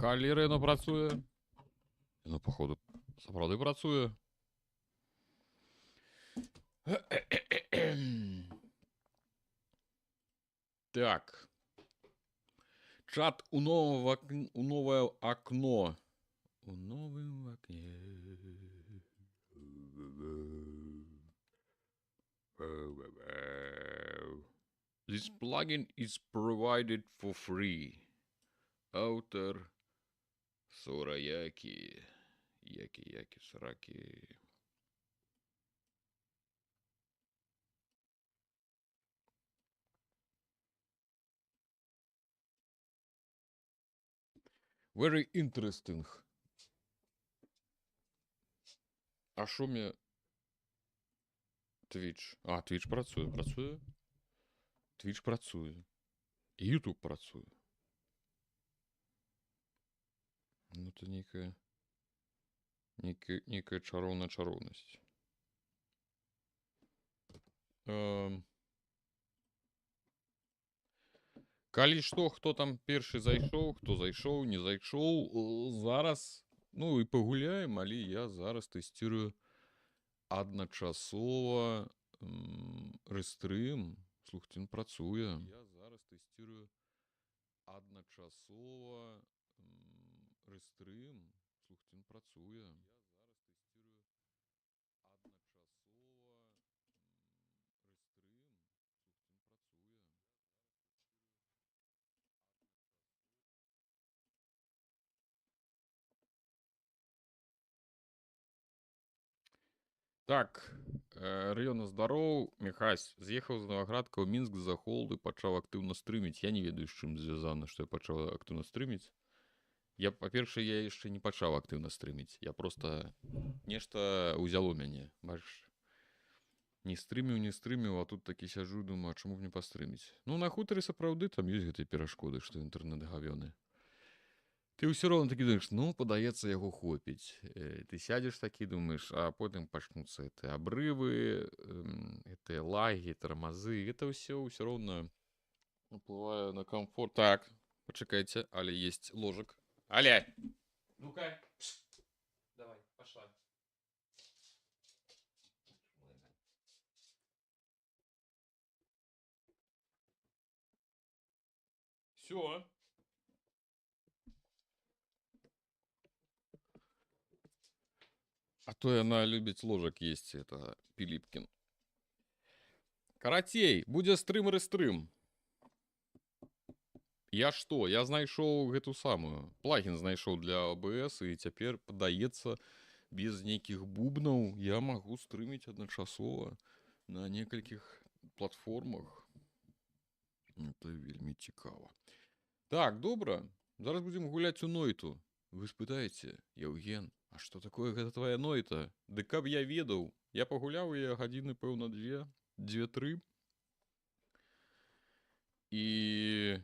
Халера яно працуе. Яно, походу, сапраўды працуе. Так. Чат у новое окно. У новом окне. This plugin is provided for free. Автор Сураяки. Яки Сураки. Very interesting. А що мне Twitch? А, Twitch працує. Twitch працує. І YouTube працує. Ну, це некая чароўнасць. Калі што, хто там першы зайшоў, хто зайшоў, не зайшоў, зараз, ну і пагуляем, але я зараз тэсцірую адначасова рэстрым. Слухайте, он працуе. Я зараз тэсцірую адначасова рэстрым. Слухайте, он працуе. Так, Рыёна здароў, Міхась з'ехаў з Новаградка ў Мінск за холд і пачаў актыўна стрыміць. Я не ведаю, з чым звязана, што я пачаў актыўна стрыміць. Па-першае, я яшчэ не пачаў актыўна стрыміць. Я проста нешта ўзяло мяне. Бачыш, не стрыміў, а тут такі сяджу, думаю, а чаму б не пастрыміць? Ну, на хутары сапраўды там ёсць гэтыя перашкоды, што інтэрнэт гавёны. Ты ўсё роўна такі думаеш, ну, падаецца, яго хопіць. Ты сядзеш такі, думаеш, а потым пачнуцца гэтыя абрывы, гэтыя лагі, тармазы. Гэта ўсё роўна уплывае на камфорт. Так, пачакайце, але есть ложак. Але! Ну-ка, давай, пошла. Всё. А то яна любіць ложак есці, это Піліпкін. Карацей, будзе стрым-рэстрым. Я што? Я знайшоў гэту самую. Плагін знайшоў для OBS, і цяпер, падаецца, без нейкіх бубнаў я магу стрыміць адначасова на некалькіх платформах. Это вельмі цікава. Так, добра. Зараз будзем гуляць у Нойту. Вы спытаеце, Яўген, а што такое гэта твая Нойта? Ды каб я ведаў. Я пагуляў яе гадзіны, пэўна, 2-3. І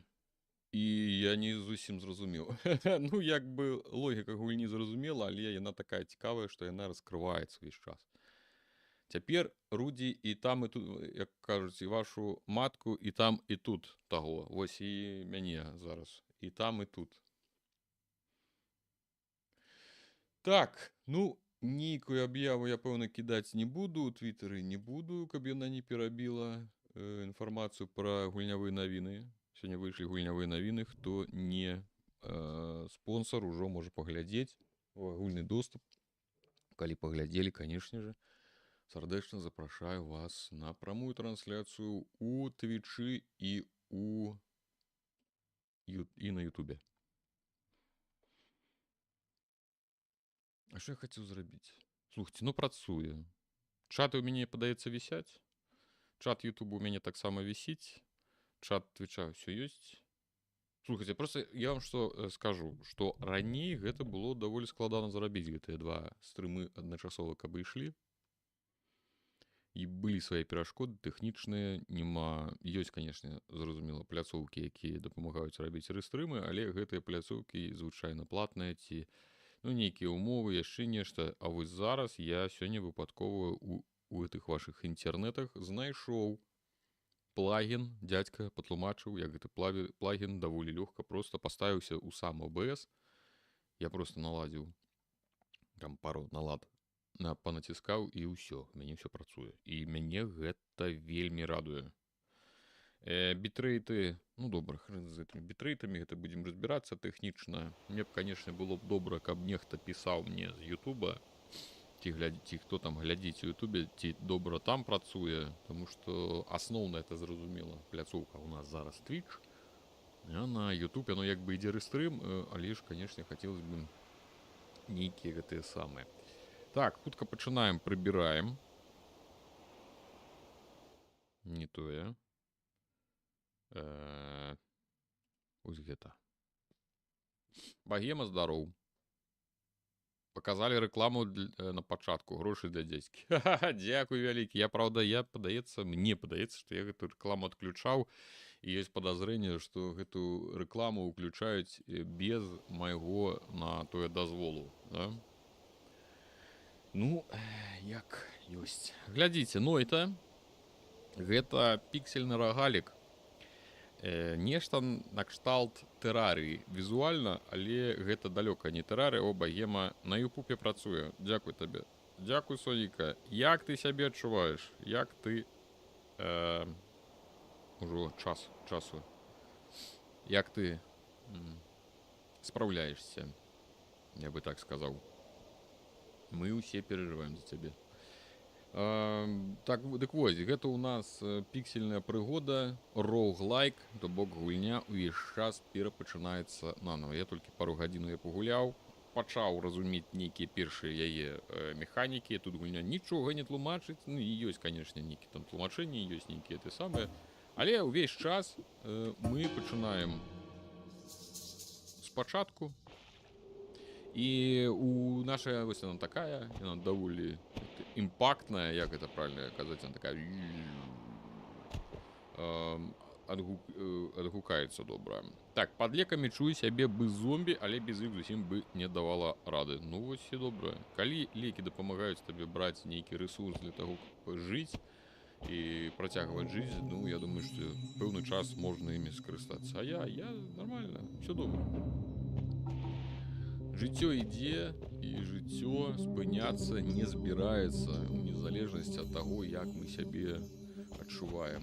я не зусім зразумеў. Ну, як бы логіка гульні зразумела, але яна такая цікавая, што яна раскрываецца ўвесь час. Цяпер, Рудзі, і там, і тут, як кажуць, і вашу матку, і там, і тут таго. Вось і мяне зараз. І там, і тут. Так, ну, нейкую аб'яву я, пэўна, кідаць не буду, у Твіттары не буду, каб яна не перабіла інфармацыю пра гульнявыя навіны. Сёння выйшлі гульнявыя навіны, хто не спонсор, ужо можа паглядзець у агульны доступ. Калі паглядзелі, канешне же, сардэчна запрашаю вас на прамую трансляцыю у Твічы і на Ютубе. А што я хацеў зрабіць? Слухайте, ну працуе. Чаты ў мяне, падаецца, вісяць. Чат Ютубу ў мяне таксама вісіць. Чат Твіча ўсё ёсць. Слухайте, просто я вам што скажу, што раней гэта было даволі складана зрабіць гэтыя два стрымы адначасова, каб ішлі. І былі свае перашкоды тэхнічныя, ёсць, канешне, зразумела, пляцоўкі, якія дапамагаюць рабіць рэстрымы, але гэтыя пляцоўкі звычайна платныя ці, ну, нейкія ўмовы, яшчэ нешта. А вось зараз я сёння выпадкова у гэтых вашых інтэрнетах знайшоў плагін, дядька патлумачыў, як гэты плагін даволі лёгка просто паставіўся ў сам OBS Я просто наладзіў там пару налад панаціскаў і ўсё, мяне ўсё працуе. І мяне гэта вельмі радуе. Бітрэйты, ну добра, хрен з гэтымі бітрэйтамі, гэта будзем разбірацца тэхнічна. Мне б, канешне, было б добра, каб нехта пісаў мне з Ютуба, ці хто там глядзіць у Ютубе, ці добра там працуе, таму што асноўна это зразумела. Пляцоўка ў нас зараз Twitch, а на Ютубе, ну як бы ідзе рэстрым, але ж, канешне, хацелось бы нейкія гэтыя самыя. Так, хутка пачынаем, прыбіраем. Не тое. Ось гэта. Багема, здароў. Паказалі рэкламу на пачатку, грошы для дзядзькі. Дзякуй вялікі. Я, праўда, мне падаецца, што я гэту рэкламу адключаў, і ёсць падазрэнне, што гэту рэкламу ўключаюць без майго на тое дазволу. Да? Ну, як ёсць. Глядзіце, Нойта. Гэта піксельны рагалік. Нешта накшталт тэрарыі візуальна, але гэта далёка не тэрарыя. О, Багема на Ютубе працуе. Дзякуй табе. Дзякуй, Соніка. Як ты сябе адчуваеш? Як ты ужо часу. Як ты спраўляешся? Я бы так сказаў. Мы ўсе перажываем за цябе. Так, дык вось, гэта ў нас піксельная прыгода, роуглайк, то бок гульня увесь час перапачынаецца нанова. Я толькі пару гадзін я пагуляў, пачаў разумець нейкія першыя яе механікі, тут гульня нічога не тлумачыць, ну і ёсць, канешне, нейкі там тлумачэнні, ёсць нейкія ты самыя, але ўвесь час мы пачынаем спачатку, і у нашая вось яна такая, яна даволі імпактная, як гэта правільна казаць, яна такая адгукаецца добра. Так, пад лекамі чую сябе бы зомбі, але без іх зусім бы не давала рады. Ну вось і добра. Калі лекі дапамагаюць табе браць нейкі рэсурс для таго, каб жыць і працягваць жыць, ну я думаю, што пэўны час можна імі скарыстацца. А я нармальна, ўсё добра. Жыццё ідзе, і жыццё спыняцца не збіраецца ў незалежнасці ад таго, як мы сябе адчуваем.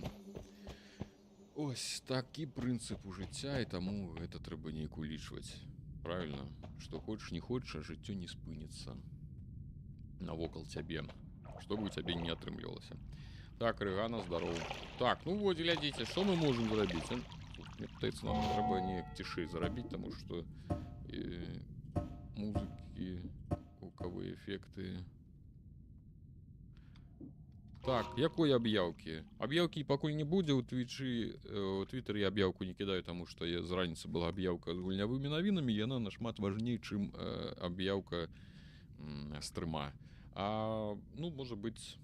Ось такі прынцып у жыцця, і таму гэта трэба неяк улічваць. Правільна? Што хочаш, не хочаш, жыццё не спыніцца навокал цябе. Што бы у цябе не атрымлівалася. Так, Рыгана, здароў. Так, ну вот, глядзіце, што мы можам зрабіць? Мне падаецца, нам трэба неяк цішэй зарабіць, таму што музыкі, гукавыя эфекты. Так, якой аб'яўкі? Аб'яўкі пакуль не будзе ў Твічы, у Твітары я аб'яўку не кідаю, таму што з раніцы была аб'яўка з гульнявымі навінамі, яна нашмат важней, чым аб'яўка стрыма. Ну, можа быць...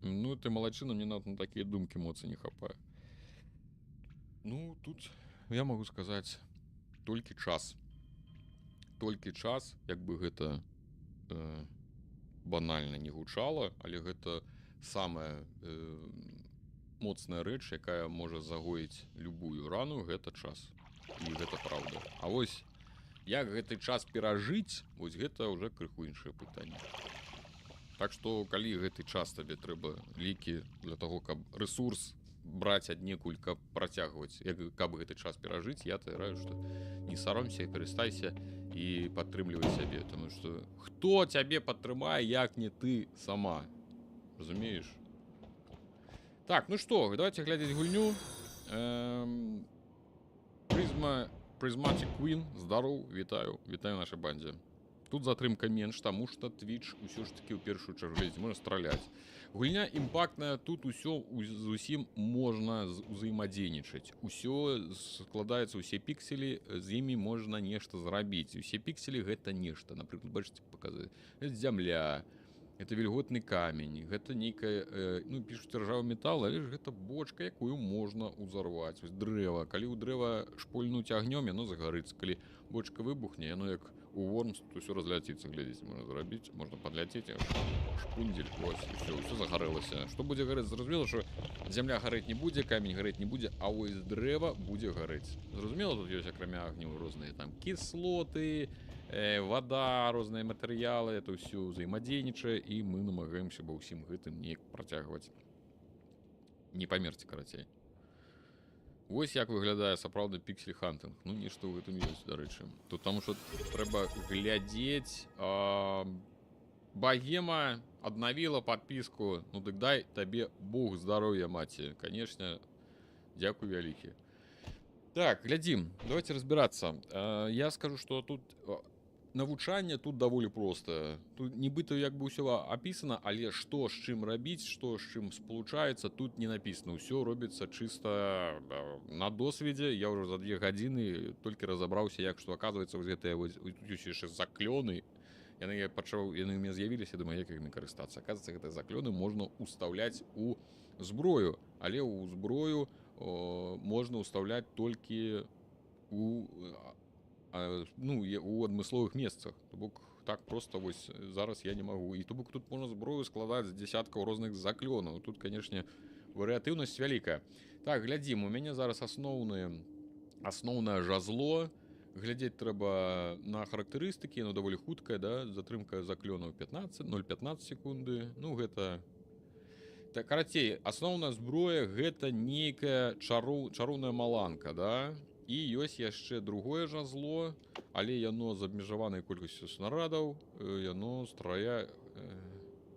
Ну, ты малайчына, мне нават на такія думкі моцы не хапае. Ну, тут я магу сказаць, толькі час. Толькі час, як бы гэта банальна не гучала, але гэта самая моцная рэч, якая можа загоіць любую рану, гэта час. І гэта праўда. А вось, як гэты час перажыць, вось гэта ўжо крыху іншае пытанне. Так што, калі гэты час табе трэба лекі для таго, каб рэсурс браць аднекуль, каб працягваць, каб гэты час перажыць, я раю, што не саромся, карыстайся і падтрымлівай сябе, таму што хто цябе падтрымае, як не ты сама, разумееш? Так, ну што, давайте глядзець гульню. Prismatic Queen, здароў, вітаю нашай бандзе. Тут затрымка менш, таму што Twitch усё ж такі ў першую чаргу можна страляць. Гульня імпактная, тут усё зусім можна ўзаемадзейнічаць. Усё складаецца, усе пікселі, з імі можна нешта зрабіць. Усе пікселі гэта нешта. Напрыклад, бачыце, паказвае. Гэта зямля, гэта вільготны камень, гэта нейкая, ну, пішуць ржавы метал, але ж гэта бочка, якую можна ўзарваць. Дрэва. Калі ў дрэва шпульнуць агнём, яно загарыцца. Калі бочка выбухне, яно як у Вормс тут усё разляціцца, глядзіце, можна зрабіць, можна падляцець, шпундель, вось, усё загарэлася. Што будзе гарэць? Зразумела, што зямля гарэць не будзе, камень гарэць не будзе, а вось дрэва будзе гарэць. Зразумела, тут ёсць акрамя агню розныя там кіслоты, вода, розныя матэрыялы, это ўсё ўзаемадзейнічае, і мы намагаемся ва ўсім гэтым неяк працягваць. Не памерці, карацей. Вось як выглядае сапраўдны піксель-хантынг. Ну, нешта ў гэтым ёсць, дарэчы. Тут таму што трэба глядзець. Багема аднавіла падпіску. Ну, дык дай табе Бог здароўя, маці. Канешне, дзякуй вялікі. Так, глядзім. Давайте разбирацца. Я скажу, што тут навучанне тут даволі простае. Тут нібыта як бы ўсё апісана, але што з чым рабіць, што з чым спалучаецца, тут не напісана. Ўсё робіцца чыста на досведзе. Я ўжо за 2 гадзіны толькі разабраўся, як што аказваецца вось гэтыя тут яшчэ заклёны. Яны у мяне з'явіліся, думаю, як імі карыстацца. Аказваецца, гэтыя заклёны можна ўстаўляць у зброю, але ў зброю можна ўстаўляць толькі у адмысловых месцах. То бок так просто вось зараз я не магу. І то бок тут можна зброю складаць з дзясяткаў розных заклёнаў. Тут, канешне, варыятыўнасць вялікая. Так, глядзім, у мяне зараз асноўнае жазло. Глядзець трэба на характарыстыкі, ну даволі хуткая, да? Затрымка заклёнаў 0,15 секунды. Ну гэта... Так, карацей, асноўная зброя гэта нейкая чароўная маланка, да? І ёсць яшчэ другое жазло, але яно з абмежаванай колькасцю снарадаў, яно страляе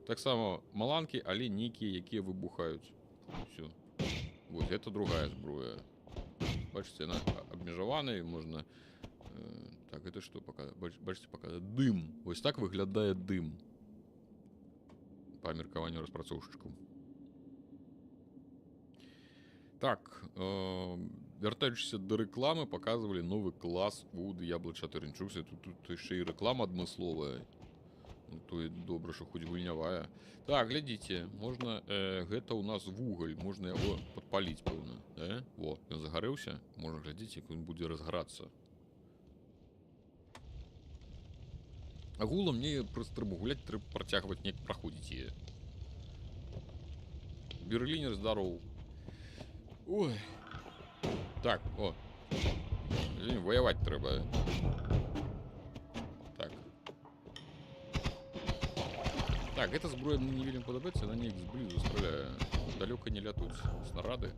таксама маланкі, але нейкія, якія выбухаюць. Усё. Вот гэта другая зброя. Бачыце, яна абмежаваная, можна... Так, гэта што паказаць? Бачыце, паказаць дым. Вось так выглядае дым. Па меркаванню распрацоўшчыкаў. Так, вяртаючыся да рэкламы, паказвалі новы клас у Diablo 4. Нічога, тут яшчэ і рэклама адмысловая. То і добра, што хоць гульнявая. Так, глядзіце, можна... Гэта ў нас вугаль, можна яго падпаліць, пэўна. Во, ён загарэўся. Можна глядзець, як ён будзе разграцца. Агулам мне проста трэба гуляць, трэба працягваць неяк праходзіць яе. Берлінер здароў. Ой. Так, о. Воевать трэба. Так. Так, эта зброя мне не вельмі падабаецца, она неяк зблізу страляе. Далёка не лятуць снарады.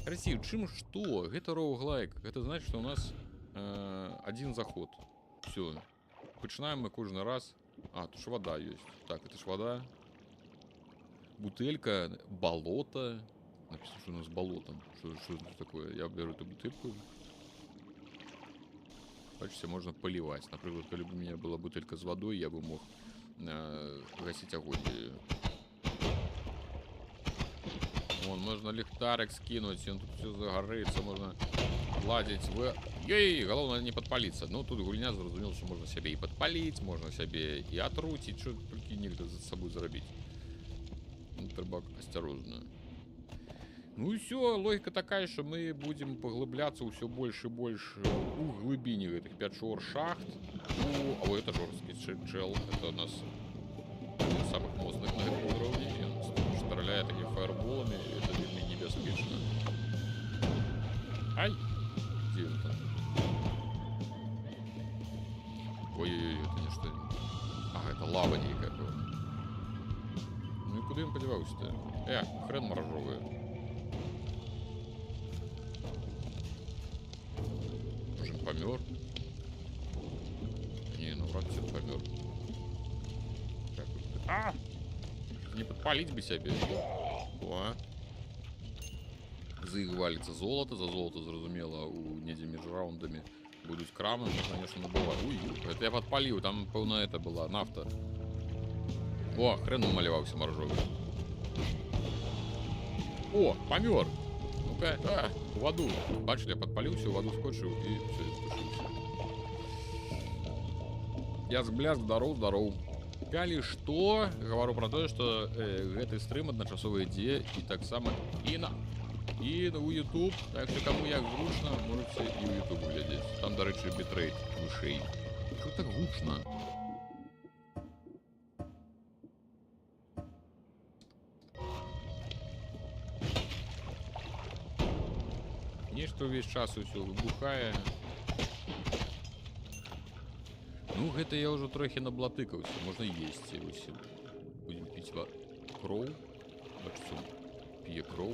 Карацей, чым што? Гэта роуглайк. Гэта значыць, што ў нас адзін заход. Всё. Пачынаем мы кожны раз. А, тут ж вода ёсць. Так, это ж вода. Бутэлька, балота. Написано, что у нас с болотом. Что это такое? Я беру эту бутылку. Бачите, можно поливать. Например, если бы у меня была бутылька с водой, я бы мог гасить огонь. Вон, можно ліхтарик скинуть, он тут все загорится, можно ладить в... Ей, главное не подпалиться. Ну, тут гульня зразумела, что можно себе и подпалить, можно себе и отрутить, что только нельзя за собой заробить. Треба осторожно. Ну и все, логика такая, что мы будем поглубляться все больше и больше у глубине этих пячор, шахт. А вот это жорсткий джел, это у нас один из самых мощных на этом уровне. Он стреляет такими фаерболами, и это вельми небезпечно. Ай! Где он там? Ой-ой-ой, это не что? Ага, это лава некая была. Ну и куда им подевался-то? Хрен морожовый. Помер. Не, ну враг все помер. Так, не подпалить бы себе. О. За их валится золото. За золото, зразумела, у недзе між раундами будут крамы. Ну, конечно, набывать. Ой, это я подпалил. Там, певно, это была нафта. О, хрен намалевался моржовый. О, помер. Ну-ка, в воду. Бачили, я подпалился, в воду скочил и все, тушился. Я бляск, здоров. Калі што, говорю про то, что гэты стрим адначасова ідзе і таксама і на у YouTube. Так что кому як зручна, можете і ў YouTube глядзець. Там, дарэчы, битрейт вышэй. Чё так гучно? Нешта ўвесь час усё выбухае. Ну, гэта я ўжо трохі наблатыкаўся. Можна есці. Вось будзем піць кроў. Бачыце, п'е кроў.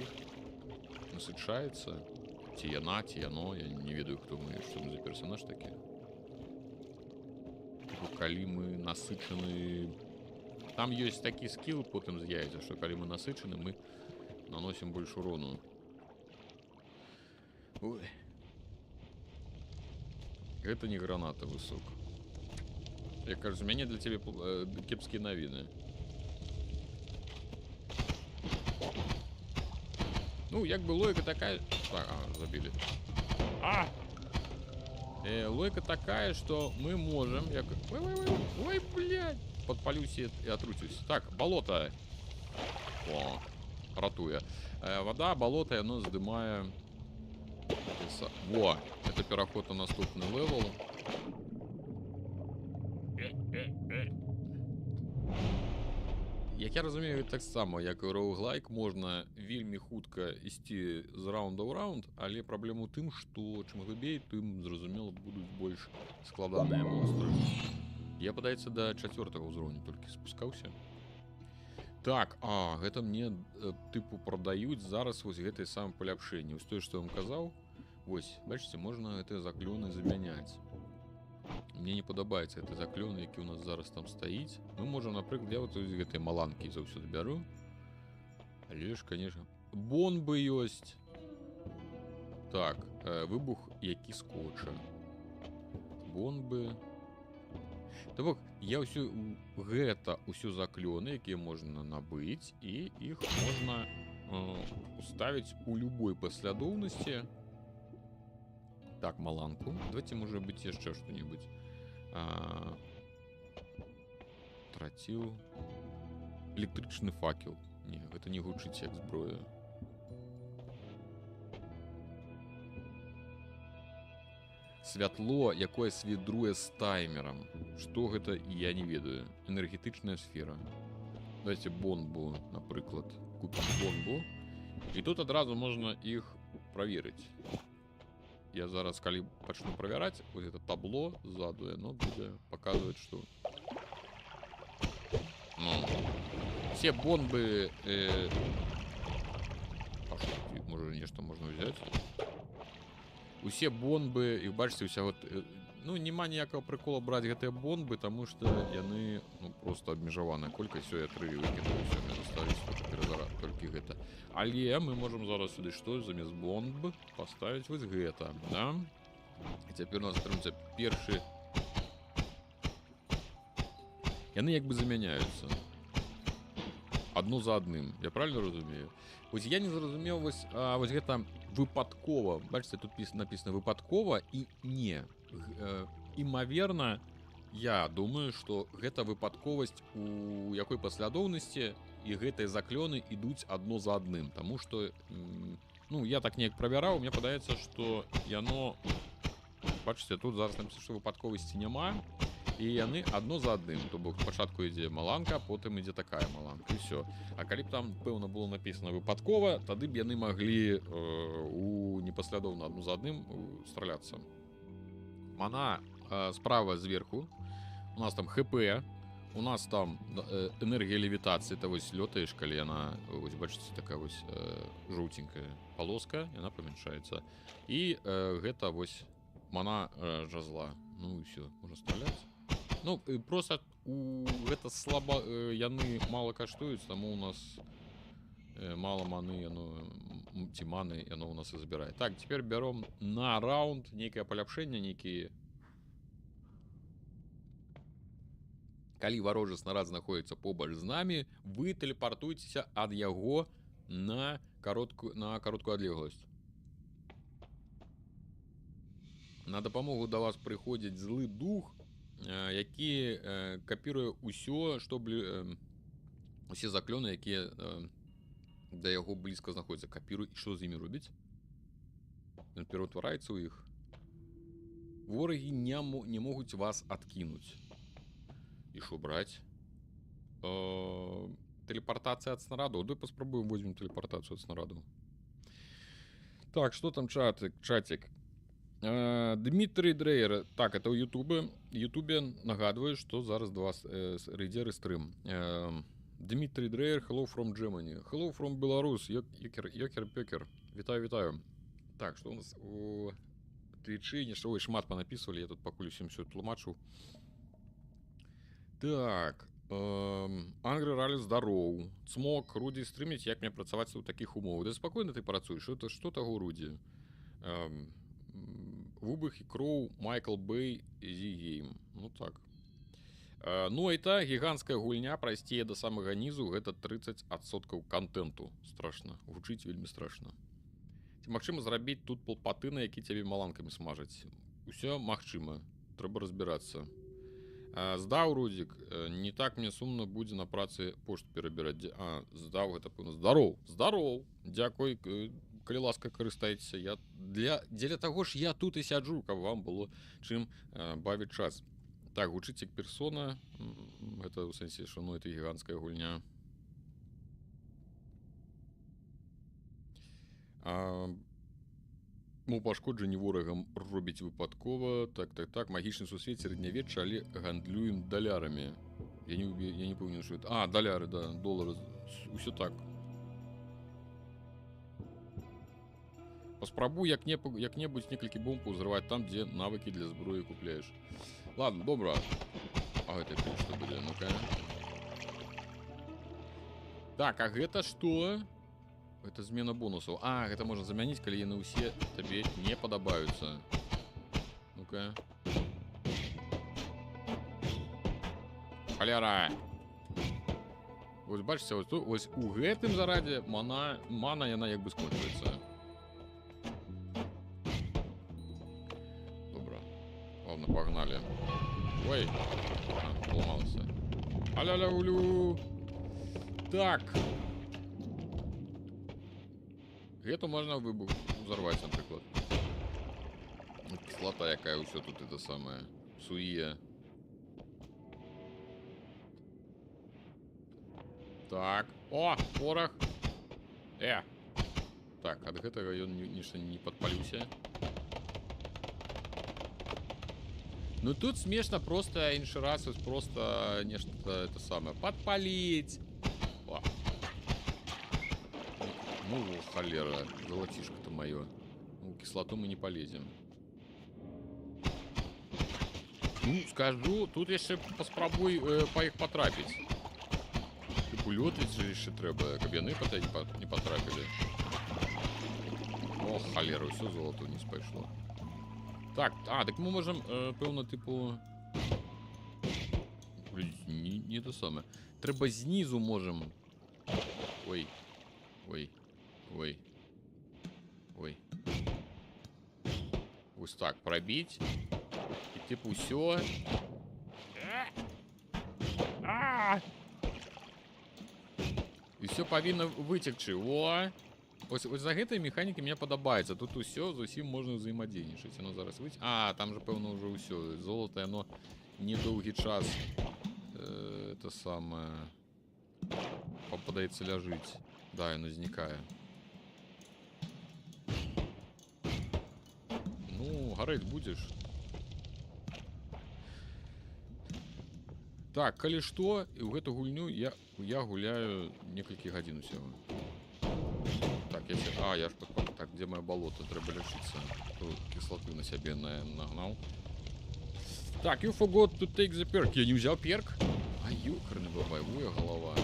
Насычаецца. Ці яна, ці яно. Я не ведаю, хто мы, што мы за персонаж такі. Калі мы насычаны... Там ёсць такі скіл, потым з'явіцца, што калі мы насычаны, мы наносім больш урону. Ой. Гэта не граната высок. Я кажу, у мяне для цябе кепскія навіны. Ну, як бы логіка такая... Так, забілі. Логика такая, что мы можем... Ой, блядь! Подпалюсь и отрутюсь. Так, болото. О, ратуя. Вода, болото, и оно сдымая... Во, это переход на наступный левел. Як я разумею, так само, як і роуглайк, можна вельмі хутка ісці з раунда ў раунд, але праблема ў тым, што чым глыбей, тым, зразумела, будуць больш складаныя монстры. Я, падаецца, да 4-го ўзроўню толькі спускаўся. Так, гэта мне, тыпу, прадаюць зараз вось гэтай самай паляпшэнні. Вось тое, што я вам казаў, вось, бачыце, можна гэтыя заклёны замяняць. Мне не падабаецца гэты заклён, які у нас зараз там стаіць. Мы можам, напрыклад, я вот гэтай маланкі заўсёды бяру. Але ж, конечно, бомбы ёсць. Так, выбух, які скоча. Бомбы. То бок, я ўсё гэта ўсё заклёны, якія можна набыць, і іх можна уставіць у любой паслядоўнасці. Так, маланку. Давайте, может быть, еще что-нибудь. Тротил. Электричный факел. Не, это не гучить як зброя. Святло, якое свідруе з таймером. Что гэта, я не ведаю. Энергетичная сфера. Давайте бомбу, напрыклад. Купим бомбу. И тут адразу можно их проверить. Я зараз, калі пачну правяраць, вот это табло ззаду, оно будзе паказваць, што... Ну, все бомбы... Можа, нешта можна ўзяць. Усе бомбы, іх бачыце, ўся вот... Ну, няма ніякага прыкола браць гэтыя бомбы, таму што яны, ну, просто абмежаваныя. Колькасць, я 3 выкінуў, ўсё, мне засталіся толькі гэта. Але мы можам зараз сюды што замест бомб паставіць вось гэта, да? І цяпер у нас атрымаецца першы... Яны як бы замяняюцца. Адно за адным. Я правильно разумею? Вось я не зразумеў, вось гэта выпадкова. Бачыце, тут напісана выпадкова і не. Імаверна, я думаю, што гэта выпадковасць у якой паслядоўнасці і гэтыя заклёны ідуць адно за адным. Таму што, ну, я так неяк правяраў, мне падаецца, што яно... Бачыце, тут зараз напісана, што выпадковасці няма. І яны адно за адным. То бок спачатку ідзе маланка, потым ідзе такая маланка. І ўсё. А калі б там, пэўна, было напісана выпадкова, тады б яны маглі у непаслядоўна адну за адным страляцца. Мана справа зверху. У нас там ХП. У нас там энергія левітацыі. Это вось лётаеш, калі яна, вось бачыце, такая вось жоўценькая полоска, яна памяншаецца. І гэта вось мана жазла. Ну і ўсё, можна страляць. Ну, просто гэта слаба, яны мала каштуюць, таму у нас мало маны, яно, ці маны, яно у нас і забірае. Так, цяпер бяром на раунд нейкае паляпшэнне, нейкія... Калі варожы снарад знаходіцца побач з намі, вы тэлепартуйцеся ад яго на кароткую адлегласць. На дапамогу да вас прыходзіць злы дух, які капіруе ўсё, што усе заклёны, якія да яго блізка знаходзяцца. Капіруе, і што з імі робіць? Ён пераўтвараецца ў іх. Вораги не могуць вас адкінуць. І што браць? Телепортацыя ад снарадаў. Дай паспрабуем, возьмем телепортацыю ад снарадаў. Так, што там чатик? Дмитрий Дрейер. Так, это ў Ютубе нагадваю, што зараз да вас ідзе рэстрым. Дмитрий Дрейер, hello from Germany. Hello from Belarus. Йокер-пёкер. Вітаю. Так, што у нас у Твічы нешта шмат панапісвалі, я тут пакуль усім все тлумачу. Так, Ангры Ралі здароў. Цмок, Руді стрыміць, як мне працаваць у такіх умовах. Да спакойна ты працуеш, што таго Руді? Выбух і кроў, Майкл Бэй, Easy Game. Ну так. Ну, это гіганцкая гульня, прайсці да самага нізу, гэта 30% контенту. Страшна. Гучыць вельмі страшна. Ці магчыма зрабіць тут полпатына, які цябе маланкамі смажаць? Усё магчыма. Трэба разбірацца. Здаў, Рудзік. Не так мне сумна будзе на працы пошту перабіраць. Здаў, гэта пэўна. Здароў. Дзякуй. Калі ласка, карыстайцеся. Дзеля таго ж я тут і сяджу, каб вам было чым бавіць час. Так, гучыць як персона. Гэта ў сэнсе, што ну, это гіганцкая гульня. Ну, пашкоджанні ворагам робіць выпадкова. Так. Магічны сусвет сярэднявечча, але гандлюем далярамі. Я не пэўнен, што это... даляры, да, долары. Усё так. Паспрабуй як-небудзь некалькі бомбаў ўзрываць там, дзе навыкі для зброі купляеш. Ладно, добра. Гэта што будзе? Ну-ка. Так, а гэта што? Это змена бонусаў. Гэта можна замяніць, калі яны ўсе табе не падабаюцца. Ну-ка. Халяра. Вось бачыце, вось у гэтым зарадзе мана яна як бы скончыцца. Добра. Ладно, погнали. Ой. Поломался. Аля-ля-улю. Так. Гэту можна взорваць, напрыклад. Кислота якая ўсё тут это самае. Суе. Так. О, порох. Так, ад гэтага ён нешта не падпаліўся. Ну тут смешна просто іншы раз просто нешта это самае падпаліць. О. Ну, холера, золотишко-то мое. Ну, кислоту мы не полезем. Ну, скажу, тут яшчэ паспрабуй па іх потрапіць. Пулётыць же яшчэ трэба, каб яны не потрапілі. О, холера, ўсё золото вниз пайшло. Так, так мы можем, пэўна, типу... Не то самое. Трэба знизу можем... Ой. Вот так, пробить. И типа все. И все повинно вытекчы. О! Ось за гэтай механікі мне падабаецца. Тут усё зусім можна ўзаемадзейнічаць. Оно зараз выйдзе. Там же пэўна ўжо ўсё. Золото, оно недоўгі час. Это самое. Попадаецца ляжыць. Да, оно знікае. Ну, гарэць будзеш. Так, калі што, і ў гэту гульню я гуляю некалькі гадзін усяго. Так, я ж так, где мое болото? Треба лечиться. Тут кислоты на себе нагнал. Так, you forgot to take the perk. Я не взял перк? Ёкарный бабай, моя голова.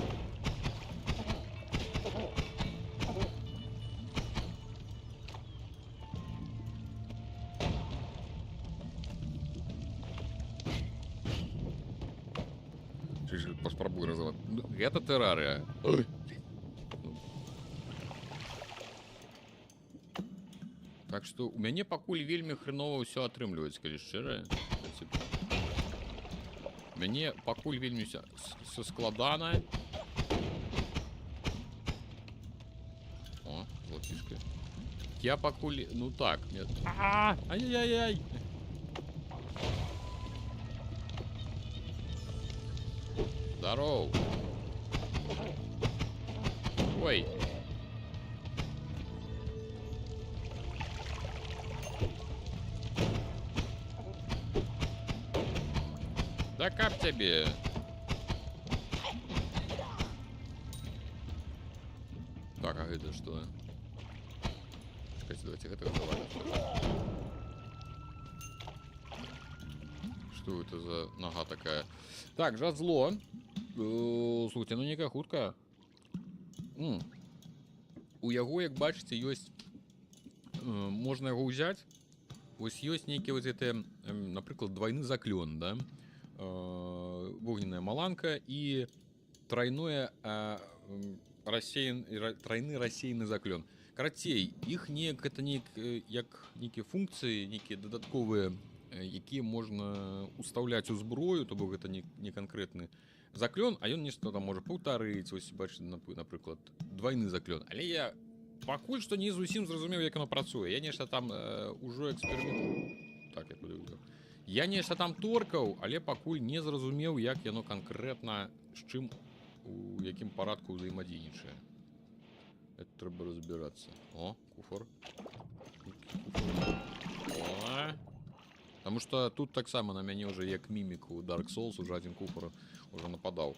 Паспрабуй разовать. Это террария. Так што у мяне пакуль вельмі хреново ўсё атрымліваецца, калі шчыра. Мяне пакуль вельмі ўсё складана. О, золотишко. Я пакуль, ну так, нет. Ай-яй-яй. Здорово. Ой. Да как тебе? Так, а это что? Чекайте, давайте это завалим. Что это за нога такая? Так, жазло. Слухайте, ну некая хутка. У яго, як бачыце, ёсць... Можна яго ўзяць. Вось ёсць нейкі вот это, напрыклад, двойны заклён, да? Вогненная маланка и тройной рассеянный заклён. Карацей, іх неяк это як нейкія функцыі, нейкія дадатковыя, якія можна устаўляць у зброю, то бок гэта не канкрэтны заклён, а ён нешта там можа паўтарыць, вось бачыце, напрыклад, двойны заклён. Але я пакуль што не зусім зразумеў, як оно працуе. Я нешта там ужо эксперымент. Так, я подивлю. Я нешта там торкаў, але пакуль не зразумеў, як яно канкрэтна з чым у якім парадку ўзаемадзейнічае. Это трэба разбирацца. О, куфар. О! Потому что тут таксама на мяне уже як мімік у Dark Souls уже один куфар уже нападал.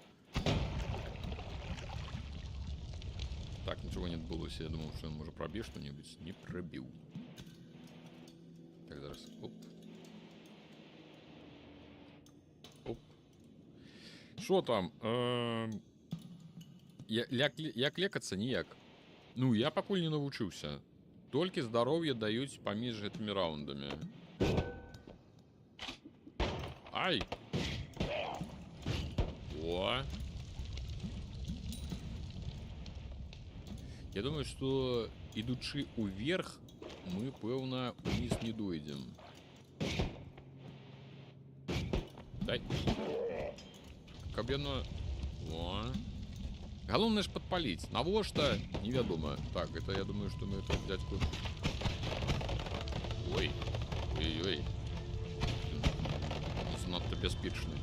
Так, ничего не отбылося. Я думал, что он может пробить что-нибудь. Не пробил. Так, зараз. Оп. Оп. Что там? Як лекаться ніяк. Ну, я пакуль не навучыўся. Толькі здароўе даюць паміж гэтымі раундамі. Ай! О! Я думаю, что ідучы уверх, мы, пэўна, униз не дойдем. Дай. Каб яно... О! Галоўнае ж падпаліць. Навошта? Невядома. Так, это я думаю, что мы этот дядьку... Ой. Ой-ой. Занадто бяспечны.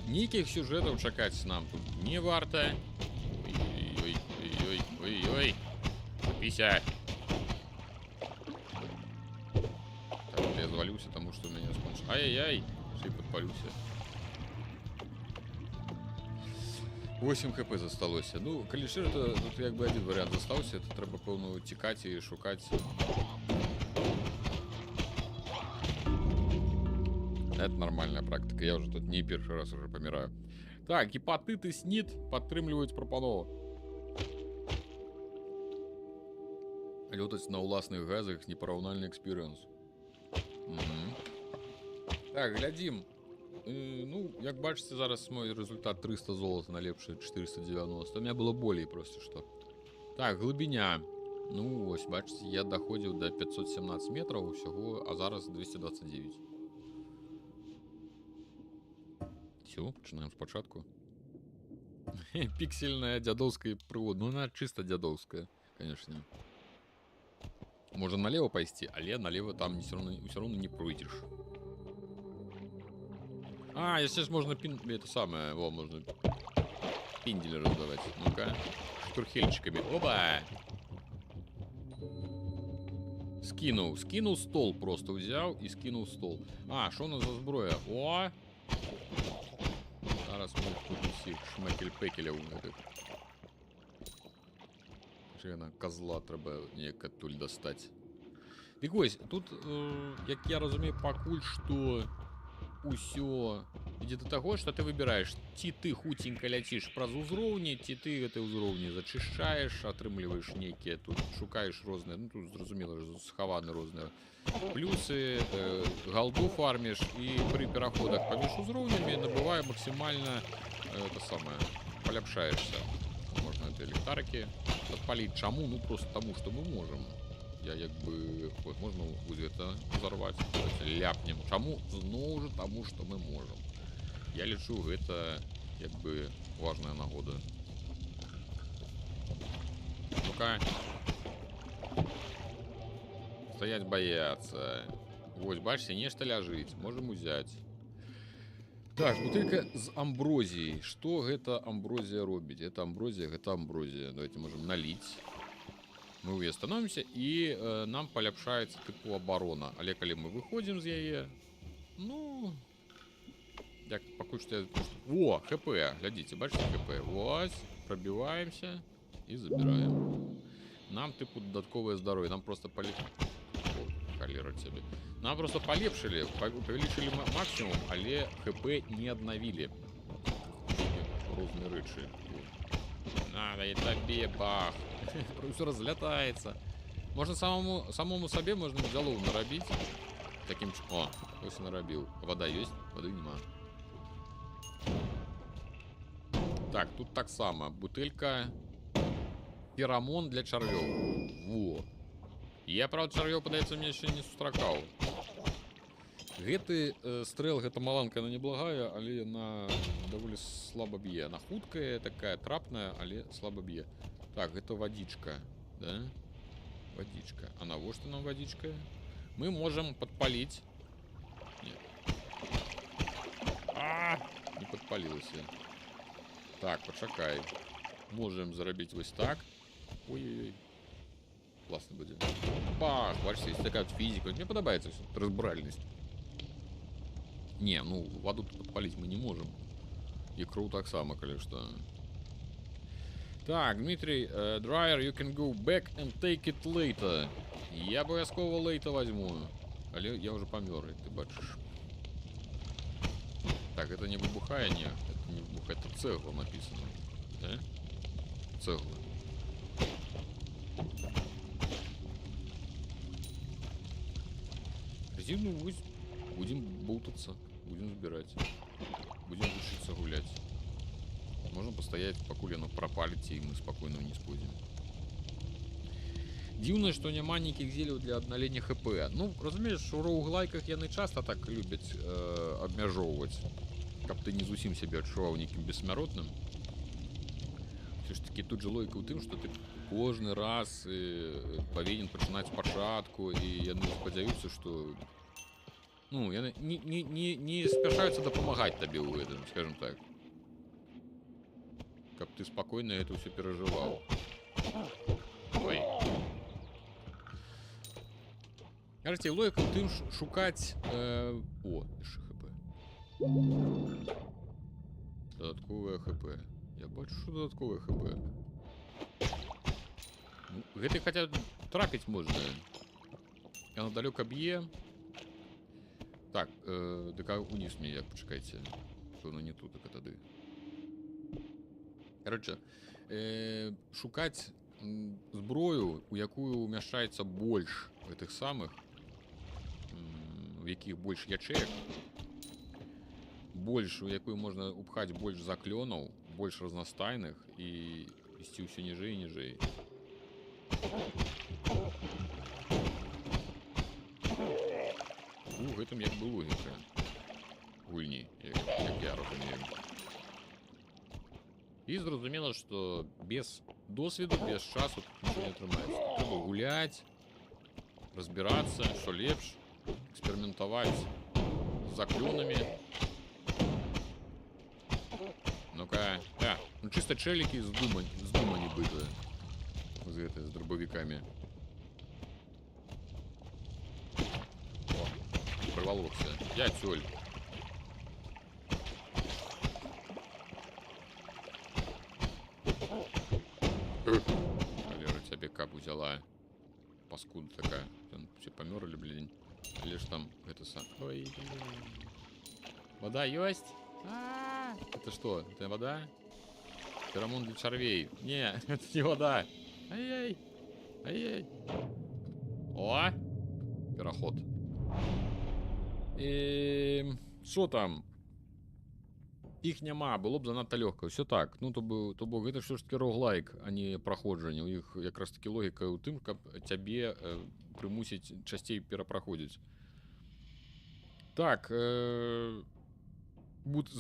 Нейкіх сюжэтаў чакаць нам тут не варта. Ой-ой, ой-ой, ой-ой. Пися. Так, я завалился, потому что у меня спонж... Ай-яй-яй. Все подпалился. 8 хп засталося. Ну, калі ж это, тут як бы один вариант застаўся, это трэба, пэўна, цікаць і шукаць. Это нормальная практика. Я уже тут не первый раз уже помираю. Так, гепатит и СНИД падтрымліваюць прапанову. Лётаць на ўласных газах непараўнальны экспірыенс. Так, глядзім. Ну, як бачыце, зараз мой результат 300 золота на лепшие 490. У меня было болей просто что. Так, глыбіня. Ну, ось, бачыце, я доходил до 517 метров усяго, а зараз 229. Все, пачинаем спочатку. Пиксельная дядовская прывод. Ну, она чисто дядовская, конечно. Можно налево пойти, але налево там все равно не пройдешь. А, сейчас можно это самое, во, можно пиндели раздавать. Ну-ка, штурхельчиками. Оба! Скинул стол, просто взял и скинул стол. А, что у нас за зброя? О! Зараз мы тут усіх шмекель-пекеля унитих. Чина козла треба неяк оттуль достать. Так ось, тут, як я разумею, пакуль што усё ідзе да таго, што ты выбіраеш, ці ты хуценька ляціш праз узроўні, ці ты гэты ўзроўні зачышчаеш, атрымліваеш нейкія, тут шукаеш розныя, ну тут зразумела, схаваны розныя плюсы, галду фарміш, і пры пераходах паміж узроўнямі набывае максімальна это самае, паляпшаешься. Можна это электарыкі падпаліць. Чаму? Ну просто таму, што мы можам. Я як бы... Вот, можно вот это взорвать. Ляпнем. Чаму? Зноў жа таму, што мы можам. Я лічу, гэта як бы важная нагода. Ну-ка. Стоять бояться. Вось, бачите, нешта ляжыць. Можем узять. Так, бутылька з амброзіяй. Што гэта амброзія робіць? Гэта амброзія, гэта амброзія. Давайте можем налить. Мы ў яе становімся і нам паляпшаецца тыпу абарона. Але калі мы выходзім з яе, ну, як пакуль што... О, ХП, глядзіце, бачыце ХП. Вось, прабіваемся і забіраем. Нам тыпу дадатковае здароўе, нам просто холера цябе. Нам просто полепшили, увеличили максимум, але ХП не обновили. Розные рычи. Надо и тебе бах. Все разлетается. Можно самому себе можно залов наробить. Таким о, ось наробил. Вода есть? Воды нема. Так, тут так само. Бутылька. Феромон для червёў. Во. Я, правда, чарвёў, падаецца, мне яшчэ не сустракаў. Гэты стрэл, гэта маланка, она неблагая, але яна даволі слаба б'е. Она хуткая, такая трапная, але слаба б'е. Так, гэта водичка, да? Водичка. А навошта нам водичка? Мы можем подпалить. Нет. Не подпалился. Так, пачакай. Можем зарабіць вось так. Ой-ой-ой. Классно будет. Бах! Бачите, есть такая вот физика. Мне подобается разбиральность. Не, ну, воду подпалить мы не можем. Икру так само, конечно. Так, Дмитрий, Dryer, you can go back and take it later. Я обов'язково лейта возьму. Але я уже помер, ты бачишь. Так, это не выбухая, не. Это не выбухая, это цегла написано. Да? Цегла. Резину будем болтаться, будем забирать, будем учиться гулять. Можно постоять, покуль оно пропалить, и мы спокойно вниз пойдем. Дивно, что няма никаких зелий для обновления ХП. Ну, разумеешь, у роуглайках яны часто так любят обмежовывать, каб ты не зусім себе адчуваў неким бессмяротным. Все ж таки тут же логика у тым, что ты кожны раз павінен пачынаць спачатку, і яны спадзяюцца, что ну, яны не спяшаюцца дапамагаць табе ў гэтым, скажем так. Каб ты спокойно это все переживал. Ой. Кажется, логика у тым шукаць... О, яшчэ ХП. Дадатковае ХП. Я бачу, что дадатковае ХП. Ну, гэты хотя трапіць можна. Яно далёка б'е. Так, дыка уніз мне як, пачакайце. Пэўна не тут, так тады. Короче, шукаць зброю, у якую умяшчаецца больш гэтых самых, у якіх больш ячэек, больш, у якую можна упхаць больш заклёнаў, больш разнастайных і ісці ўсё ніжэй і ніжэй. У гэтым як бы логіка гульні, як я разумею. І зразумела, што без досведу, без часу нічого не атрымаецца. Трэба гуляць, разбірацца, што лепш, эксперыментаваць з заклёнамі. Ну-ка, ну чисто челікі з дума нібыта. З гэтай, з дробавікамі. О, прывалокся. Я цёль. Валера, тебе кап взяла. Паскуда такая. Все померли, блин. Или ж там это сам. Ой, вода есть? Это что? Это вода? Феромон для червей. Не, это не вода. Ай-яй. Ай-яй. О! Переход. Что там? Іх няма, было б занадта лёгка. Все так. Ну, то бок гэта ўсё ж таки роглайк, а не праходжанне. У іх якраз таки логіка ў тым, каб цябе прымусіць часцей перапраходзіць. Так, з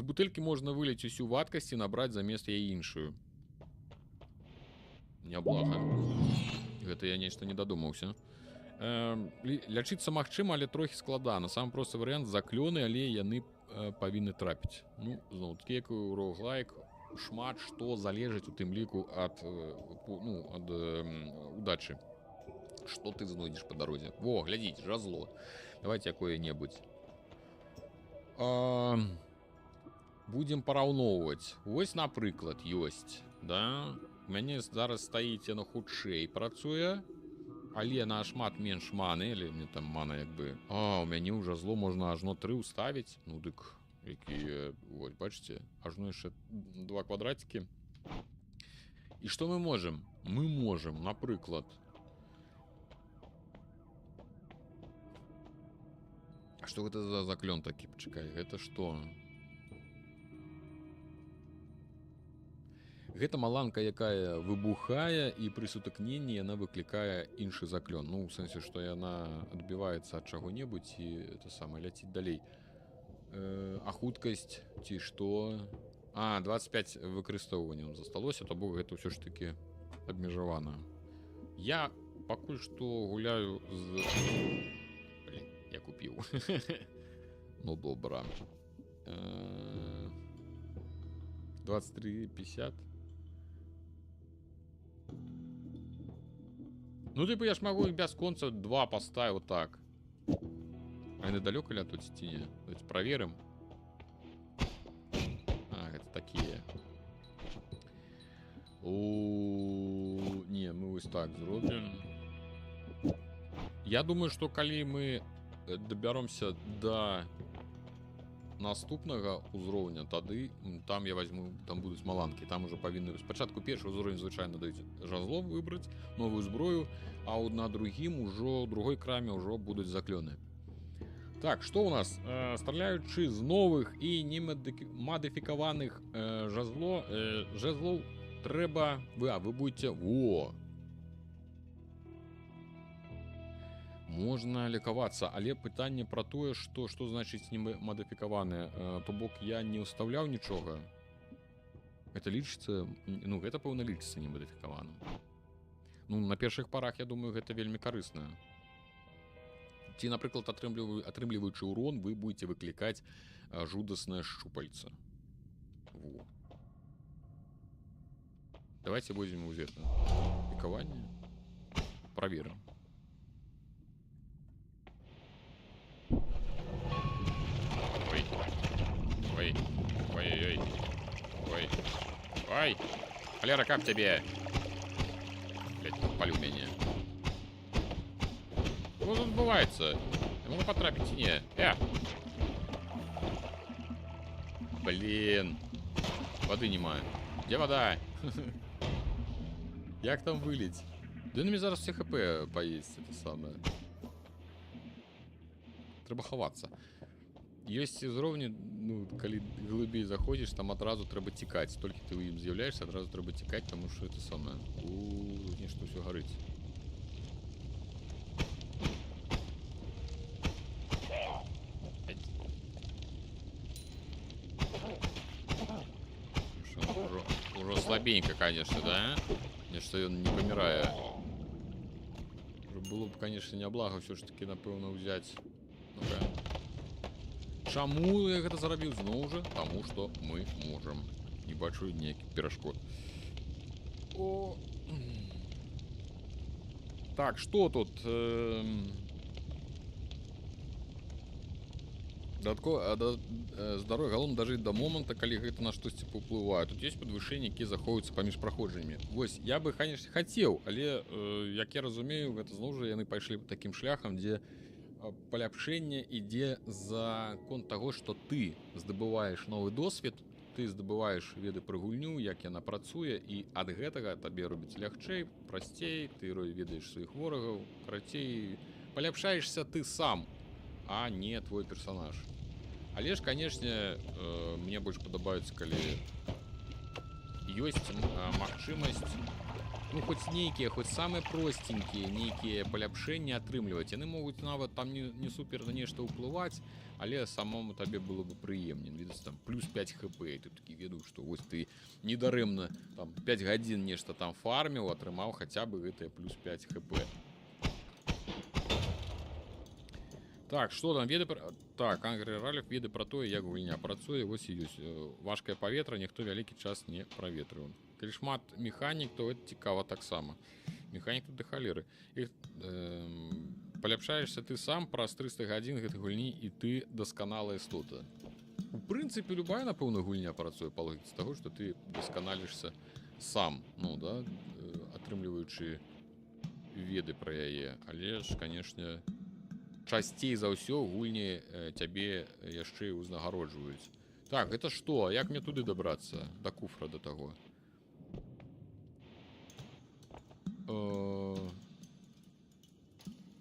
бутэлькі можна выліць усю вадкасць і набраць замест яе іншую. Няблага. Гэта я нешта не дадумаўся. Лячыцца магчыма, але трохі складана. Самы просты варыянт — заклёны, але яны павінны трапіць. Ну, зноў такі, як у роглайк, шмат што залежыць у тым ліку ад удачы. Што ты знойдзеш па дарозе? Во, глядзіце, жазло. Давайте якое-небудзь. Будзем параўноўваць. Вось, напрыклад, ёсць, да? У мяне зараз стаіць яно хутчэй працуе, але нашмат менш маны, але мне там мана як бы... у мяне ўжо зло можна ажно 3 ўставіць. Ну, дык, якія... Вось, бачыце, ажно яшчэ 2 квадратікі. І што мы можам? Мы можам, напрыклад... А што гэта за заклён такі? Пачакай, гэта што? Гэта маланка, якая выбухае, і пры сутыкненні яна выклікае іншы заклён. Ну, у сэнсе, што яна адбіваецца ад чаго-небудзь і это самае ляціць далей. А хуткасць ці што? 25 выкарыстоўванняў засталося, то бок гэта ўсё ж такі абмежавана. Я пакуль што гуляю з... Я купіў. Ну, добра. 23,50. Ну, типу, я ж могу их без конца 2 поставить вот так. А они далеко летут ці не? Давайте проверим. Это такие. Не, мы вот так зробим. Я думаю, что калі мы доберемся до наступнага ўзроўня, тады там я возьму, там будуць маланкі, там уже павінны спачатку першы ўзровень звычайна даюць жазло выбраць, новую зброю, а на другім ужо другой краме ўжо будуць заклёны. Так, што ў нас? Страляючы з новых і не мадыфікаваных жазлоў трэба... Вы будете... Можна лікавацца, але пытанне пра тое, што значыць не мадыфікаванае. То бок я не ўстаўляў нічога. Гэта лічыцца... Ну, гэта, пэўна, лічыцца не мадыфікаваным. Ну, на першых парах, я думаю, гэта вельмі карысна. Ці, напрыклад, атрымліваючы ўрон, вы будете выклікаць жудаснае шчупальца. Во. Давайте возьмем узет на лікаванне. Праверым. Ой. Холера, как тебе? Блять, подпалил меня. Что тут отбывается? Я могу потрапить не. Блин. Воды нема. Где вода? Як там вылить? Да на мне зараз все хп поесть, это самое. Треба ховаться. Ёсць узроўні, ну, калі глыбей заходзіш, там адразу трэба цікаць. Толькі ты ў ім з'яўляешся, адразу трэба цікаць, таму што это самае. Нешта ўсё гарыць. Ужо слабенько, конечно, да? Нешта ён не памірае. Было б, конечно, няблага ўсё ж такі, напэўна, ўзяць. Ну-ка. Чаму я гэта зарабіў? Зноў жа, таму што мы можам. Не бачу ніякіх перашкод. Так, што тут? Здароўе, галоўна дажыць да моманта, калі гэта на штосьці паўплывае. Тут ёсць падвышэнні, якія захоўваюцца паміж праходжаннямі. Вось, я бы, конечно, хацеў, але, як я разумею, гэта зноў жа яны пайшлі такім шляхам, дзе паляпшэнне ідзе за конт таго, што ты здабываеш новы досвед, ты здабываеш веды пра гульню, як яна працуе, і ад гэтага табе робіць лягчэй, прасцей, ты ведаеш сваіх ворагаў, карацей, паляпшаешся ты сам, а не твой персанаж. Але ж, канешне, мне больш падабаюцца, калі ёсць магчымасць, ну, хоць нейкія, хоць самыя простенькія нейкія паляпшэнні атрымліваць. Яны могуць нават там не супер на нешта ўплываць, але самому табе было бы прыемней. Відаць, там плюс 5 хп, і ты такі ведаю, што вось ты недарэмна там 5 гадзін нешта там фарміў, атрымаў хаця бы гэтыя плюс 5 хп. Так, што там веды пра... Так, Ангры Ралік веды пра тое, як гульня працуе, вось і ёсць. Важкае паветра ніхто вялікі час не праветрыў. Калі шмат механік, то гэта цікава таксама. Механік тут да халеры. Паляпшаешся ты сам праз 300 гадзін гэтай гульні, і ты дасканалая істота. У прынцыпе, любая, напэўна, гульня працуе па логіцы таго, што ты дасканалішся сам, ну, да, атрымліваючы веды пра яе. Але ж, канешне, часцей за ўсё гульні цябе яшчэ і ўзнагароджваюць. Так, гэта што? Як мне туды дабрацца? Да куфра, да таго.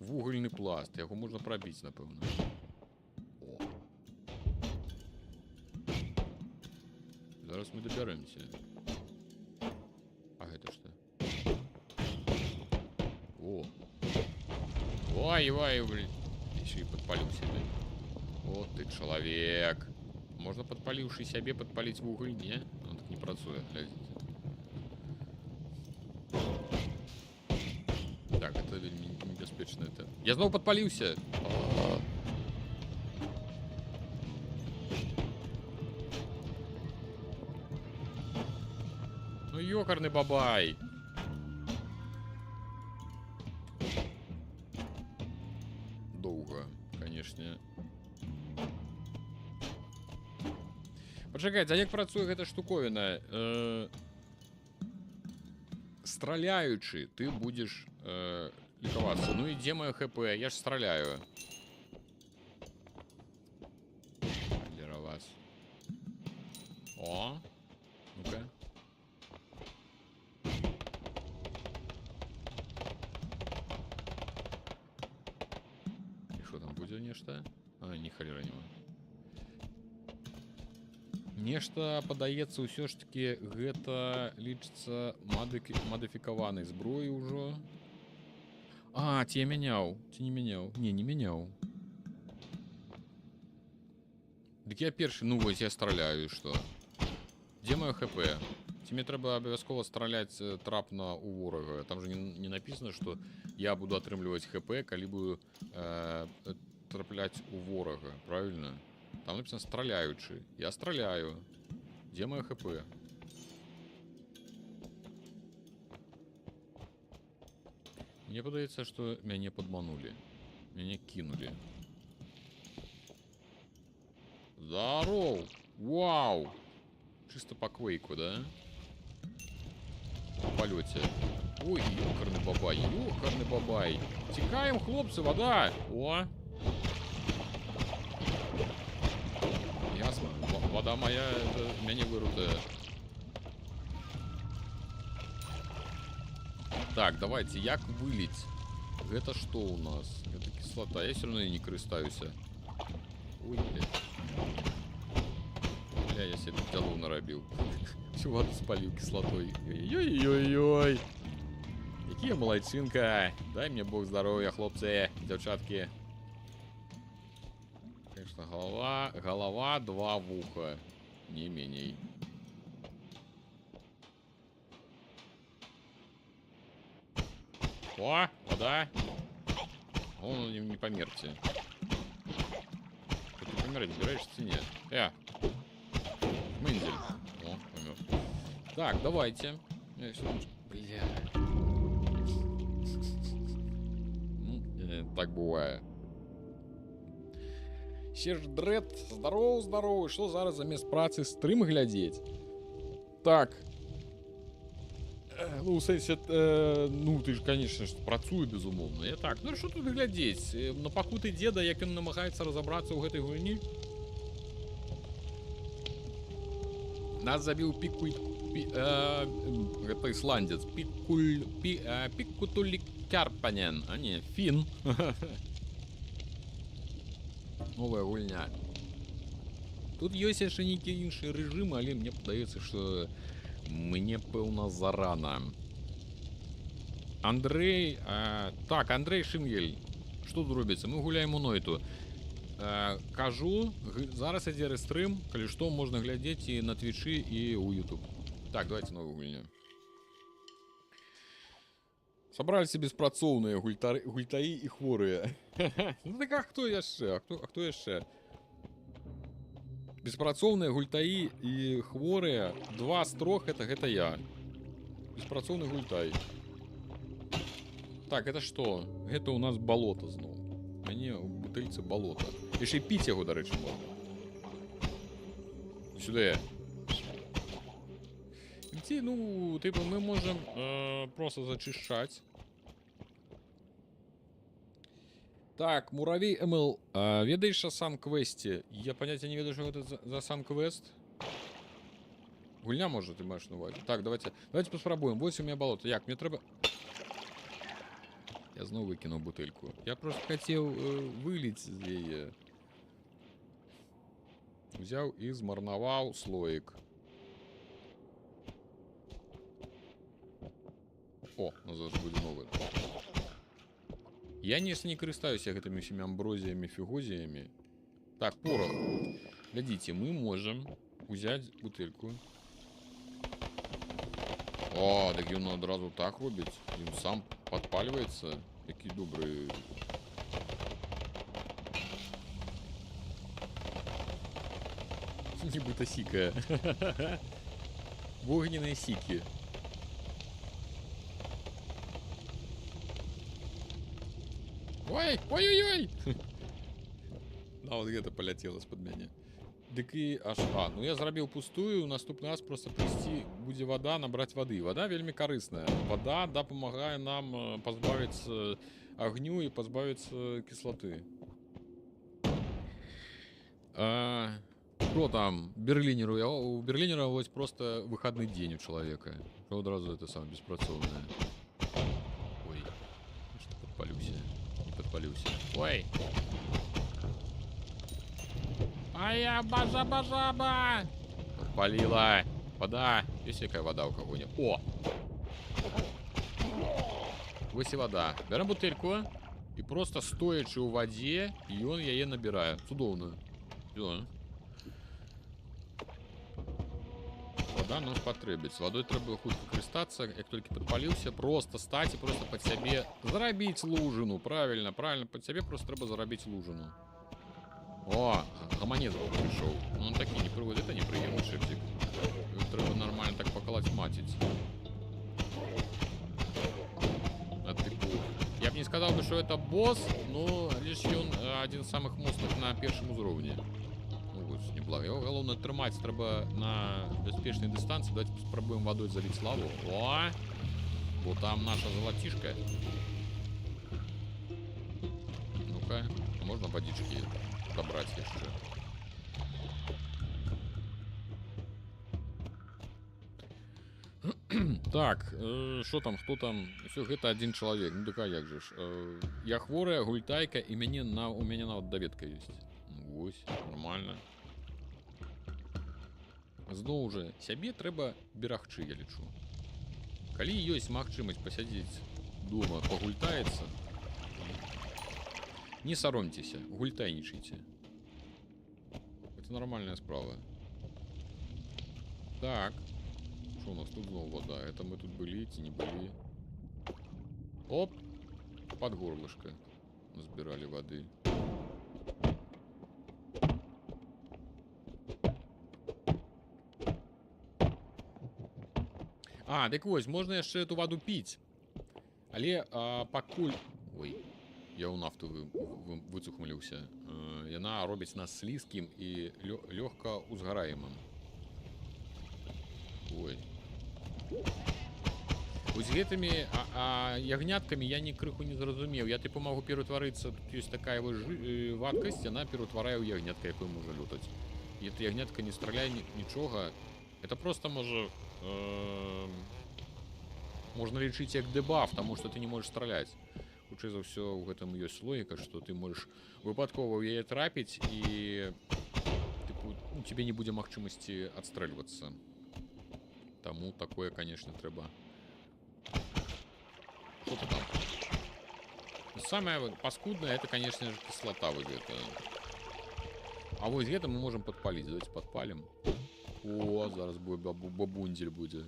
Вугальны пласт. Яго можна прабіць, напэўна. О. Зараз мы дабярэмся. А гэта што? О. Ой, блин. Еще и подпалил себе. Вот ты человек. Можно, подпаливший себе, подпалить в уголь? Не? Он так не працует, глядите. Так, это небеспечно. Это... Я снова подпалился. Ну, ёкарный бабай. Конечно. Пачакайце, а як працуе гэта штуковіна? Страляючы, ты будзеш лікавацца. Ну і дзе маё ХП? Я ж страляю. Для вас. О! Ну-ка. Нешта? А, ні халера няма. Нешта падаецца ўсё ж таки гэта лічыцца мадыфікаванай зброі ўжо. А, ці я мяняў? Ці не мяняў? Не, не мяняў. Дык я першы, ну вось я страляю, што? Дзе маё ХП? Ці мне трэба абавязкова страляць трапна ў ворага? Там же не написано, што я буду атрымліваць ХП, калі буду трапляць у ворага, правильно? Там написано страляючы. Я страляю. Где моё ХП? Мне падаецца, што мяне падманули. Мяне кинули. Здоров! Вау! Чисто по квейку, да? В полете. Ой, ёкарный бабай, ёкарный бабай. Текаем, хлопцы, вода! О! Ясно. Вода моя, это мяне вырутая. Так, давайте, як вылить? Это что у нас? Это кислота. Я все равно и не крыстаюся. Ой, блядь. Бля, я себе делов наробил. Всю воду спалил кислотой. Ой-ой-ой-ой. Какие молодчинка. Дай мне бог здоровья, хлопцы, девчатки. Конечно, голова, два вуха. Не меней. О, вода. Он не померьте. Ты помирать собираешься, нет? Мендель. О, помер. Так, давайте. Бля. Так бывает. Серж Дред, здорово. Что зараз замест працы стрим глядеть? Так. Ну, в сенсі, ну, ты ж, конечно, працую, безумовно. Я так, ну, що тут глядеть? На пакуты деда, як він намагається розібратися у гэтай гульні? Нас забіў гэта ісландец. Піккутулікярпанен. А не, фін. Новая гульня. Тут ёсць яшчэ нейкія іншыя рэжымы, але мне падаецца, што мне пэўна зарана. Андрей... Так, Андрей Шынгель. Што тут робіцца? Мы гуляем у Нойту. Кажу, зараз ідзе рэстрым. Калі што, можна глядзець і на Твічы, і ў YouTube. Так, давайте новую гульню. Сабраліся беспрацоўныя гультаі і хворыя. Ну так а хто яшчэ? А хто яшчэ? Беспрацоўныя гультаі і хворыя, 2 з 3 гэта я. Беспрацоўны гультай. Так, это што? Гэта ў нас балота зноў. Мяне ў бутэльцы балота. Яшчэ і піць яго, дарэчы, можна. Сюды. Ці, ну, типу, мы можем просто зачищать. Так, муравей МЛ. Ведаешь о сан-квесте? Я понятия не ведаю, что это за сан-квест. Гульня, может, ты маешь на увазе. Так, давайте попробуем. Вот у меня болото. Як, мне треба... Я снова выкинул бутыльку. Я просто хотел вылить з яе. Взял и змарнаваў слоик. О, назад будет новый. Я не карыстаюся гэтымі всеми амброзиями, фигозиями. Так, порох. Глядите, мы можем взять бутыльку. О, так он одразу так робить. Он сам подпаливается. Какие добрые. Нібито сікає. Вогняные сики. Ой, ой-ой-ой! Да, вот где-то полетело из-под меня. Дык и аж... ну я зрабіў пустую, наступны раз просто прийти, будзе вода, набрать воды. Вода вельми корыстная. Вода дапамагае нам позбавиться огню и позбавиться кислоты. Что там? Берлинеру. У Берлинера вот просто выходный день у человека. Что одразу это самое беспрацоўнае. Ой, что подпалюся. Не подпалюся. Ой. А я бажа-бажаба! Подпалила. Вода. Есть какая вода у кого-нибудь? О! Вот и вода. Берем бутыльку. И просто стоячи у воде, и он яе набирает. Цудоўно. Все. Вода нам спатрэбіць. Водой трэба хутка карыстацца. Як толькі падпаліўся, просто стаць і просто пад сябе зарабіць лужыну. Правильно, правильно. Пад сябе просто трэба зарабіць лужыну. О, гаманец пришел. Ну, он таки не приводит, это неприемный шепчик. Его треба нормально так поколотьматить. А типу... Я бы не сказал, что это босс, но лишь он один из самых мощных на первом уровне. Ну, вот, неблаго. Его головне тримать треба на безпечной дистанции. Давайте попробуем водой залить лаву. О! Вот там наша золотишка. Ну-ка, можно водички добрать еще. Так, что там, кто там? Все, это один человек. Ну так а як же ж? Я хворая, гультайка, и у меня нават доведка есть. Ось, нормально. Зноў уже сябе трэба берагчы, я лічу. Калі ёсць магчымасць пасядзець дома, пагультаецца, не саромьцеся, гультайнічайце. Это нормальная справа. Так. Что у нас тут снова вода? Это мы тут были, эти не были. Оп! Под горлышко насбирали воды. А, так вось, можно яшчэ эту воду пить. Але пакуль... Ой, я у нафту выцухмыліўся. Яна робіць нас слізкім і лёгка узгараемым. Ой. Вот с гэтымі ягняткамі я ні крыху не зразумеў. Я типу могу ператварыцца. Тут есть такая вот вадкасць, она ператварае ў ягнятка, якой можа лётаць. І эта ягнятка не страляе нічога. Это просто можа можна лічыць як дебаф, тому что ты не можешь стралять. Хутчэй за ўсё у гэтым ёсць логіка, что ты можешь выпадкова ў яе трапіць і типу, у тебе не будзе магчымасці адстрэльвацца. Тому такое, конечно, треба. Что-то там. Самое паскудное, это, конечно же, кислота вот это. А вот это мы можем подпалить. Давайте подпалим. О, зараз будет бабундель будет.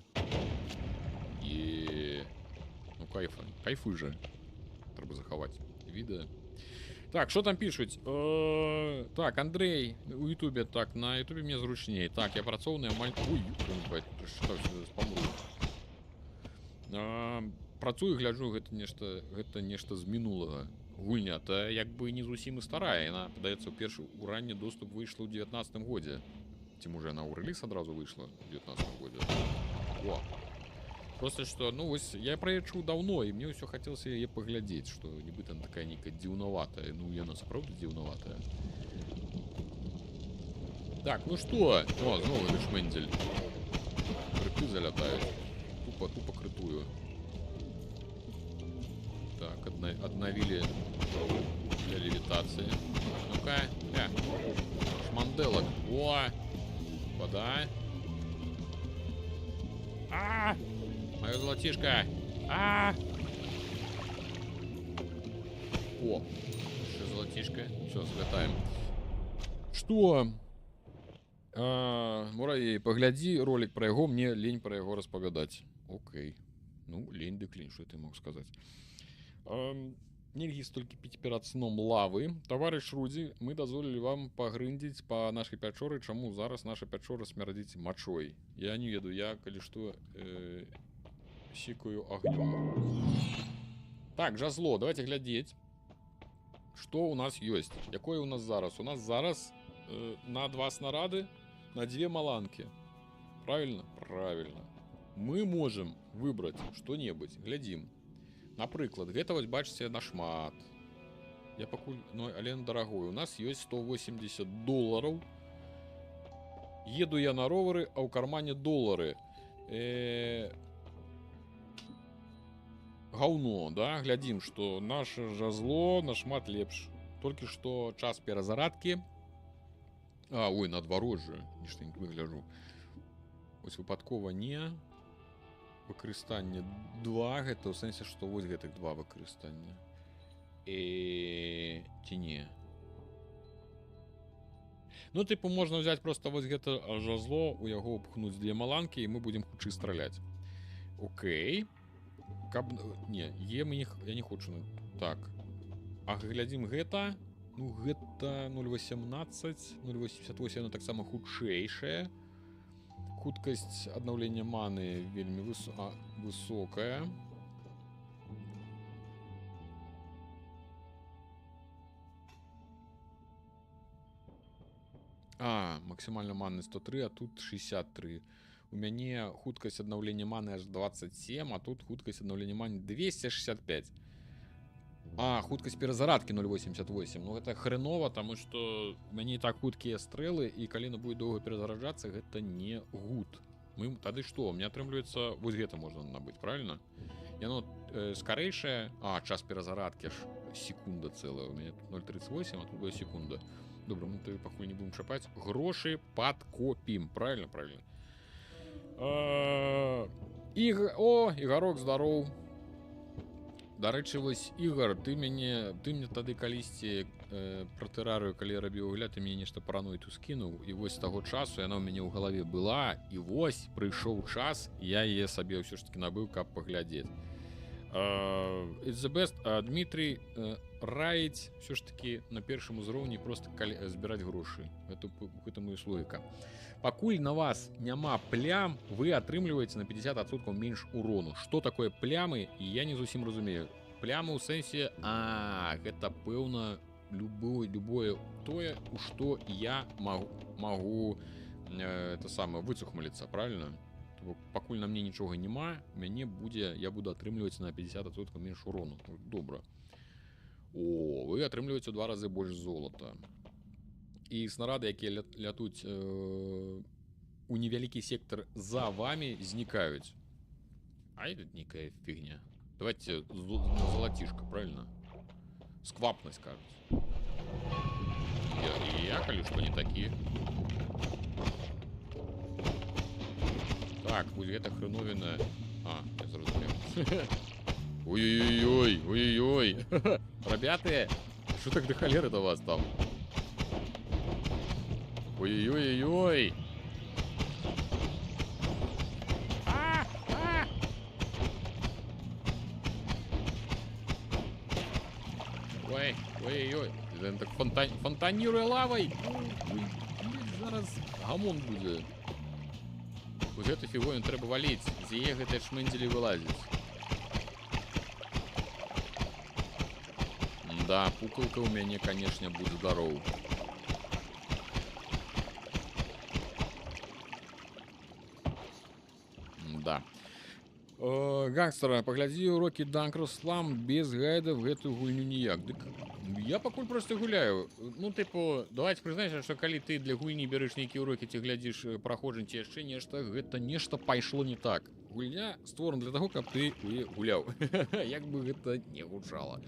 И Кайфуй же. Треба захаваць відэа. Так, что там пишут? Так, Андрей у Ютубе. Так, на Ютубе мне зручнее. Так, я працоўны амаль... Ой, что помру. Працую, гляджу, гэта нешта з мінулага. Гульня-то як бы не зусім і старая. Яна, падаецца, у першы у ранні доступ выйшла ў 19-м годзе. Ці можа яна ў рэліз адразу выйшла ў 19-м годзе. О. Просто что, ну вось, я праечу давно, і мне ўсё хацелася яе паглядзець, што нібыта такая нейкая дзіўнаватая. Ну, яна сапраўды дзіўнаватая. Так, ну што? О, зноў гэты шмэндзель. Крыты залятаюць. Тупо крытую. Так, обновили для левитации. Ну-ка, шманделок. О, вода. Мое золотишко. О, еще золотишко. Все, залетаем. Что? Муравей, погляди ролик про яго, мне лень про яго распавядаць. Окей. Ну, лень дык лень, что я мог сказать. Нельгі столькі піць перад сном лавы. Таварыш Рудзі, мы дазволілі вам пагрындзіць па нашай пячоры, чаму зараз наша пячора смярдзіць мачой. Я не ведаю, я, калі што, сікаю агнём. Так, жазло, давайте глядзець, што у нас ёсць. Якое у нас зараз? У нас зараз на 2 снарады, на 2 маланкі. Правильно? Правильно. Мы можем выбраць што-небудзь. Глядзім. Напрыклад, гэта вось бачыце нашмат. Я пакуль, ну, але дарагой. У нас ёсць $180. Еду я на ровары, а ў кармане долары. Гаўно, да? Глядзім, што наше жазло нашмат лепш. Толькі што час перазарадкі. Ой, наадварот жа. Нешта не выгляджу. Вось выпадкова не. Выкарыстанне 2, гэта ў сэнсе, што вось гэтых 2 выкарыстання. Ці не. Ну, тыпу, можна взяць просто вось гэта жазло, у яго пхнуць 2 маланкі, і мы будзем хутчэй страляць. Окей. Каб... Не, я не хочу. Так. А глядзім гэта. Ну, гэта 0.18, 0.88, яна таксама хутчэйшая. Хуткасць аднаўлення маны вельмі высокая. Максімальна маны 103, а тут 63. У мяне хуткасць аднаўлення маны аж 27, а тут хуткасць аднаўлення маны 265. Хуткасць перазарадкі 0.88. Ну, гэта хрэнова, таму што у мяне і так хуткія стрэлы, і калі яна будзе доўга перазараджацца, гэта не гуд. Мы тады што? Мне атрымліваецца, вось гэта можна набыць, правильно? Яно скарэйшае. Час перазарадкі аж секунда цэлая. У мяне 0.38, а тут буде секунда. Добра, мы тады пакуль не будем чапаць. Грошы падкопім. Правильно, правильно. Ігарок, здароў. Дарэчы, вось, Ігор, ты мне тады калісьці пра тэрарыю, калі я рабіў агляд, ты мне нешта параноіду скінуў, і вось з таго часу яна ў мяне ў галаве была, і вось прыйшоў час, я яе сабе ўсё ж таки набыў, каб паглядзець. It's the best. Дмітрий раіць ўсё ж таки на першым узроўні просто збіраць грошы. Гэта мою логіка. Пакуль на вас няма плям, вы атрымліваеце на 50% менш урону. Што такое плямы, я не зусім разумею. Плямы ў сэнсе, гэта пэўна любое тое, у што я магу выцухмаліцца, правильно? Пакуль на мне нічога няма, мяне будзе, я буду атрымліваць на 50% менш урону. Добра. Вы атрымліваеце 2 разы больш золата. І снарады, якія лятуць у невялікі сектар за вами, знікаюць. Это некая фігня. Давайте на золотишко, правильно? Сквапнасць, кажуць. Я калі што не такі. Так, вось гэта хрэновіна. Я зразумеў. Ой-ой-ой, ой-ой-ой. Ребята, што так да халеры да вас там? Ой-ой-ой-ой. Ой-ой-ой, ён так фонтаніруе лавай. Ой, зараз гамон будзе. Вось гэту фігуру трэба валіць, з яе гэтай шмэндзелі вылазіць. Да, пукалка ў мяне, канешне, будзе здароў. Да. Гангстера, паглядзі урокі Данкрос-Слам без гайда в гэтую гульню ніяк. Дык я пакуль просто гуляю. Ну, типу, давайте прызнаемся, што калі ты для гульні береш нейкія урокі, ці глядзіш праходжанне, ці яшчэ нешта, гэта нешта пайшло не так. Гульня створана для таго, каб ты гуляў. Як бы гэта не гучала.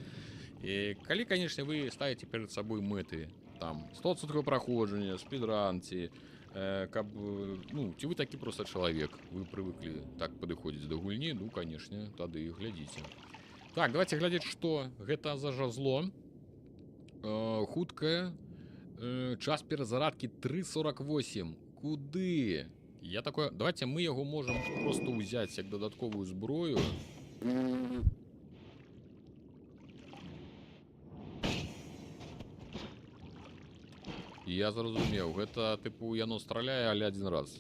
І калі, канешне, вы ставіце перад сабой мэты, там, 100% праходжання, спідран, ці каб, ну, ці вы такі просто чалавек, вы прывыклі так падыходзіць да гульні, ну, канешне, тады глядзіце. Так, давайте глядзець, што гэта за жазло. Хуткая. Час перазарадкі 3:48. Куды? Я такое... Давайте мы яго можам просто ўзяць як дадатковую зброю. Я зразумеў, гэта, тыпу, яно страляе, але адзін раз.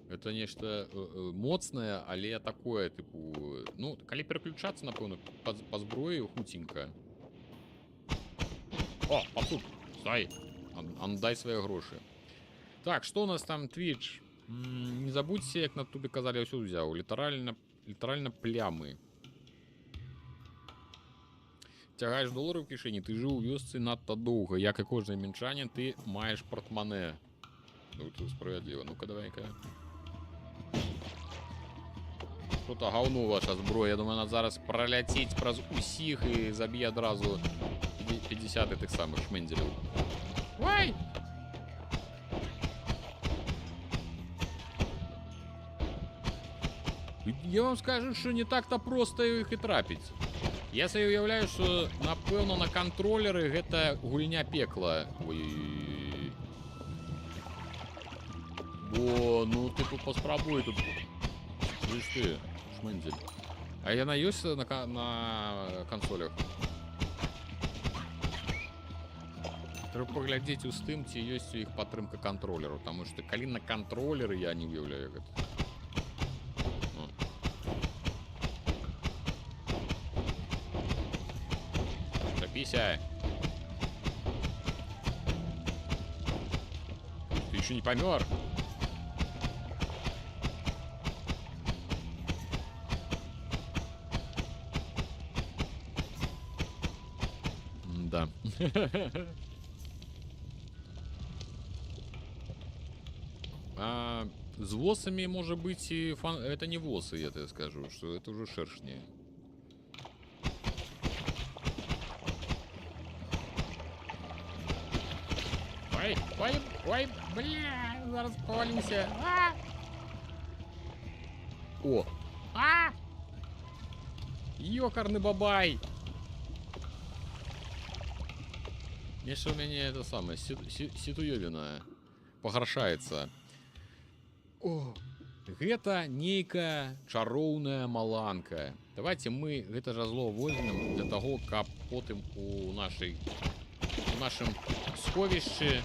Это нешта моцнае, але такое, тыпу... Ну, калі пераключацца, напэўна, па зброі хуценька. О, пасуд, стай, андай свае грошы. Так, што у нас там, Twitch? Не забудзьце, як на тубе казалі, я ўсё ўзяў. Літаральна плямы. Цягаеш долары ў кішэні, ты жыў у вёсцы надта доўга. Як і кожны мінчанін, ты маеш партмане. Ну, тут справядліва. Ну-ка, давай-ка. Что-то гаўно ваша зброя. Я думаю, она зараз праляціць праз усіх і заб'е адразу 50 тых самых шмэндзеляў. Ой! Я вам скажу, што не так-то проста іх і трапіць. Я сабе уяўляю, што, напэўна, на кантролеры гэта гульня пекла. Ой. Бо, ну, тыпу, паспрабуй тут. Слышь ты, шмэндзель. А яна ёсць на кансолях? Трэба паглядзець у Steam, ці ёсць у іх падтрымка кантролеру, таму што калі на кантролеры, я не уяўляю гэта. Пися. Ты еще не помер. Да. С восами, может быть, и это не восы, я тебе скажу, что это уже шершни. Ой, бля, зараз повалюся. О! Ёкарный бабай! Нешта у мяне это самое, ситуёвіна пагаршаецца. О, гэта нейкая чароўная маланка. Давайте мы гэта жазло возьмем для таго, каб потым у нашым сховішчы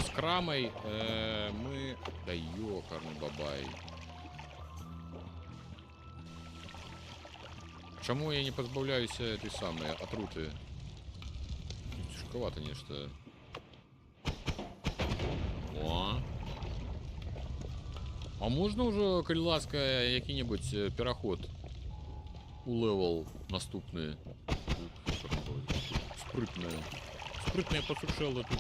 з крамай мы... Да ёкарны бабай. Чаму я не пазбаўляюся этой самой атруты? Цяжкавата нешта. О! А можна ўжо, калі ласка, які-небудзь пераход у левел наступны? Спрытная посушела тут.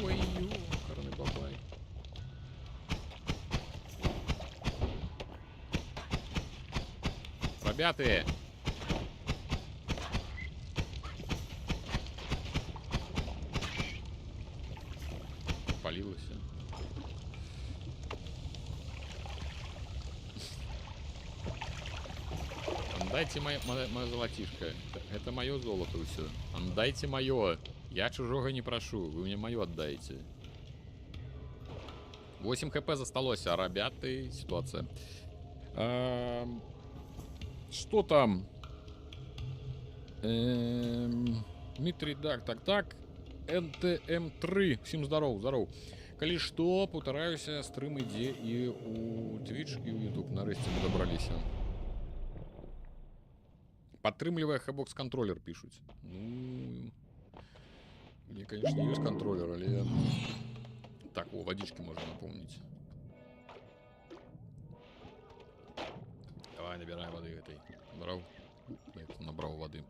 Ой, ёкарный бабай. Ребята! Полилось. Отдайте мое золотишко. Это мое золото все. Отдайте мое. Я чужого не прошу. Вы мне мое отдайте. 8 хп засталося, ребята, ситуация. Что там? Дмитрий, так. НТМ3. Всем здоров. Калі што, паўтараюся, стрым ідзе і у Twitch, і ў YouTube. Нарэшце мы дабраліся. Падтрымлівае Hbox контроллер, пишуць. Ну, мне, конечно, ёсць контроллер, але... Так, о, водички можно напомнить. Давай, набираем воды этой. Набрал? Набрал воды.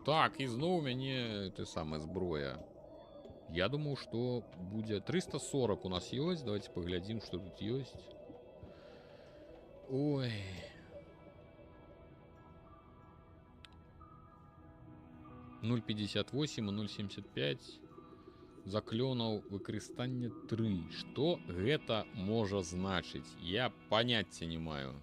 Так, і зноў у мяне ты самая зброя. Я думаю, что будет 340 у нас есть. Давайте поглядим, что тут есть. Ой. .58 и 0,75. Заклёнаў выкарыстання 3. Что гэта можа значыць? Я паняцця не маю.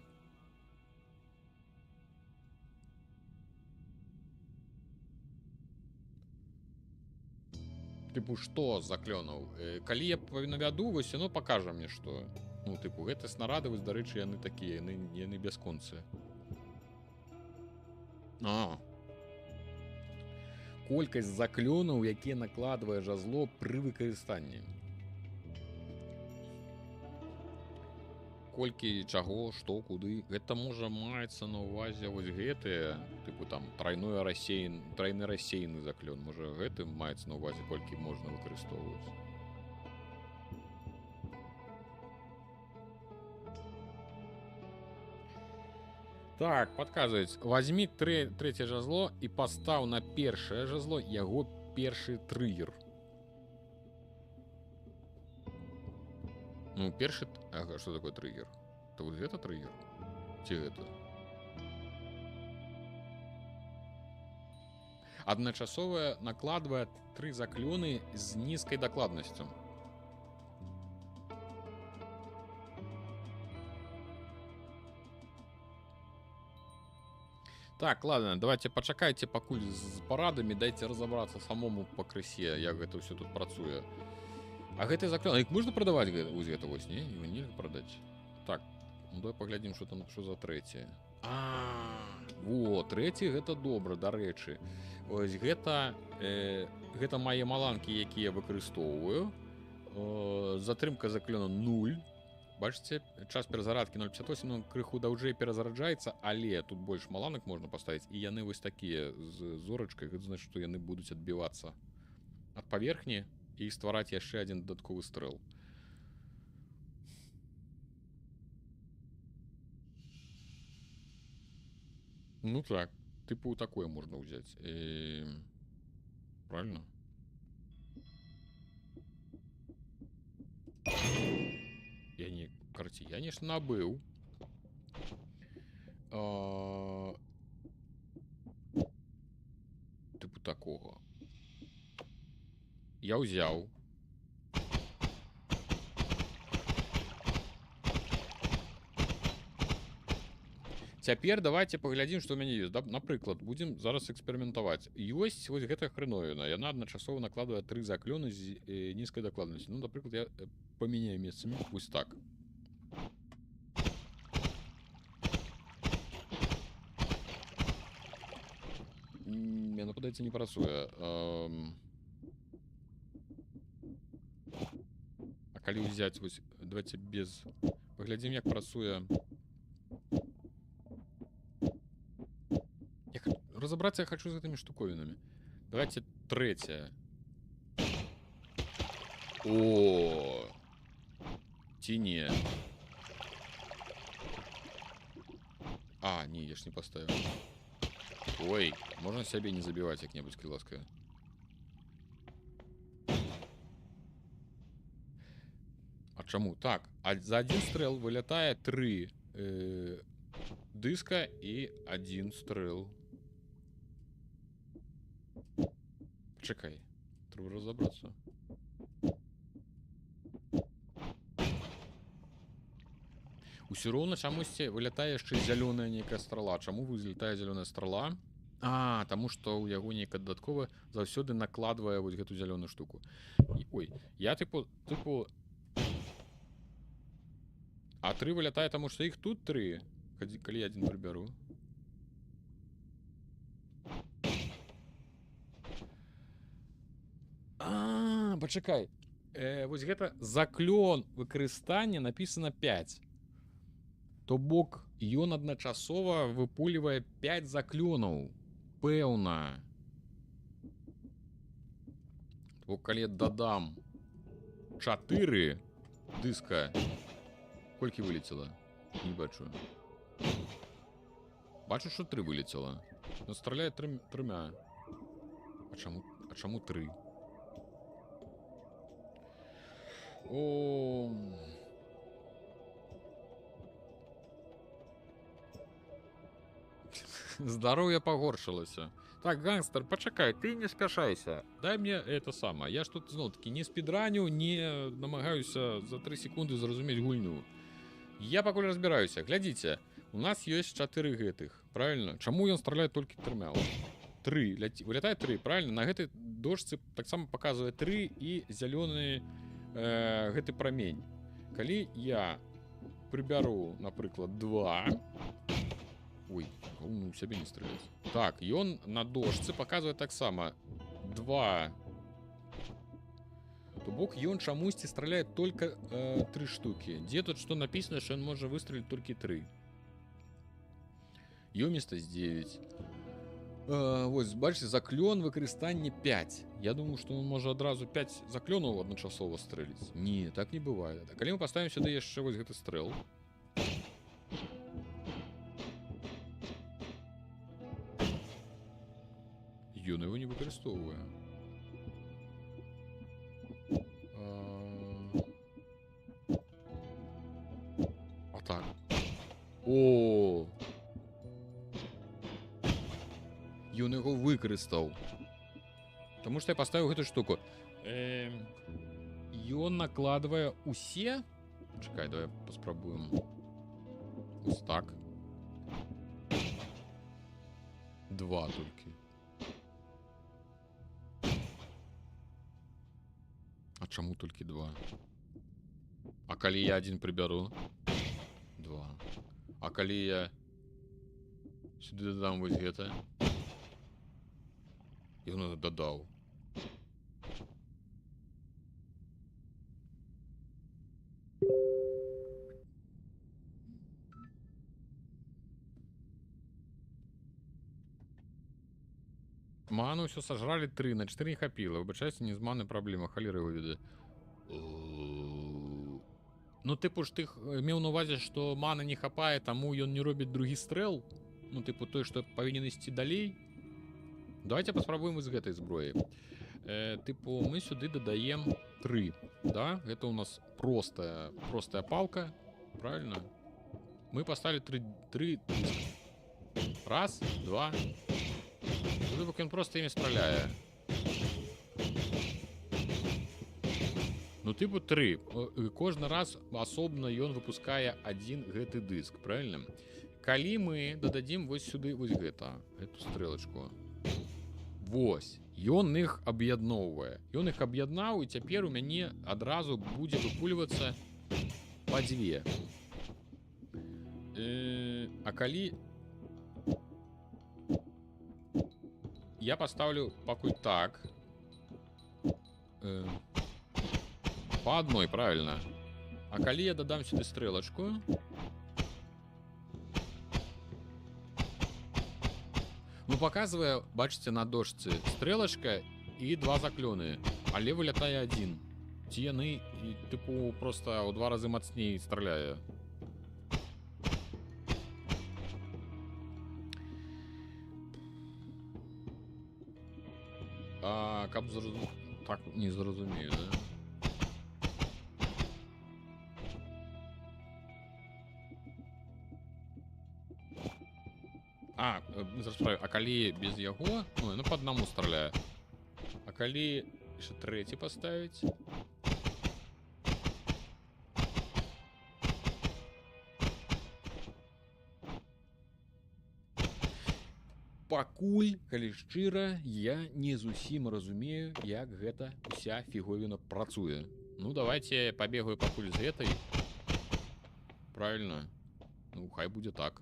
Типу, што заклёнаў? Калі я навяду, вось яно пакажа мне, што... Ну, типу, гэта снарады, вось, дарэчы, яны такія, яны бясконцыя. Колькасць заклёнаў, якія накладвае жазло пры выкарыстанні. Колькі, чаго, што, куды. Гэта можа маецца на ўвазе вось гэтыя, типу там трайны рассеяны заклён. Можа гэты маецца на ўвазе, колькі можна выкарыстоўваць. Так, падказваюць. Вазьмі трэцяе жазло і пастаў на першае жазло яго першы трыгер. Ну, першы... Ага, что такое триггер? Это вот это триггер? Ці это? Адначасовая накладвае 3 заклёны з нізкай дакладнасцю. Так, ладно, давайте пачакайце пакуль з парадамі, дайце разабрацца самому пакрысе, як гэта ўсё тут працуе. А гэты заклён, іх можна прадаваць гэта вось, не? Его нельга прадаць. Так, ну давай паглядзім, што там, што за трэцяе. Во, трэці гэта добра, дарэчы. Ось гэта мае маланкі, якія я выкарыстоўваю. Затрымка заклёна 0. Бачыце, час перазарадкі 0,58, ну, крыху даўжэй перазараджаецца, але тут больш маланак можна паставіць, і яны вось такія з зорачкай, гэта значыць, што яны будуць адбівацца ад паверхні і ствараць яшчэ адзін дадатковы стрэл. Ну так, типу такое можна ўзяць. Правильно? Я не... Карці, я нешта набыў. Типу такого. Я ўзяў. Цяпер давайте паглядзім, што ў мяне ёсць. Напрыклад, будзем зараз эксперыментаваць. Ёсць вось гэтая хрэновіна. Яна адначасова накладвае 3 заклёны з нізкай дакладнасцю. Ну, напрыклад, я памяняю месцамі. Вось так. Яно, падаецца, не працуе. А калі ўзяць, вось, давайте без... Паглядзім, як працуе... Разобраться я хочу с этими штуковинами. Давайте третье. О, тени. А, не, я ж не поставил. Ой, можно себе не забивать як-небудь, кіласка. А чему? Так, за один стрел вылетает 3 диска и 1 стрел. Чекай, треба розібратися. Усё роўна чамусьці вылятае яшчэ зялёная нейкая страла. Чаму вылетае зялёная страла? Таму што ў яго нейкая дадаткова заўсёды накладвае вось гэту зялёную штуку. Ой, я тыпу... А 3 вылятае, таму што іх тут 3. Калі я адзін прыбяру. Пачакай. Вось гэта заклён выкарыстання напісана 5. То бок ён адначасова выпулівае 5 заклёнаў. Пэўна. То калі дадам 4 дыска, колькі вылецела? Не бачу. Бачу, што 3 вылецела. Но страляе 3. А чаму 3? О. Здароўе пагоршылася. Так, гангстер, пачакай, ты не спяшайся. Дай мне это самае. Я ж тут зноў-такі не спідраню, не намагаюся за 3 секунды зразумець гульню. Я пакуль разбіраюся. Глядзіце, у нас ёсць 4 гэтых. Правильно? Чаму ён страляе толькі 3? 3. Вылятае 3, правильно? На гэтай дошцы таксама паказвае 3 і зялёны гэты прамень. Калі я прыбяру, напрыклад, 2... Ой, у сябе не страляць. Так, ён на дошцы паказвае таксама 2. То бок ён чамусьці страляе только 3 штукі. Дзе тут што напісана, што ён можа выстреліць толькі 3? Ёмістасць 9. Вось, бачыце, заклён выкарыстання 5. Я думаю, што он можа адразу 5 заклёнаў адначасова стрэліць. Не, так не бывае. Так, калі мы паставім сюды яшчэ вось гэты стрэл. Ён его не выкарыстоўвае. А так. О! Ён яго выкарыстаў. Таму што я паставіў гэту штуку. Ён накладвае усе. Чакай, давай паспрабуем. Вось так. 2 толькі. А чаму толькі 2? А калі я адзін прыбяру? 2. А калі я сюды дадам вось гэта? Ён дадаў. Ману ўсё сажралі 3, на 4 не хапіла. Выбачайце, не з маны праблема, халеры его ведае. Ну, тыпу ж ты меў на увазе, што маны не хапае, таму ён не робіць другі стрэл. Ну, тыпу той, што павінен ісці далей. Давайте паспрабуем з гэтай зброі. Тыпу, мы сюды дадаем 3. Да? Гэта у нас простая палка. Правильно? Мы поставили 3 диска. Раз, два. Бок ён просто імі страляе. Ну, тыпу 3. Кожны раз асобна ён выпускае адзін гэты дыск, правильно? Калі мы дададзім вось сюды вось гэта, эту стрэлачку. Вось. Ён іх аб'ядноўвае. Ён іх аб'яднаў, і цяпер у мяне адразу будзе выпульвацца па 2. А калі я поставлю пакуль так. По одной, правильно. А калі я дадам сюды стрэлачку. Ну, показывае, бачыце, на дошцы стрэлачка і 2 заклёны. Але вылятае 1. Ці яны, тыпу, просто ў 2 разы мацней страляе. Каб зразумець, так не зразумею, да? А калі без яго, ну по аднаму страляе. А калі яшчэ 3 паставіць? Пакуль, калі шчыра, я не зусім разумею, як гэта уся фіговіна працуе. Ну, давайте пабегаю пакуль з гэтай. правильно. Ну, хай будет так.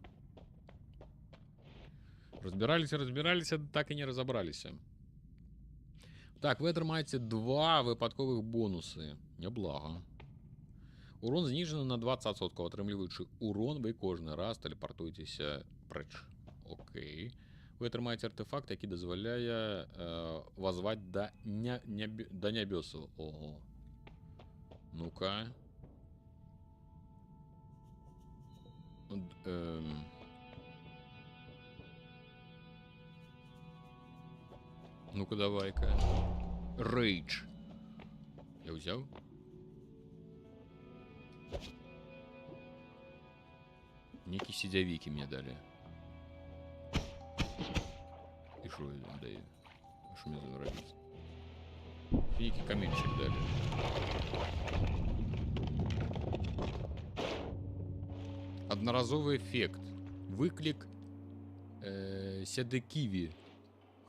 Разбирались, так и не разобрались. Так, вы атрымаеце 2 выпадковых бонусы. Няблага. Урон знижаны на 20%. Атрымліваючы урон, вы кожны раз тэлепартуецеся прэч. Окей. Вы атрымаеце артефакт, які дазваляе возваць да нябёсаў. Ого. Ну-ка. Ну-ка, давай-ка. Рейдж. Я взял? Некие сидявики мне дали. И что я даю? Что мне занравится? Некий каменчик дали. Одноразовый эффект. Выклик Сядекиви.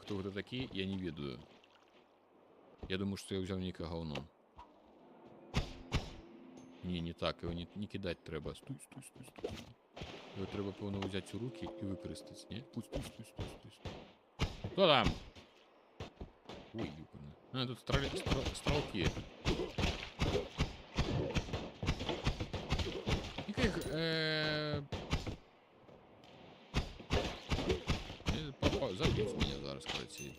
Кто это такие, я не ведаю. Я думаю, что я взял некое говно. Не так, его не кидать треба. Стой. Его треба, певно, взять у руки и выкористать, не? Стой. Кто там? Ой, юкарно. А, тут стрелки. Никаких, забить меня зараз, короче.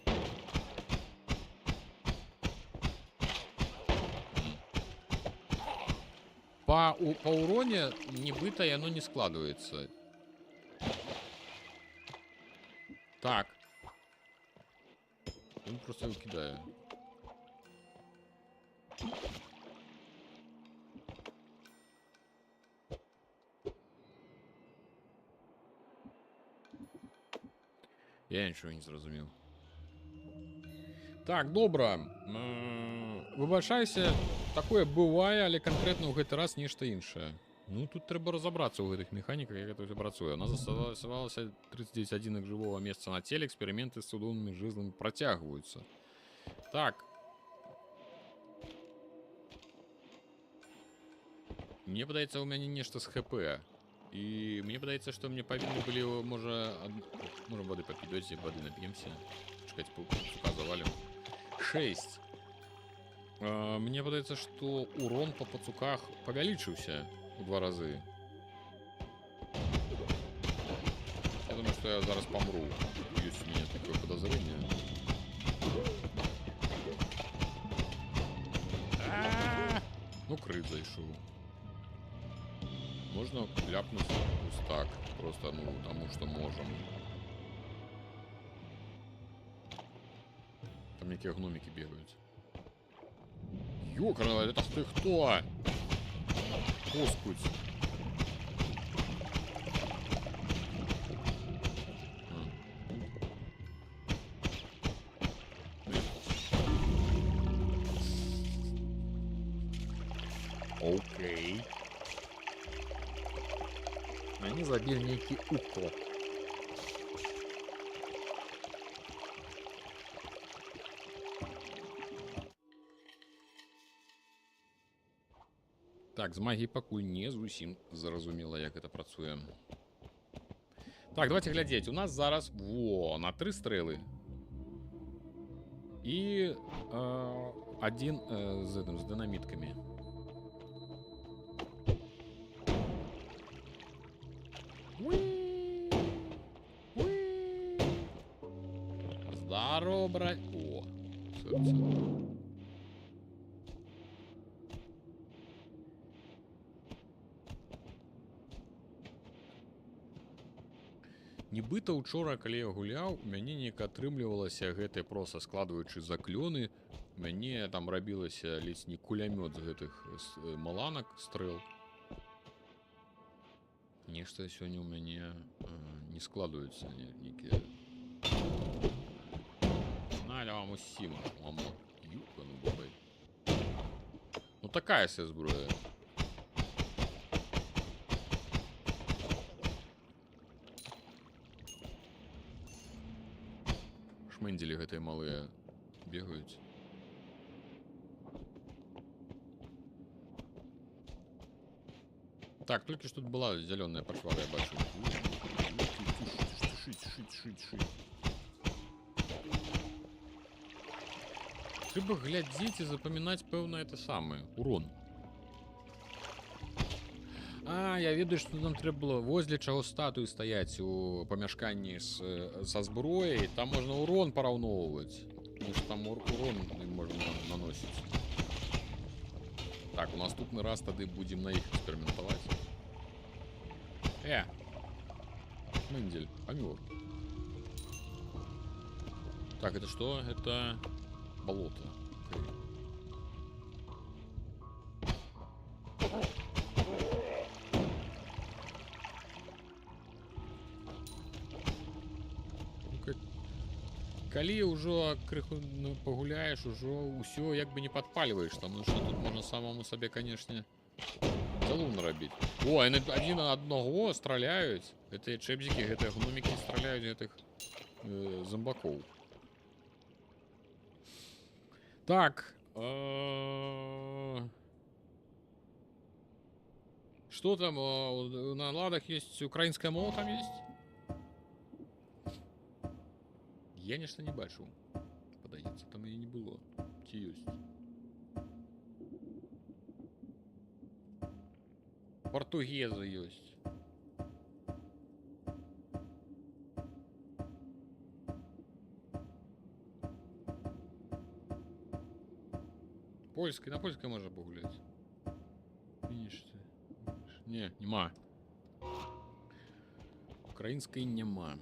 По уроне нібито оно не складывается. Так. Я просто его кидаю. Я ничего не зразумел. Так, добра. Выбачайся, такое бывае, але конкретно ў гэты раз нешта іншае. Ну, тут трэба разобрацца ў гэтых механіках, як гэта ўсё працуе. У нас заставалася 39 адзінак жывого месца на теле, эксперыменты з цудоўнымі жызламі працягваюцца. Так. Мне падаецца, у мяне нешта з ХП. І мне падаецца, што мне павінны былі, можа воды папіць, воды нап'емся. Чакайце, сука завалим. 6. Мне падаецца, што урон па пацуках павялічыўся у 2 разы. Я думаю, што я зараз помру. Ёсць у меня такое подозрение. Ну, крыт зайшоў. Можно ляпнуть так, просто, ну, потому что можем. Там некие гномики бегают. Ёкарно, это ты кто? Господи. Окей. Они забили некий укол. Так, з магіяй пакуль не зусім зразумела, як это працуе. Так, давайте глядзець. У нас зараз на 3 стрэлы. І один з дынаміткамі. Здорово, брать. О, серце. Нібыта учора, калі я гуляў, у мяне неяк атрымлівалася гэтае проста складваючы заклёны. У мяне там рабілася ледзь не кулямёт з гэтых маланак, стрэл. Нешта сёння ў мяне не складваюцца нейкія. Наля вам усім, мамок. Юка, ну бабай. Ну такая ся зброя. Шмэндзелі гэтыя малыя бегаюць. Так, толькі ж тут была зялёная пачвара, я бачу. Шить. Трэба глядзець і запамінаць пэўна это самае. Урон. А, я ведаю, што нам трэба было возле чаго статуі стаяць у памяшканні са зброяй. Там можна урон параўноўваць. Тому што там урон можна наносіць. Так, у наступны раз тады будзем на іх эксперыментаваць. Мендель, помёр. Так, это что? Это болото. Калі ўжо крыху пагуляеш, ужо ўсё як бы не падпальваеш там, ну што тут можна самому сабе, канешне, залу нарабіць. О, яны адзін на аднаго страляюць. Гэтыя чэбзікі, гэтыя гномікі страляюць гэтых зомбакоў. Так. Что там? На ладах есть украинская мова, там есть? Я нечто не бачу. Подається, там її не було. Ті есть. Португезы есть. Польской, на польской можно погулять. Видишь ты? Не, нема. Украинской нема.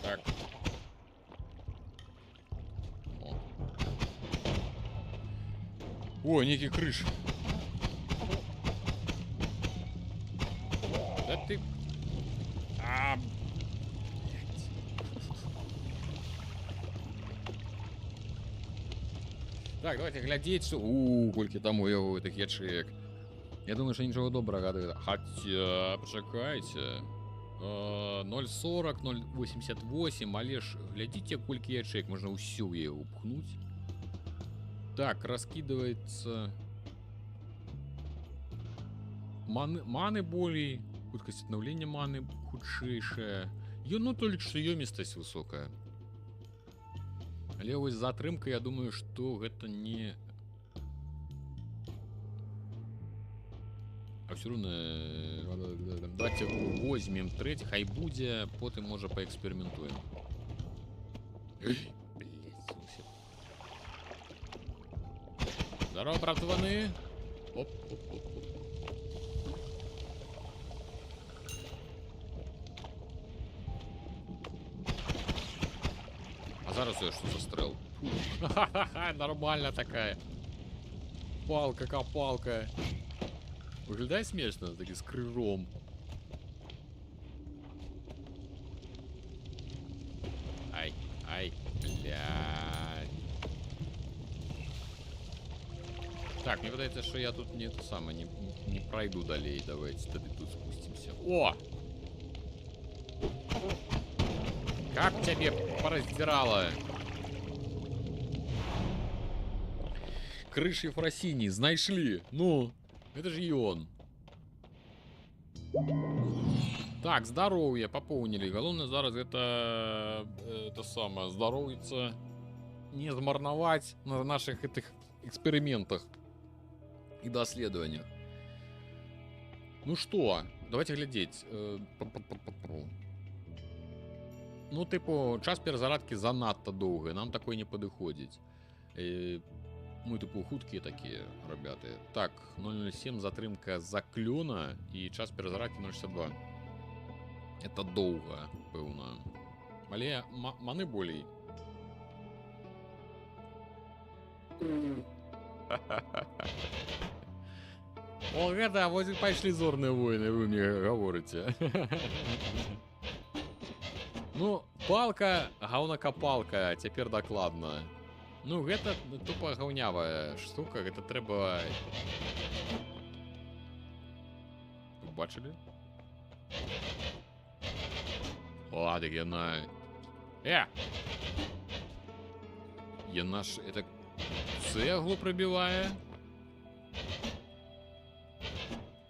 Так. О, некий крыш. Да ты... Блядь. Так, давайте глядеть, что... Кольки там у яго гэтых ячеек. Я думаю, что ничего доброго. Хотя, почекайте. 0,40, 0,88, але ж глядите, колькі ячеек, можно ўсё его упхнуть. Так, раскидывается маны болей, хуткость обновления маны худшейшая. Ну только что ёмістасць высокая. Але вось затрымка, я думаю, что гэта не... А все равно давайте возьмем треть, хай будзе, потым можа поэкспериментуем. Здорово, братваны. Оп, оп, оп, оп. А зараз я что за стрел? Ха-ха-ха, нормально такая. Палка-копалка. Выглядає смішно, такий з крижом. Ай, блядь. Так, мне видається, що я тут не, не пройду далее. Давайте тогда тут спустимся. О! Как тебе пораздирало? Крыши Фросини, знайшли. Ну... Это же и он. Так, здоровье пополнили. Главное зараз это самое, здоровиться не замарновать на наших этих экспериментах и доследованиях. Ну что, давайте глядеть. Ну, типу, час перезарядки занадто довгий, нам такой не подходит. Мы типу хуткие такие, ребята. Так, 007 затрымка заклёна и час перезарядки 062. Это долго, пэўна. Але маны болей. О, гэта, вот пошли зорные войны, вы мне говорите. Ну, палка, гаўна-капалка, цяпер дакладна. Ну, гэта тупо гаўнявая штука, гэта трэба... Вы бачылі? О, так яна Яна ж это цеглу пробіває.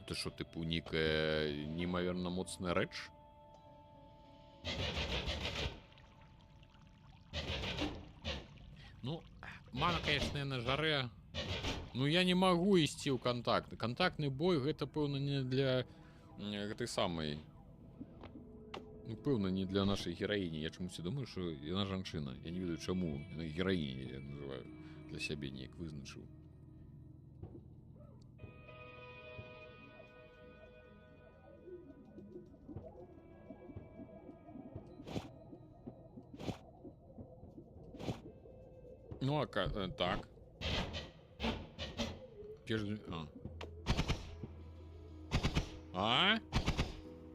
Це що, типу, нейкая неймовірно моцная рэч? Ну, мана, конечно, на жаре. Ну, я не могу ісці ў контакт. Контактны бой гэта, пэўна, не для гэтай самай. Ну, пэўна, не для нашай гераіні. Я чамусь думаю, што яна жанчына. Я не ведаю, чаму. Яна гераіня, я называю. Для сябе неяк вызначыў. Ну, так.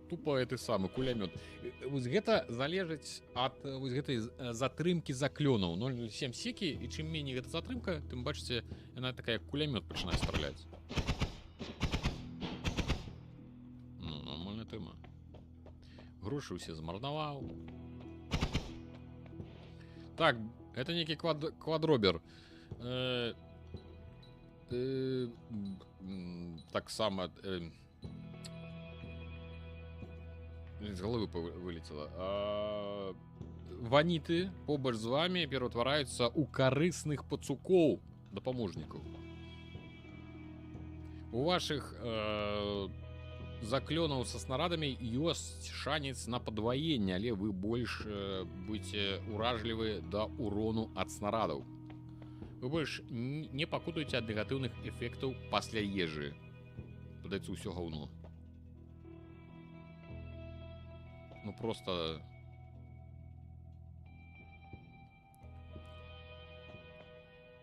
Тупо гэты самы кулямёт. Вось гэта залежыць ад вось гэтай затрымкі заклёнаў. 0,07 секі, і чым меней гэта затрымка, тым бачыце, яна такая кулямёт пачынае страляць. Ну, нормальная тэма. Грошы ўсе змарнаваў. Так, гэта нейкі квадробер. Таксама з головы вылетела. Ваніты побач з вами пераўтвараюцца ў карысных пацукоў, дапаможнікаў. У вашых заклёнаў са снарадамі ёсць шанец на падваенне, але вы больш будзеце уражлівы да урону ад снарадаў. Вы больш не пакутуеце ад негатыўных эфектаў пасля ежы. Падаецца ўсё гаўно. Ну просто...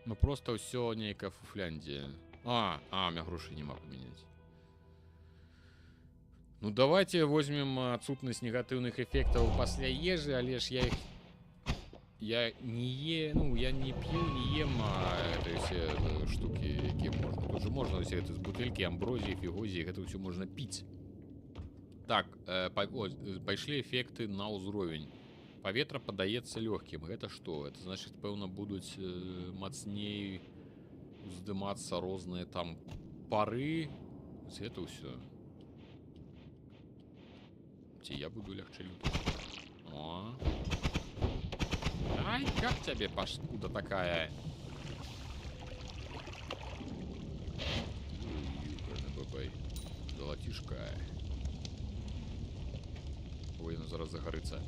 Ну просто ўсё нейкая фуфляндія. У меня грошей нема памяняць. Ну давайте возьмем адсутнасць негатыўных эфектаў пасля ежы, але ж я не п'ю, не ем это все штуки, якія можна. Тут же можна усе гэта з бутэлькі, амброзіі, фігозіі, гэта ўсё можна піць. Так, пайшлі эфекты на ўзровень. Паветра падаецца лёгкім. Гэта што? Это значыць, пэўна, будуць мацней уздымацца розныя там пары. Гэта ўсё. Ці я буду лягчэй лютаць? О! Ай, как тебе паскуда такая? Золотишка. Ой, ну зараз загарыцца.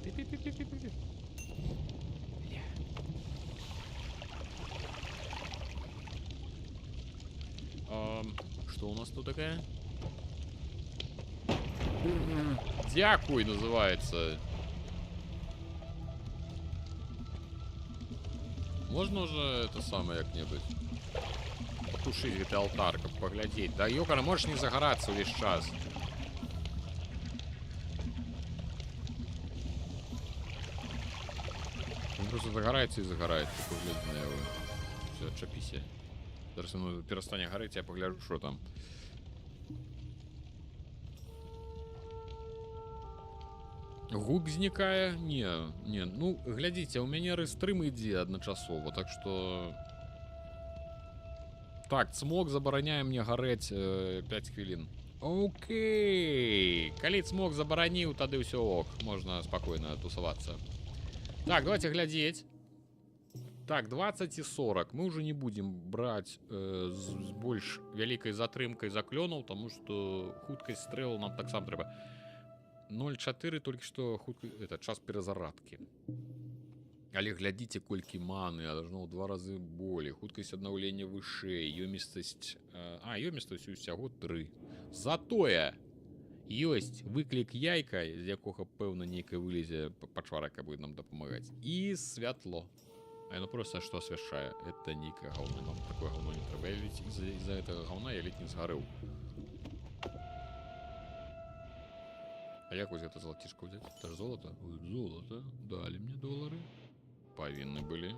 Что у нас тут такая? Дякуй называется. Можно уже это самое как-нибудь потушить гэты алтар, как поглядеть? Да ёкара, можешь не загораться весь час. Он просто загорается и загорает. Погляди на его. Все, отчапися. Зараз оно перестане гореть, я погляжу, что там. Гук знікае? Не, ну, глядзіце, у мяне рэстрым ідзе адначасова, так што... Так, цмок забараняе мне гарэць 5 хвілін. Окей! Калі цмок забараніў, тады ўсё ок, можна спакойна тусавацца. Так, давайте глядзець. Так, 20 і 40. Мы ўжо не будзем браць з больш вялікай затрымкай заклёнаў, таму што хуткасць стрэлу нам таксама трэба. 0,4 толькі што хутка... Это час перазарадкі. Але глядзіце, колькі маны, должно ў 2 разы болей. Хуткасць аднаўлення вышэй, ёмістасць... ёмістасць усяго 3. Затое ёсць выклік яйка, з якога, пэўна, нейкая вылезе пачварака будет нам дапамагаць. І святло. Яно просто што асвяшчае. Это нейкае гаўно. Нам такое гаўно не трэба. Из-за гэтага гаўна я ледь не згарэў. А як вось гэта золотишко взять? Это же золото? Золото. Дали мне доллары. Повинны были.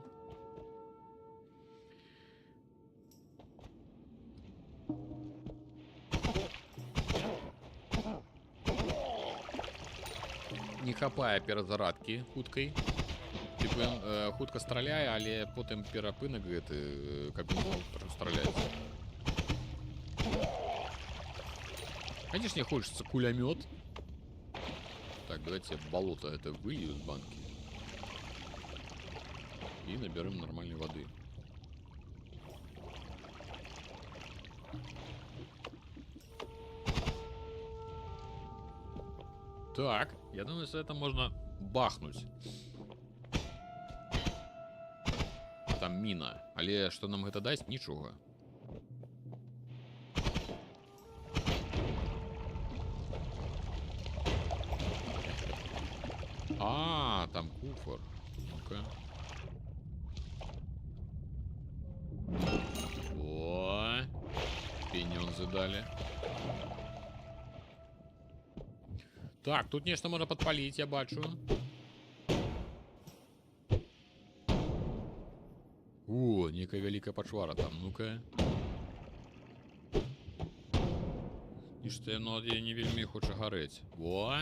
Не хапая перазарадки хуткай. Типу ён хутка страляе, але потым перапынак гэты, каб ён мог страляць. Конечно, хочется кулемет. Так, давайте болото это вылью из банки. И наберем нормальной воды. Так, я думаю, что это можно бахнуть. Там міна. Але што нам гэта дасць? Нічога. А, там куфар. Ну-ка. О, пенёнзы далі. Так, тут нешта можна падпаліць, я бачу. О, некая вялікая пачвара там, ну-ка. І што яно не вельмі хоча гарэць. Во!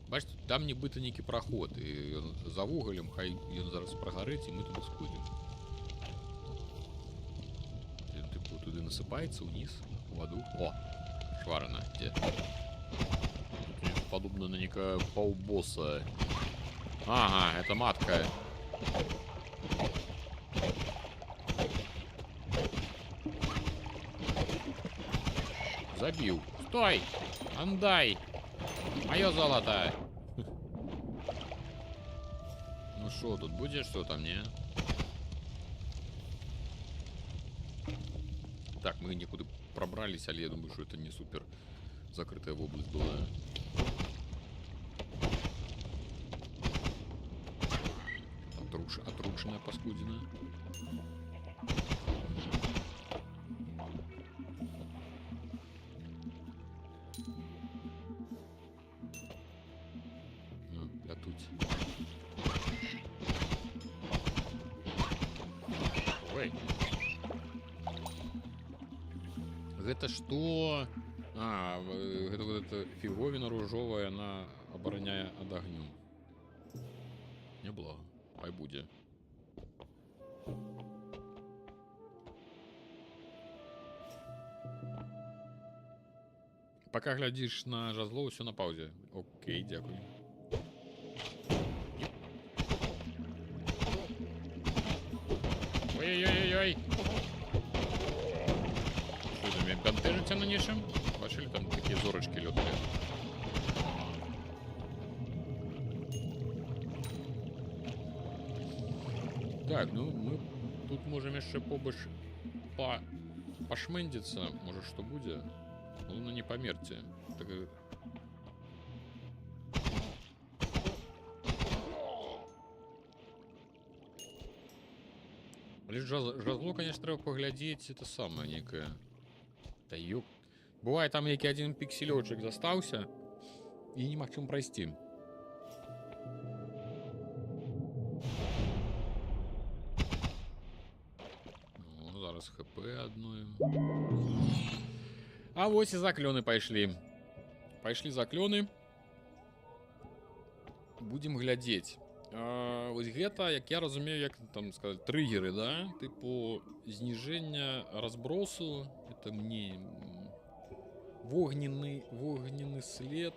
Бачите, там нібыта нейкі праход, і за вугалем, хай ён зараз прагарэць, і мы туды сходзім. Тыпу, туды насыпаецца ўніз, у ваду. О, шварана, дзе? Подобно на некая полбосса. Ага, это матка. Забил. Стой! Отдай! Мое золото! Ну что, тут будет что там, не? Так, мы никуда пробрались, але я думаю, что это не супер закрытая область была. Отрушенная паскудина. Лятуть. Ой. Это что? А, это вот эта фиговина ружовая, она обороняя от огню. Неблага. Хай буде. Пока глядишь на жазло, все на паузе. Окей, дякую. Ой-ой-ой-ой. Что за меня бентежиться на нишем? Бачили, там такие зорочки летали. Так, ну мы тут можем еще побольше пошмендиться. Может, что будет? Ну, не померьте. Так... Лишь жазло, конечно, треба поглядеть. Это самое некое. Да ёп. Бывает, там некий один пикселечек застался. И не мог чем пройти. Зараз ХП одной. А вот и заклёны пошли. Пошли заклёны. Будем глядеть. Вось гэта, як я разумею, як там сказать, триггеры, да? Типу знижение разбросу. Это мне вогненный след.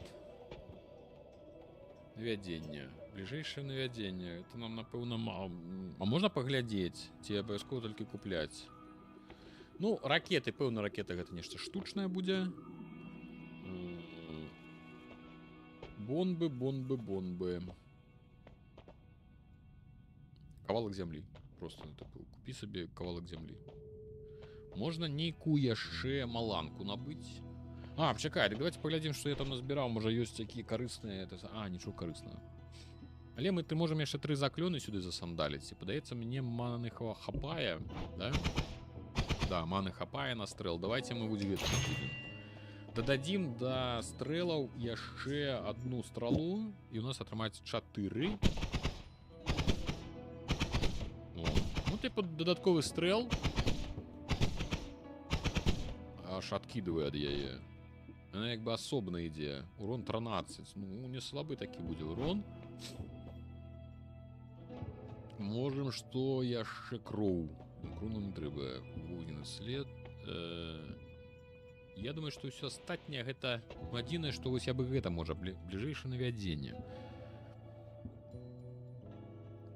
Наведение. Ближайшее наведение. Это нам, напевно, мало. А можно поглядеть? Ці обов'язково тільки куплять. Ну, ракеты, певно, ракеты гэта нешта штучнае будзе. Бомбы. Кавалак зямлі. Просто купі сабе кавалак зямлі. Можна нейкую яшчэ маланку набыць. А, чакай, так давайте паглядзім, што я там назбіраў. Можа, ёсць такія карысныя. А, нічого карыснага. Але ты можем яшчэ 3 заклёны сюды засандаліць. І падаецца, мне маны хапае, да? Да, маны хапае на стрэл. Давайте мы вось гэта будем. Дададзім да стрэлаў яшчэ одну стралу, і у нас атрымаецца 4. Ну, типу, дадатковы стрэл. Аж адкідывае ад яе. Она як бы асобна ідзе. Урон 13. Ну, не слабы такі будзе урон. Можем, што яшчэ кроў. Кроў нам не трэба. Вогненны след. Я думаю, што ўсё астатняе гэта адзінае, што вось я бы гэта можа бліжэйшае навядзенне.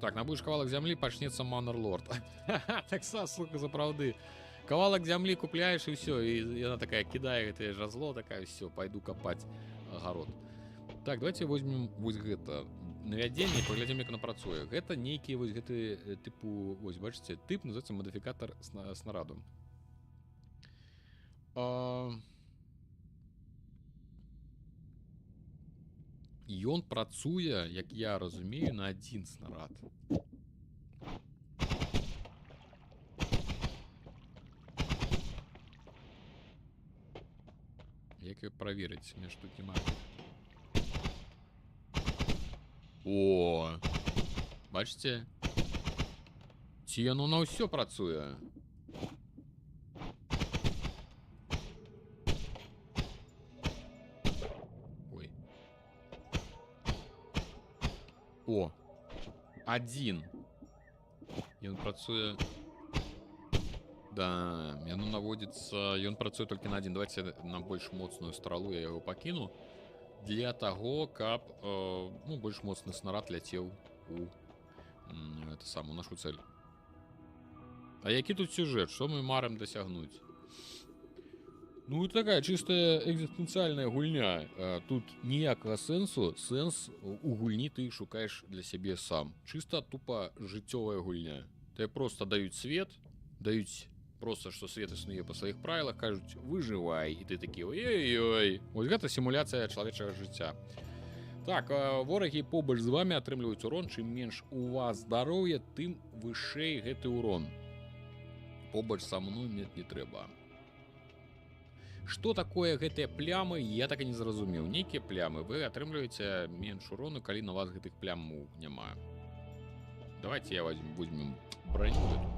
Так, набудзеш кавалак зямлі, пачнецца Маннерлорд. Такса, сука, сапраўды. Кавалак зямлі купляеш і ўсё, і яна такая кідае гэтае жазло, такая, ўсё, пайду капаць агарод. Так, давайте возьмем вось гэта навядзенне, паглядзім, як яно працуе. Гэта нейкі вось гэты тыпу, вось бачыце, тып называецца мадыфікатар снараду. Ён працуе, як я разумею, на адзін снарад. Як яго праверыць? Мне ж тут няма. О! Бачыце? Ці яно на ўсё працуе? Ой. О! Адзін. Ён працуе... Да, яно наводзіцца... Ён працуе толькі на адзін. Давайте на больш моцную стралу я яго пакіну. Для таго, каб больш моцны снарад ляцеў у нашу цэль. А які тут сюжэт? Што мы марым дасягнуць? Ну, такая чыстая экзістэнцыяльная гульня. Тут ніякага сэнсу. Сэнс у гульні ты шукаеш для сябе сам. Чыста тупа жыццёвая гульня. Тебе просто даюць свет, даюць просто, што свет існуе па сваіх правілах, кажуць, выжывай, і ты такі, ой-ой-ой. Вось гэта сімуляцыя чалавечага жыцця. Так, ворагі побач з вами атрымліваюць урон. Чым менш у вас здароўя, тым вышэй гэты урон. Побач са мной мець не трэба. Што такое гэтыя плямы, я так і не зразумеў. Нейкія плямы, вы атрымліваеце менш урону, калі на вас гэтых плямаў няма. Давайте я возьмем броню эту.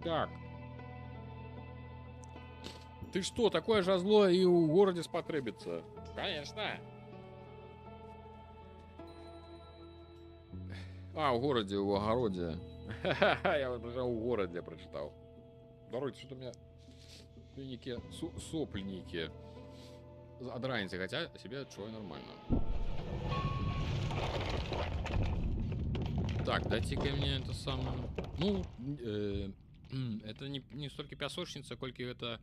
Так. Ты что, такое жазло и у городе спотребится? Конечно. А, в городе, в огороде. Я вот уже в городе прочитал. Даруйте, что-то у меня некие сопленники одранцы, хотя себе отчуваю нормально. Так, дайте-ка мне это самое. Ну, это не столько пясочница, колькі это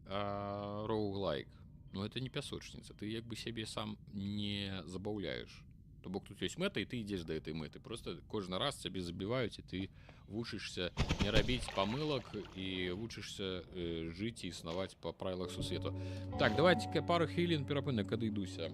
роуглайк. Но это не пясочница. Ты як бы себе сам не забаўляешь. То бок тут есть мэта, и ты идешь до этой мэты. Просто кожны раз тебе забивают, и ты вучишься не рабіць памылак и вучишься жить и існаваць по правилах сусвету. Так, давайте-ка пару хвілін перапынак адыдуся.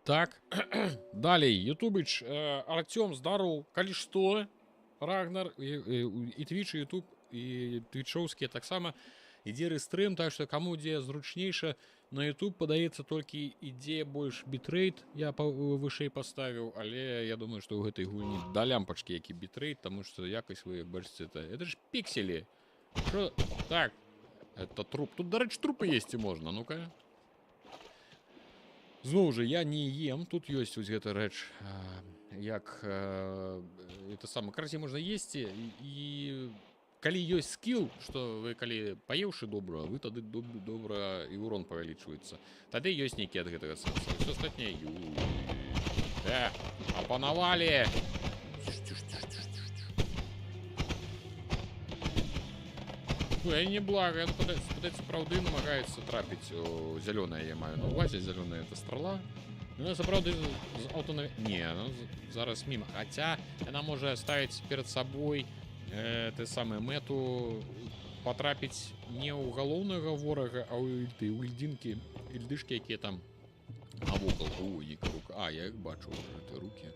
Так, далей, ютубыч, Артём, здароў, калі што, Рагнар, і Твіч, і Ютуб, і твічоўскія таксама. ідзе рэстрым, так што каму дзе зручнейша, на YouTube падаецца толькі ідзе больш бітрейт, я вышэй паставіў, але я думаю, што ў гэтай гульні да лямпачкі які бітрейт, таму што якасць вы як бачыце, это ж пікселі. Што? Так, это труп. Тут, дарэчы, трупы есці можна, ну-ка. Зноў жа, я не ем, тут ёсць вось гэта рэч, як это самае, карацей, можна есці, і калі ёсць скіл, што вы калі паеўшы добра, вы тады добра і урон павялічваецца. Тады ёсць нейкі ад гэтага сэнса. Усё астатняе, апанавалі! Я не блага, пытаецца праўды намагаецца трапіць у зялёнае, я маю на увазе, зялёная это страла. Ну, сапраўды з аўтона... Не, ну, зараз міма. Хаця яна можа ставіць перад сабой ты самую мэту патрапіць не ў галоўнага ворага, а ў ільдынкі, ільдышкі, якія там навокал. О, яка рука. А, я іх бачу, гэта рукі.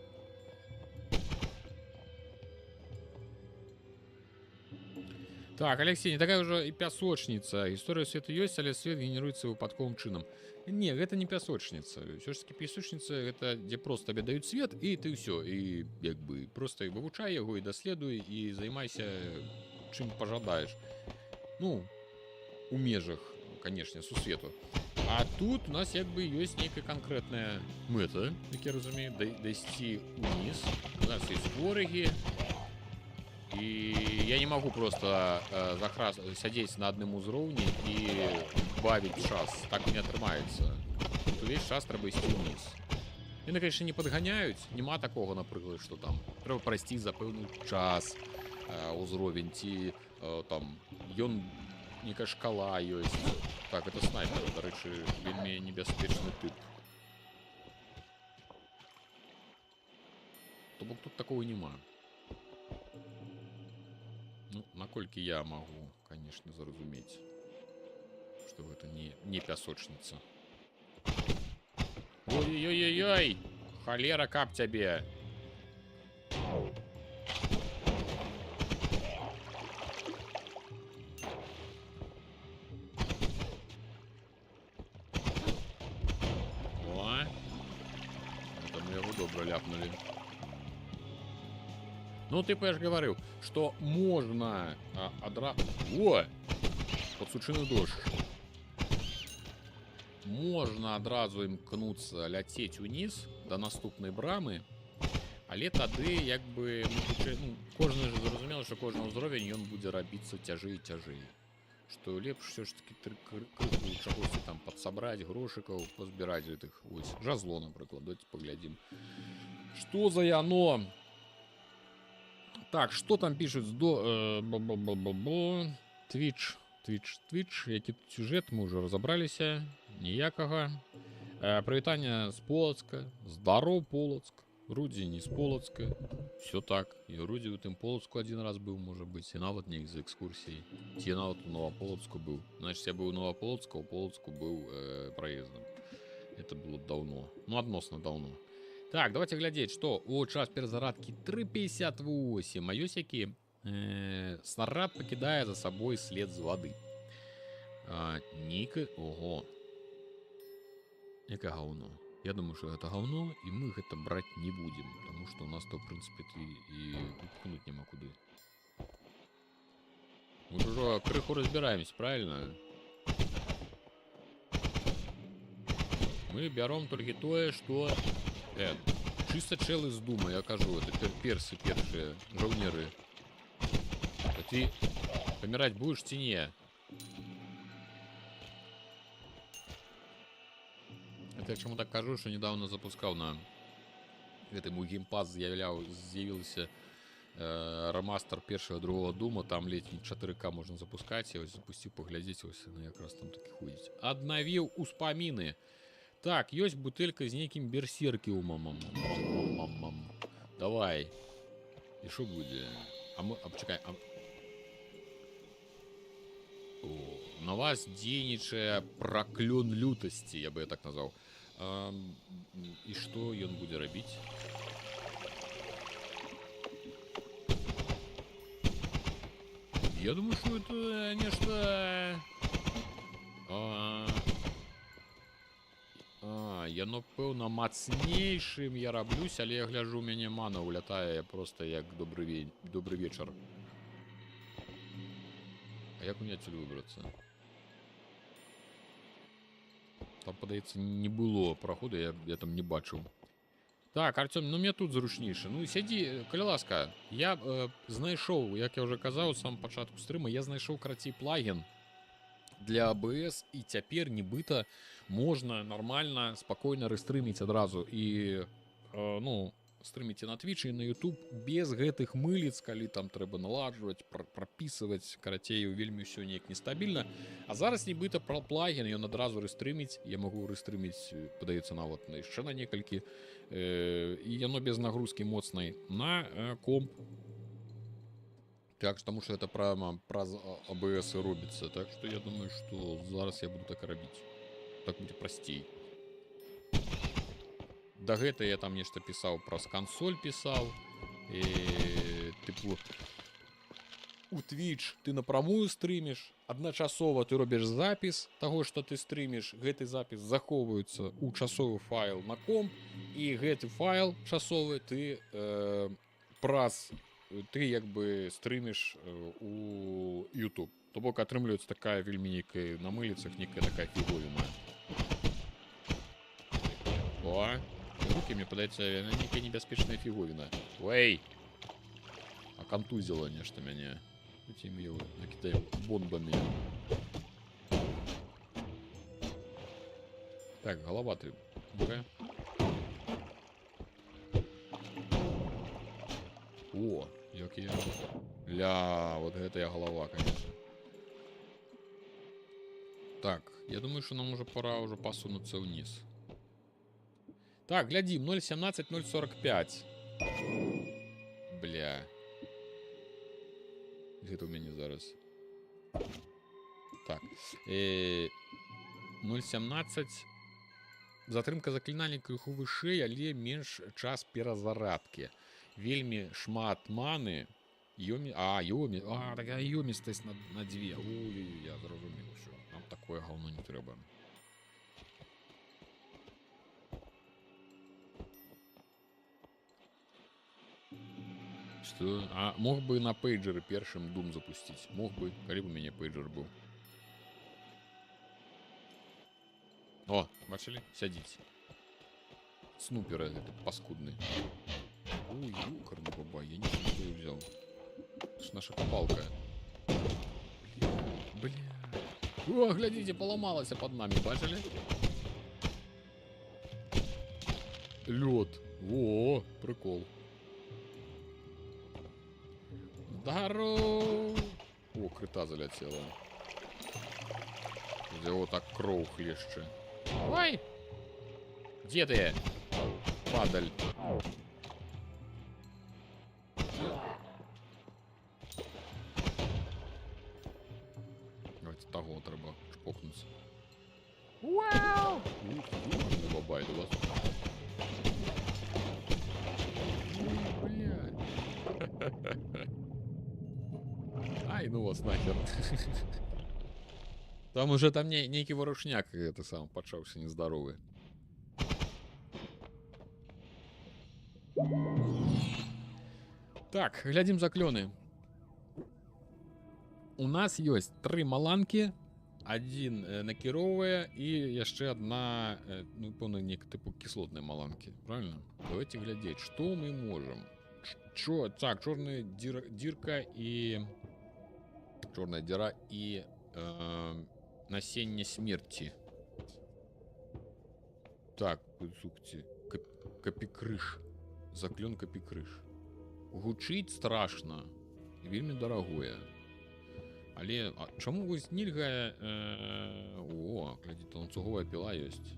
Так, Алексей, не такая ўжо і пясочніца. Гісторыя свету ёсць, але свет генеруецца выпадковым чынам. Не, гэта не пясочніца. Ўсё ж такі пясочніца гэта дзе проста табе даюць свет, і ты ўсё. І як бы проста і вывучай яго, і даследуй, і займайся чым пажадаеш. Ну, у межах, канешне, сусвету. А тут у нас як бы ёсць нейкая канкрэтная мэта, як я разумею, дайсці ўніз. У нас ёсць ворагі. І я не магу просто сядзець на адным узроўні і бавіць час. Так не атрымаецца. Тут увесь час трэба ісці ўніз. Яны, конечно, не падганяюць. Нема такога, напрыклад, што там трэба прайсці за пэўны час узровень, ці там ён нейкая шкала ёсць. Так, это снайпер, дарэчы, вельмі небяспечны тып. То бок тут такого няма. Ну, наколькі я магу, конечно, зразумець, што гэта не пясочніца. Ой-ой-ой-ой! Халера, каб цябе! О! Это мы яго добра ляпнули. Ну, типа, я ж говорил, что можно О! Подсучыны дождь. Можно адразу імкнуцца ляцець уніз до наступнай брамы, але тады, як бы, кожны ж зразумела, што кожны ўзровень ён будзе рабіцца цяжэй і цяжэй. Што лепш все ж таки крыху чагосьці там падсабраць, грошыкаў, пазбіраць гэтых. Ось, жазло, напрыклад, давайте паглядзім. Што за яно? Так, что там пишут? Твич, які тут сюжет, мы уже разобраліся. Ніякага. Прывітанне з Полацка. Здаров, Полацк. Рудзі не з Полацка. Все так. І Рудзі у тым Полацку один раз быў, можа быць, і нават не з экскурсіяй. Ці нават у Новополацку быў. Значит, я быў у Новополацку, у Полацку быў праездам. Это было давно. Ну, адносна давно. Так, давайте глядзець, што у час перазарадкі 3:58, а ёсць які снарад пакідае за сабой след з вады. Нейка... Ого. Яка гаўно. Я думаю, што гэта гаўно, і мы гэта браць не будзем, таму што у нас то, в прынцыпе, і упкнуць няма куды. Мы ўжо крыху разбіраемся, правильно? Мы бяром толькі тое, што... чисто челы з дума, я кажу, это персы першие, жаўнеры. А ты помирать будешь ці не? Это я чему так кажу, что недавно запускал на гэтым у геймпад з'явился ремастер першого другого дума, там летний 4К можно запускать, я ось запустил, поглядеть, ось на якраз там таки ходить. Обновил успамины. Так, ёсць бутылька з нейкім берсеркіумам. Давай. І що будзе? Чекай. На вас дзейнічае праклён лютасці, я бы так назваў. І што ён будзе рабіць? Я думаю, что это нечто яно, пэўна, мацнейшым я раблюсь, але я гляжу, у мяне мана улятае просто як добры вечар. А як мне адсюль выбрацца? Там, падаецца, не было праходу, я там не бачыў. Так, Артём, ну мне тут зручнейше. Ну сядзі, калі ласка. Я знайшоў, як я уже казаў, з самого пачатку стрыма, я знайшоў, карацей, плагін для ABS, і цяпер нібыта можна нармальна, спакойна рэстрыміць адразу і, ну, стрыміце на Twitch і на YouTube без гэтых мыліц, калі там трэба наладжваць, прапісваць, карацей, вельмі ўсё неяк нестабільна. А зараз нібыта пра плагін, ён адразу рэстрыміць, я магу рэстрыміць, падаецца, нават яшчэ на некалькі, і яно без нагрузкі моцнай на комп. Так, потому что это прямо праз ABS и робится. Так что я думаю, что зараз я буду так рабіць. Так будзе прасцей. Да гэта я там нешта пісаў, праз кансоль пісаў. І, типу, у Twitch ты напрамую стрыміш, адначасова ты робіш запіс таго, што ты стрыміш, гэты запіс захоўваецца ў часовы файл на комп, і гэты файл часовы ты праз ты як бы стрыміш у YouTube. То бок атрымліваецца такая вельмі нейкая на мыліцах, нейкая такая фіговіна. О, рукі, мне падаецца, нейкая небяспечная фіговіна. Уэй! А контузіло нешта мяне. Этим его накидаем бомбами. Так, голова ты. Okay. О, як я... Ля, вот это я голова, конечно. Так, я думаю, что нам уже пора уже посунуться вниз. Так, глядим, 0.17, 0.45. Бля. Где-то у меня зараз. Так. 0.17. Затрымка заклінання крыху вышэй, але менш час перазарадкі. Вельмі шмат маны. Такая ёмістасць на дзве. Ой, я зразумеў усё. Нам такое говно не трэба. Что? А мог бы на пейджеры першым Doom запустить. Мог бы, калі б у мяне пейджер быў. О, бачылі? Сядзіць. Снупера этот паскудны. Ой, юкарный баба, я ничего не взял. Это ж наша копалка. Бля. О, глядите, поломалась под нами, бачили? Лед. Во, прикол. Здорово. О, крыта залетела. Где вот так кроу хлеще. Ой! Где ты? Падаль. Давайте того треба шпокнуться. Вау! Бабай, до вас. Блядь. Ай, ну вас нахер. Там уже там некий ворушняк, это сам пачаўся нездоровый. Так, глядзім заклёны. У нас ёсць 3 маланкі, один накіроўвае і яшчэ одна, ну, пэўна, нек тыпу кіслотнай маланкі, правильно? Давайте глядзець, што мы можам. Так, чорная дзірка і чорная дзіра і насенне смерці. Так, слухайте, капікрыж. Заклён капікрыж. Гучыць страшна, вельмі дарагое. Але чаму вось нельга... О, глядзіце, ланцуговая піла ёсць.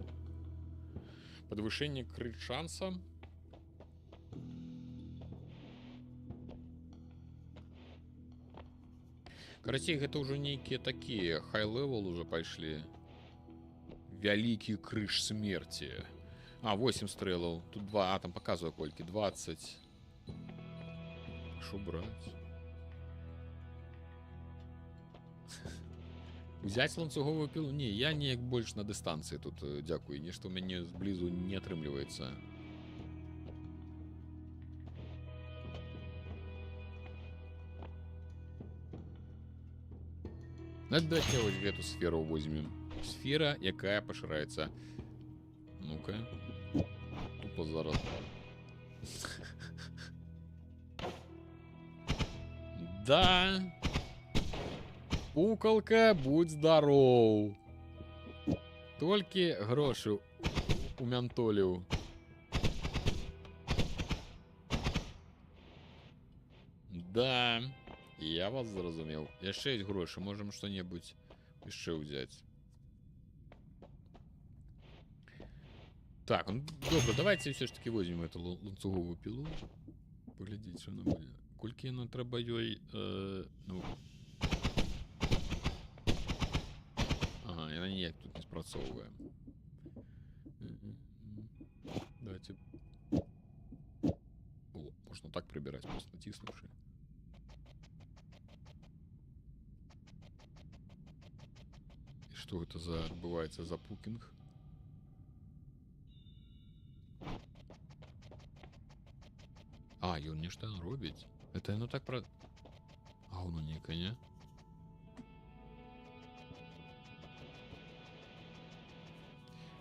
Падвышэнне крыт шанса. Карацей, гэта ўжо нейкія такія хай-левел уже пайшлі. Вялікі крыж смерці. 8 стрэлаў. Тут 2, там паказвае колькі, 20. Шо браць? Взять ланцюговую пилу? Ні, я неяк больш на дистанції тут, дякую. Нешта у мяне зблізу не атрымліваецца. Давайте вот эту сферу возьмем. Сфера, якая поширается. Ну-ка. Тупо зараз. Да. Куколка, будь здоров. Толькі грошы у мянтоліў. Да. Я вас зразумеў. Яшчэ ёсць грошы, можам што-небудзь яшчэ ўзяць. Так, ну добра, давайте все ж таки возьмем эту ланцуговую пилу. Поглядіть, що вона буде. Колькі яно трэба ёй... ну... Ага, яна ніяк тут не спрацоўвае. Давайте... О, можна так прибирать, просто натиснувши. И что это за отбывается за пукинг? А, ён нешта робіць. Это яно так про... А воно ніяка, не?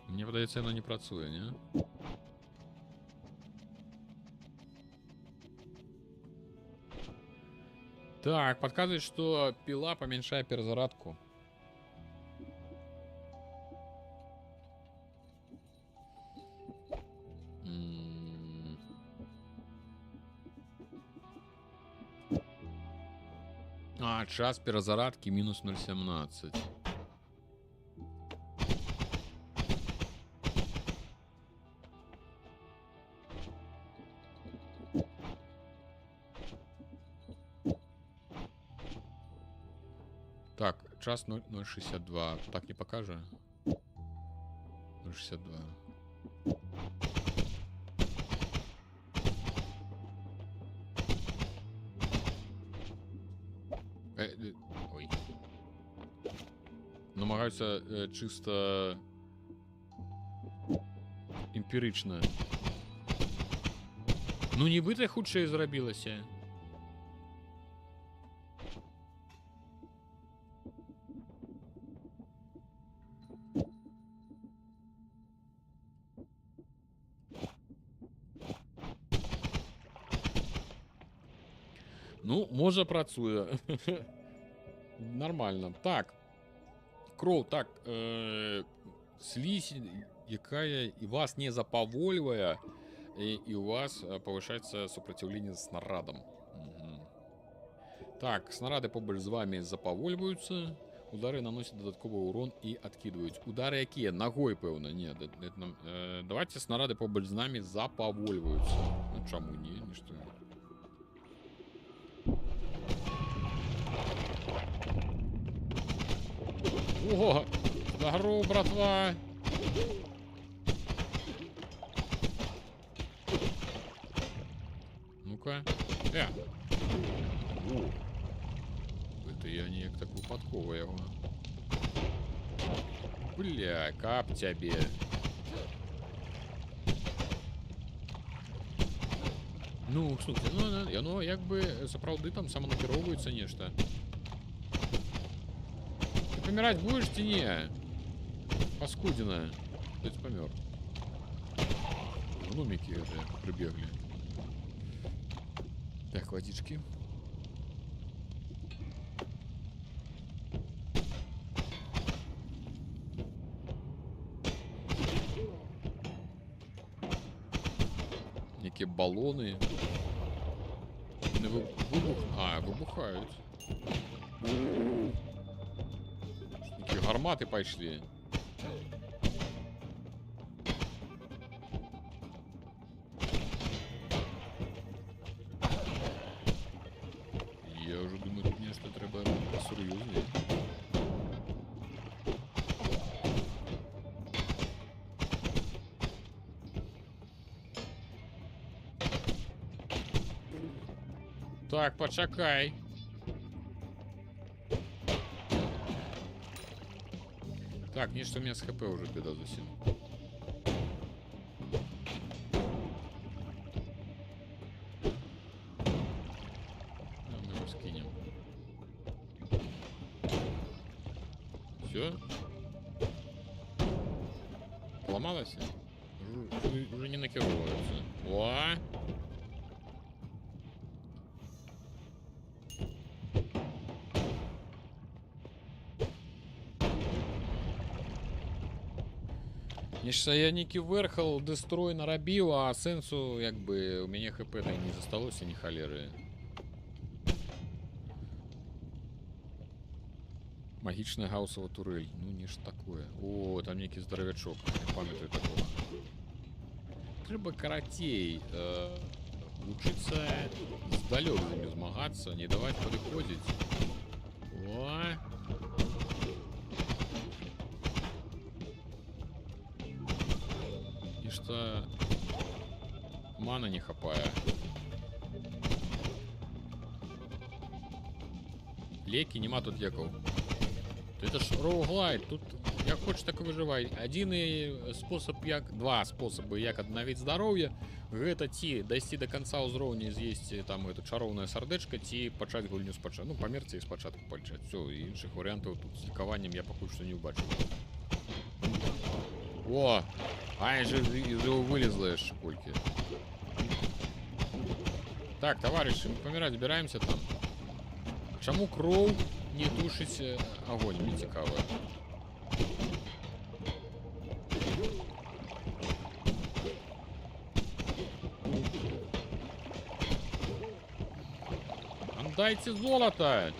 Мне падаецца, яно не працуе, не? Так, подсказывает, что пила поменьшает перезарядку. А, час перезарядки минус 0,17. Так, час 0,62. Так не покажу. 0,62. Ой. Намагаюся чисто емпірична. Ну, нібито худше зробилося. Ну, може працює. Нормально. Так. Кров, так. Слизь, якая и вас не запавольвае, и у вас повышается сопротивление снарядам. Угу. Так, снаряды побольше з вами запавольваюцца. Удары наносят додатковый урон и откидывают. Удары якія? Ногой, певно. Нет, давайте снаряды побольше з нами запавольваюцца. Ну, чому не? Ничто. О, здорово, братва. Ну-ка. О, это я неяк так випадково його. Бля, кап тебе. Ну, слухайте, ну, оно якби сапраўды там самонакіроўваецца нешта. Ты помирать будешь, ты не? Паскудина. Ты помер. Гномики это прибегли. Так, водички. Некие баллоны. Не выбухают. Такие гарматы пошли. Я уже думаю, тут нечто треба серьезное. Так, почекай. Так, нечто у меня с хп уже беда зусім. Мы его скинем. Все? Поломалось? Уже не накидывается. О! Нешта я некі верхал дестрой нарабіў, а сэнсу як бы у мяне хп так не засталося ні халеры. Магічная гаусова турэль. Ну нешта такое. О, там некі здаравячок. Не памятаю такого. Трэба карацей вучыцца здалёк з імі змагацца, не даваць падыходзіць. О! Нешта мана не хапае. Лекі, нема тут лекаў. Это ж роуглайд, тут як хочешь, так и выживай. Адзіны спосаб, як два спосабы, як аднавіць здароўе, гэта ці дайсці до конца ўзроўня, з'есці там гэта чароўнае сардэчка, ці пачаць гульню спачатку. Ну, памерці і спачатку пачаць. Все, іншых варыянтаў тут з лікаваннем я пакуль што не ўбачыў. О! Ай же из его вылезла яшчэ колькі. Так, товарищи, мы паміраць збіраемся там. Чаму кроў не тушыць агонь? Мне цікава. Дайте золото!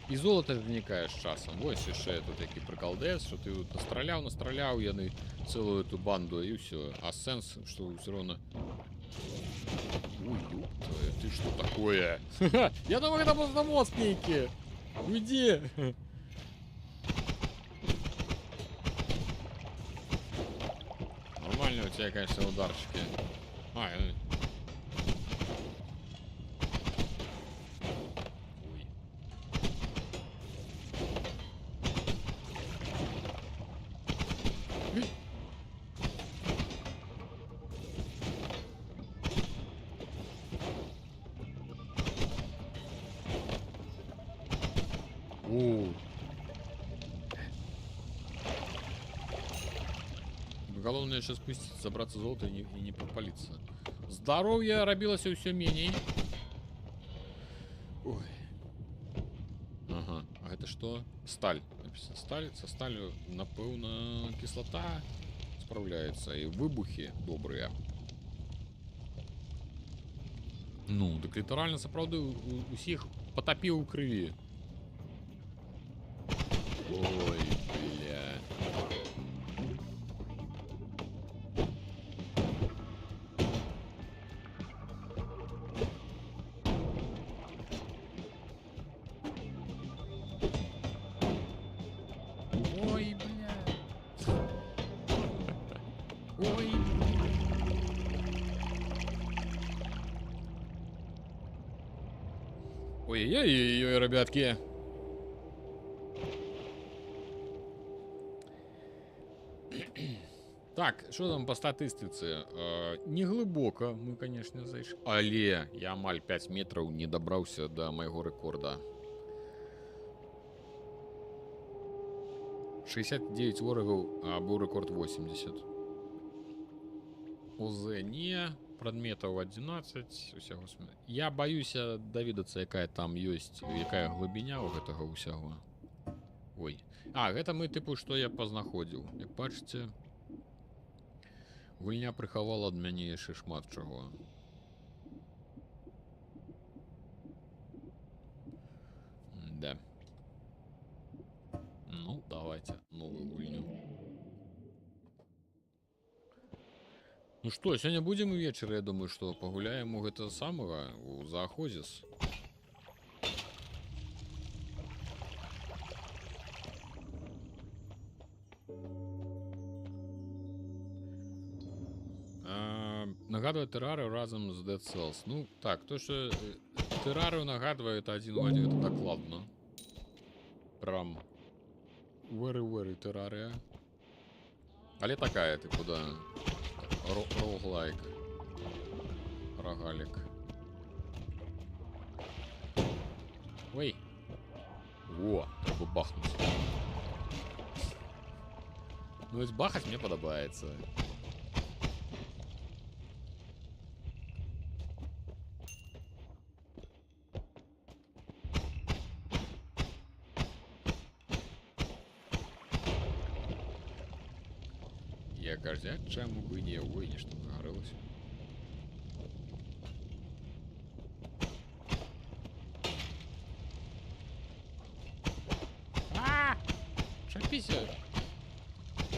І золото зникае з часам. Вось яшчэ тут такі приколдес, що ти тут настраляў яны цэлую эту банду і ўсё. А сэнс, што ўсё роўна... Ой, ёптае, ты што такое? Я думаю, гэта просто мост нейкі. Уйди! Нормально у тебя, конечно, ударчики. Главное сейчас спуститься, забраться золото и не попалиться. Здоровье рабілася все меней. Ой. Ага, а это что? Сталь. Написано сталь. Со сталью, напэўна, кислота справляется. И выбухи добрые. Ну, так літаральна сапраўды усіх потапіў у крыві. Ой, бля. Ой, бля. Ой. Ой-ой-ой, ребятки. Так, что там по статистицы? Не глубоко мы, конечно, зайшли. Але я амаль 5 метров не добрался до моего рекорда. 69 ворогов, а был рекорд 80. ОЗ не, предметов 11. Усяго. Я боюсь даведацца, якая там есть, якая глыбіня у гэтага усяго. Ой. А, гэта мы типу, што я пазнаходзіў. Як бачыце, гульня прыхавала ад мяне яшчэ шмат чаго. Да. Ну, давайте новую гульню. Ну что, сегодня будем вечер, я думаю, что погуляем у этого самого, у Заохозис. Нагадываю Террарию разом с Dead Cells. Ну, так, то, что Террарию нагадывает один в один, это докладно. Прям Very террария. Але такая, типу, да. Роглайк. Рогалик. Ой. Во, треба бахнуть. Ну, ведь бахать мне подобается. Я каждый, чему бы не, ой, ничто загорелось. Шапися.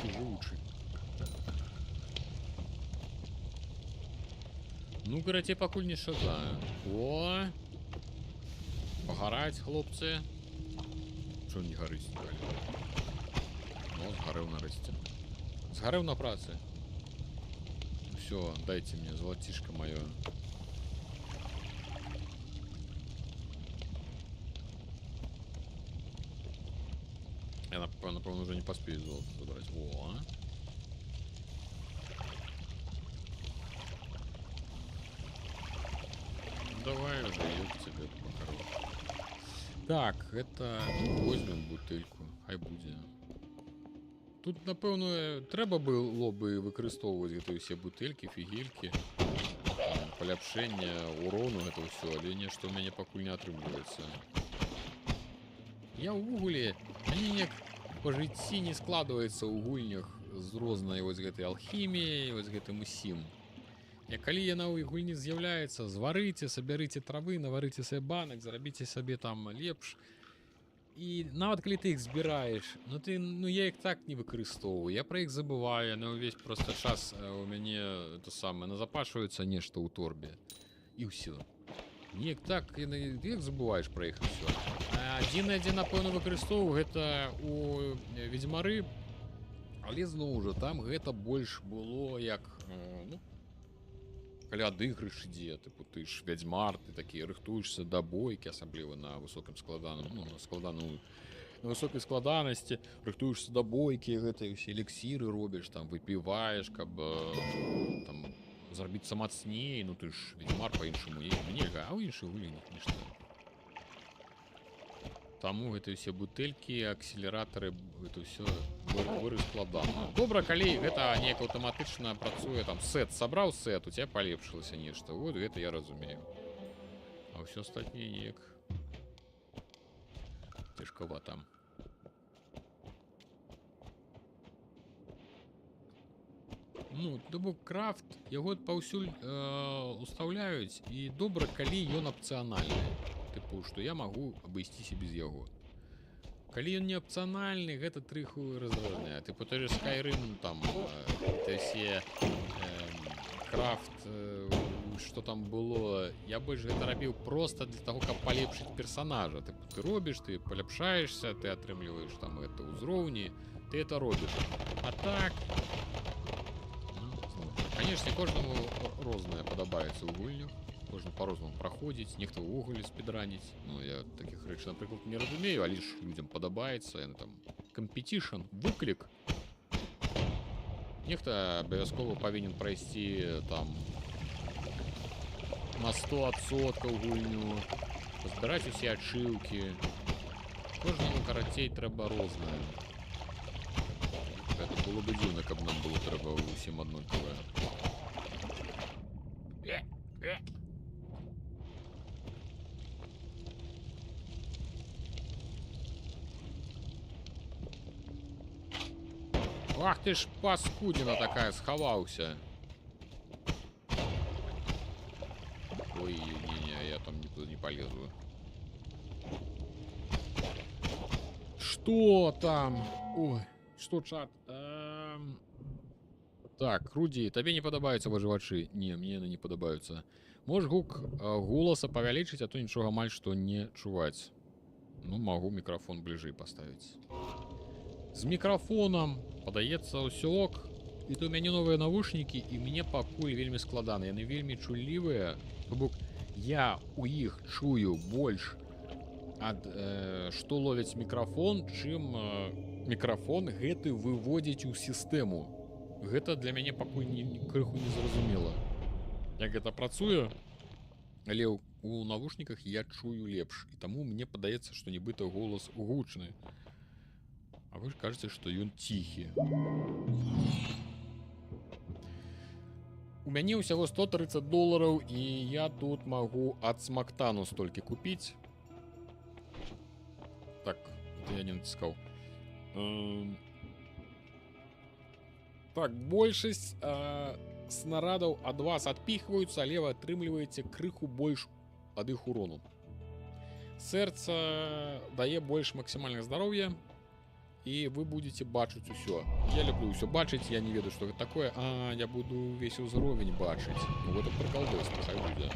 Живучий. Ну, карате пакуль не шазаю. О! Пагараць, хлопцы. Чё не гарыць? Ну, згарэў нарэшце. Згарэў на працы. Всё, дайте мне золотишко моё. Я, напевно, уже не поспею золото забрать. Во. Давай уже, ёб тебе, по-хорошему. Так, это... Возьмем бутыльку. Хай будзе. Тут, напевно, треба было бы выкарыстоўваць гэтыя ўсе бутылькі, фігелькі, паляпшэнне урону, гэта ўсё, але нешта ў мяне пакуль не атрымліваецца. Я ўвогуле, мяне неяк па жыцці не складваецца ў гульнях з рознай вось гэтай алхіміяй, вось гэтым усім. І калі яна ў гульні з'яўляецца, зварыце, сабярыце травы, наварыце сабе банак, зарабіце сабе там лепш. І нават калі ты іх збіраеш, я іх так не выкарыстоўваю, я пра іх забываю, яны ўвесь проста час у мяне назапашваюцца нешта ў торбе. І ўсё. Неяк так, як забываеш пра іх і ўсё. Адзінае, дзе, напэўна, выкарыстоўваю, гэта у Ведзьмары, але зноў жа, там гэта больш было як, калі адыгрыш ідзе, тыпу, ты ж вядзьмар, ты такі рыхтуешься да бойкі, асабліва на высокім складаным, на высокай складанасці, рыхтуешься да бойкі, гэтыя ўсе эліксіры робіш, там, выпіваеш, каб там зрабіцца мацней, ну ты ж ведьмар по-іншаму нельга, а ў іншых гульнях нешта. Таму гэта ўсе бутэлькі, акселератары, гэта ўсё выры складана. Добра, калі гэта неяк аўтаматычна працуе, там сет сабраў сет, у тебя палепшылася нешта. Вот гэта я разумею. А ўсё астатняе неяк цяжкавата. Ну, то бок крафт, яго паўсюль устаўляюць, і добра, калі ён апцыянальны. Тыпу, што я магу абысціся без яго. Калі ён не апцыянальны, гэта трыху раздражняе. Тыпу, той же Skyrim, там, все крафт, што там было, я больш гэта рабіў проста для таго, каб палепшыць персанажа. Тыпу, ты робіш, ты паляпшаешся, ты атрымліваеш там гэта ўзроўні, ты это робіш. А так... Конечно, кожнаму рознае падабаецца ў гульнях. Кожны по-рознаму праходзіць, нехта ўвогуле спідраніць. Ну, я такіх рэчаў, напрыклад, не разумею, але ж людзям падабаецца. Яны там кампетішн, выклік. Нехта абавязкова павінен прайсці там на 100% гульню, пазбіраць усе ачыўкі. Кожнаму, карацей, трэба рознае. Это было бы дзіўна, каб нам было трэба ўсім аднолькавае. Ах ты ж паскудзіна такая, схаваўся. Ой, не, я там не полезу. Что там? Ой, что чат? Так, Руді, табе не падабаюцца выжывачы? Не, мне яны не падабаюцца. Можаш гук голаса павялічыць, а то нічога амаль што не чуваць. Ну, магу мікрафон бліжэй паставіць. З мікрафонам падаецца ўсё ок. І то ў мяне новыя навушнікі, і мне пакуль вельмі складана. Яны вельмі чуллівыя. Бок я у іх чую больш ад што ловіць мікрафон, чым мікрафон гэты выводзіць у сістэму. Гэта для мяне пакуль крыху не зразумела, як гэта працуе, але у навушніках я чую лепш, і таму мне падаецца, што нібыта голас гучны. А вы ж кажаце, што ён ціхі. У мяне ўсяго $130, і я тут магу ад смактану столькі купіць. Так, это я не натискал. Так, большасць снарадаў ад вас адпіхваюцца, але вы атрымліваеце крыху больш ад іх урону. Сэрца дае больш максімальнага здароўя, і вы будете бачыць усё. Я люблю ўсё бачыць, я не ведаю, што гэта такое. А, я буду ўвесь узровень бачыць. Ну, гэта прыкалдос, хай будзе.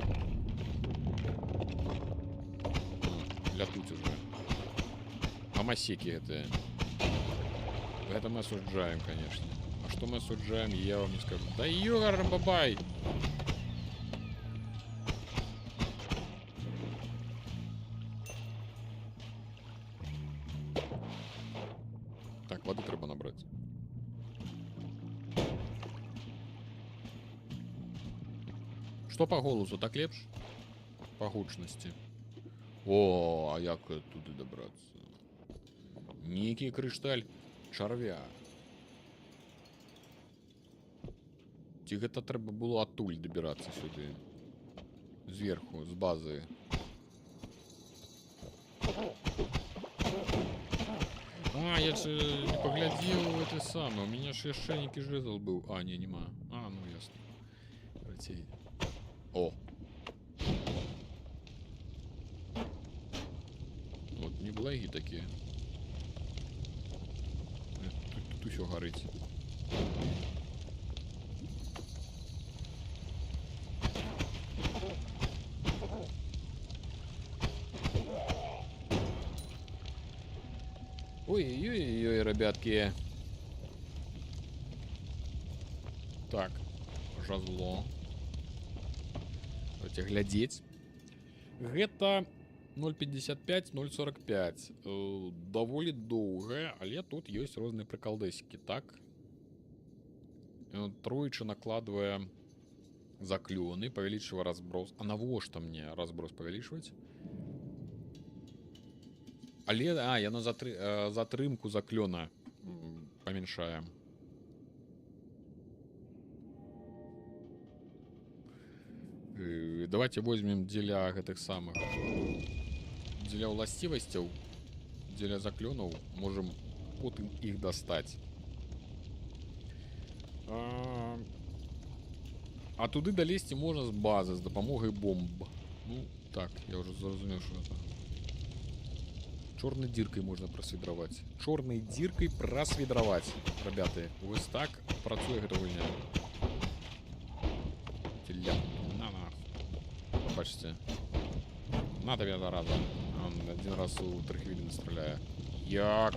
Лятуць уже. А масекі гэтыя. Гэта мы асуджаем, конечно. А што мы асуджаем, я вам не скажу. Да ёгар, бабай! Так, воды трэба набраць. Што па голосу, так лепш? Па гучнасці. О, а як туды дабрацца? Нейкі крышталь чарвя. Ці гэта трэба было адтуль дабірацца сюды? Зверху, з базы. А, я же не поглядел это самое. У меня же яшчэ нейкі жезл был. А, не, нема. А, ну ясно. Братей. О. Вот неблагі такие. Тут усё горить. Ой-ой-ой, ребятки. Так, жазло. Давайте глядзець. Гэта 0.55-0.45. Даволі доўгая, але тут ёсць розныя прыкалдэсікі, так? Тройчы накладвае заклёны, павялічвае разброс. А навошта мне разброс павялічваць? Але, яно затрымку заклёна памяншае. Давайте возьмем дзеля гэтых самых. Дзеля ўласцівасцяў, дзеля заклёнаў, можем потым іх дастаць. А туды далезці можна з базы, з дапамогай бомб. Ну, так, я уже зразумеў, што гэта. Чорнай дзіркай можна прасвідраваць. Чорнай дзіркай прасвідраваць. Ребята, вось так працуе гэта гульня. На. Бачыце. На табе зараза. Он один раз у 3 хвіліны страляе. Як?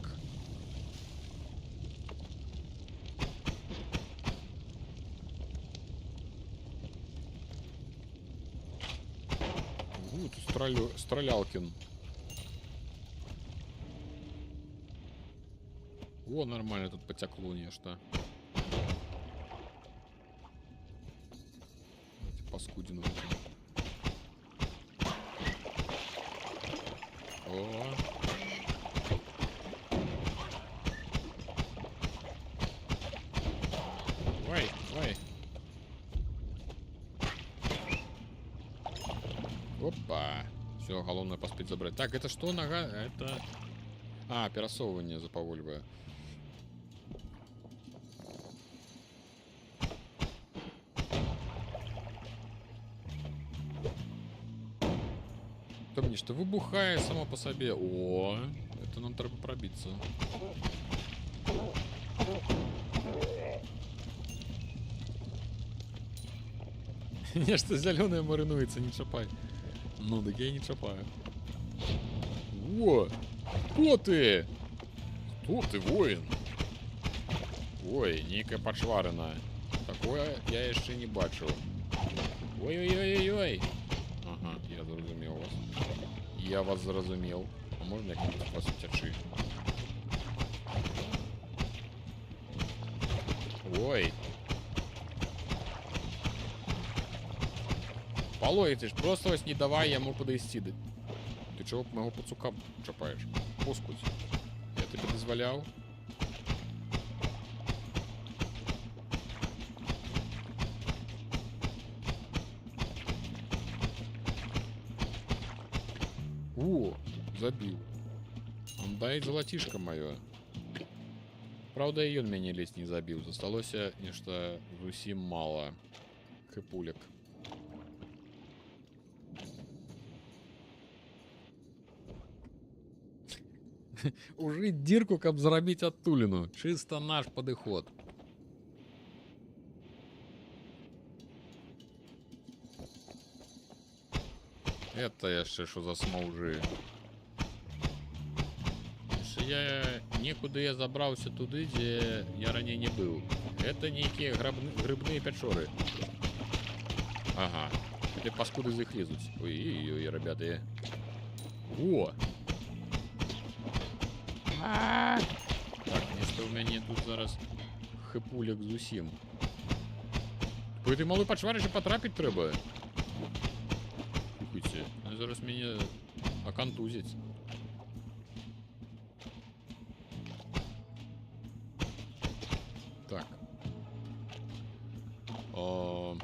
Тут стралялкин. О, нормально тут потекло нечто. Паскудину. О. Ой. Опа. Все, головное поспеть забрать. Так, это что, нога? Это... А, пересовывание заповоливая. Что выбухает само по себе. О, это нам треба пробиться. Нечто зеленое маринуется, не чапай. Ну, так я и не чапаю. О, кто ты? Кто ты, воин? Ой, некая подшварена. Такое я еще не бачил. Ой-ой-ой-ой-ой. Ага, я зрозумел вас. Я вас зрозумел. А можно я как-нибудь вас утячи? Ой. Палой, ты ж просто ось не давай яму подойсці. Ты чего моего пацука чапаешь? Поскудь. Я тебе дозволял. О, забил. Он дай золотишко мое. Правда, и он меня лезть не забил. Засталося нечто зусім мало хэпулек. Ужить дірку, каб зрабіць адтуліну. Чисто наш падыход. Это яшчэ що за смаўжы. Я некуды я забраўся туды, дзе я раней не быў. Это нейкія грыбныя пячоры. Ага. Эти паскуды з іх лезуць. Ой-ой-ой, ребята. О! Так, нешта ў мяне тут зараз хэпулек зусім. По этой малой пачвары же патрапіць трэба. Слухайце, зараз мяне акантузіць. Так. О.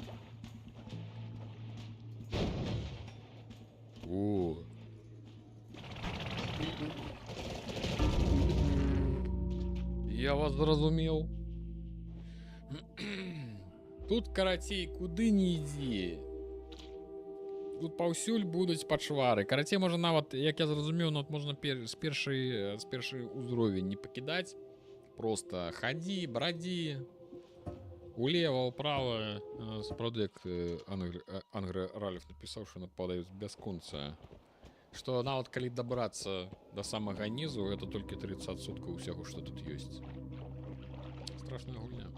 Я вас зразумеў. Тут, карацей, куды не ідзі. Тут паўсюль будуць пачвары. Карацей, можа нават, як я зразумеў, нават можна з першай узровень не пакідаць. Просто хадзі, брадзі. Улева, ўправа. Справді, як Ангрэ Ральф напісаў, што нападаюць бясконца. Што нават калі дабрацца да самага нізу, гэта толькі 30% усяго, што тут ёсць. Страшная гульня.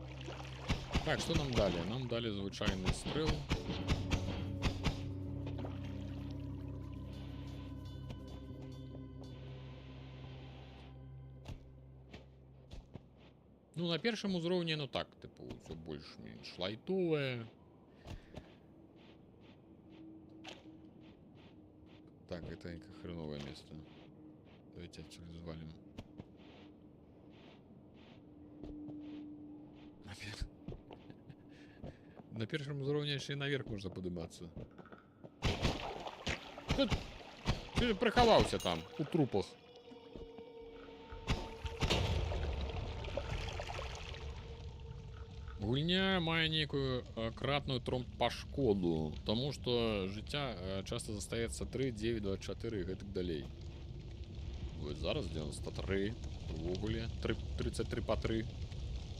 Так, што нам далі? Нам далі звычайны стрэл. Ну, на першым узроўні, ну так, типу, ўсё больш-менш лайтовае. Так, это хреновое место. Давайте отсюда звалим. На первом уровне еще и наверх можно подниматься. Ты приховался там, у трупов. Гульня мае некую кратную тромб-пашкоду, тому што жыцця часто застаецца 3, 9, 24 і гэтак далей. Вось зараз 93, увогуле 33 по 3,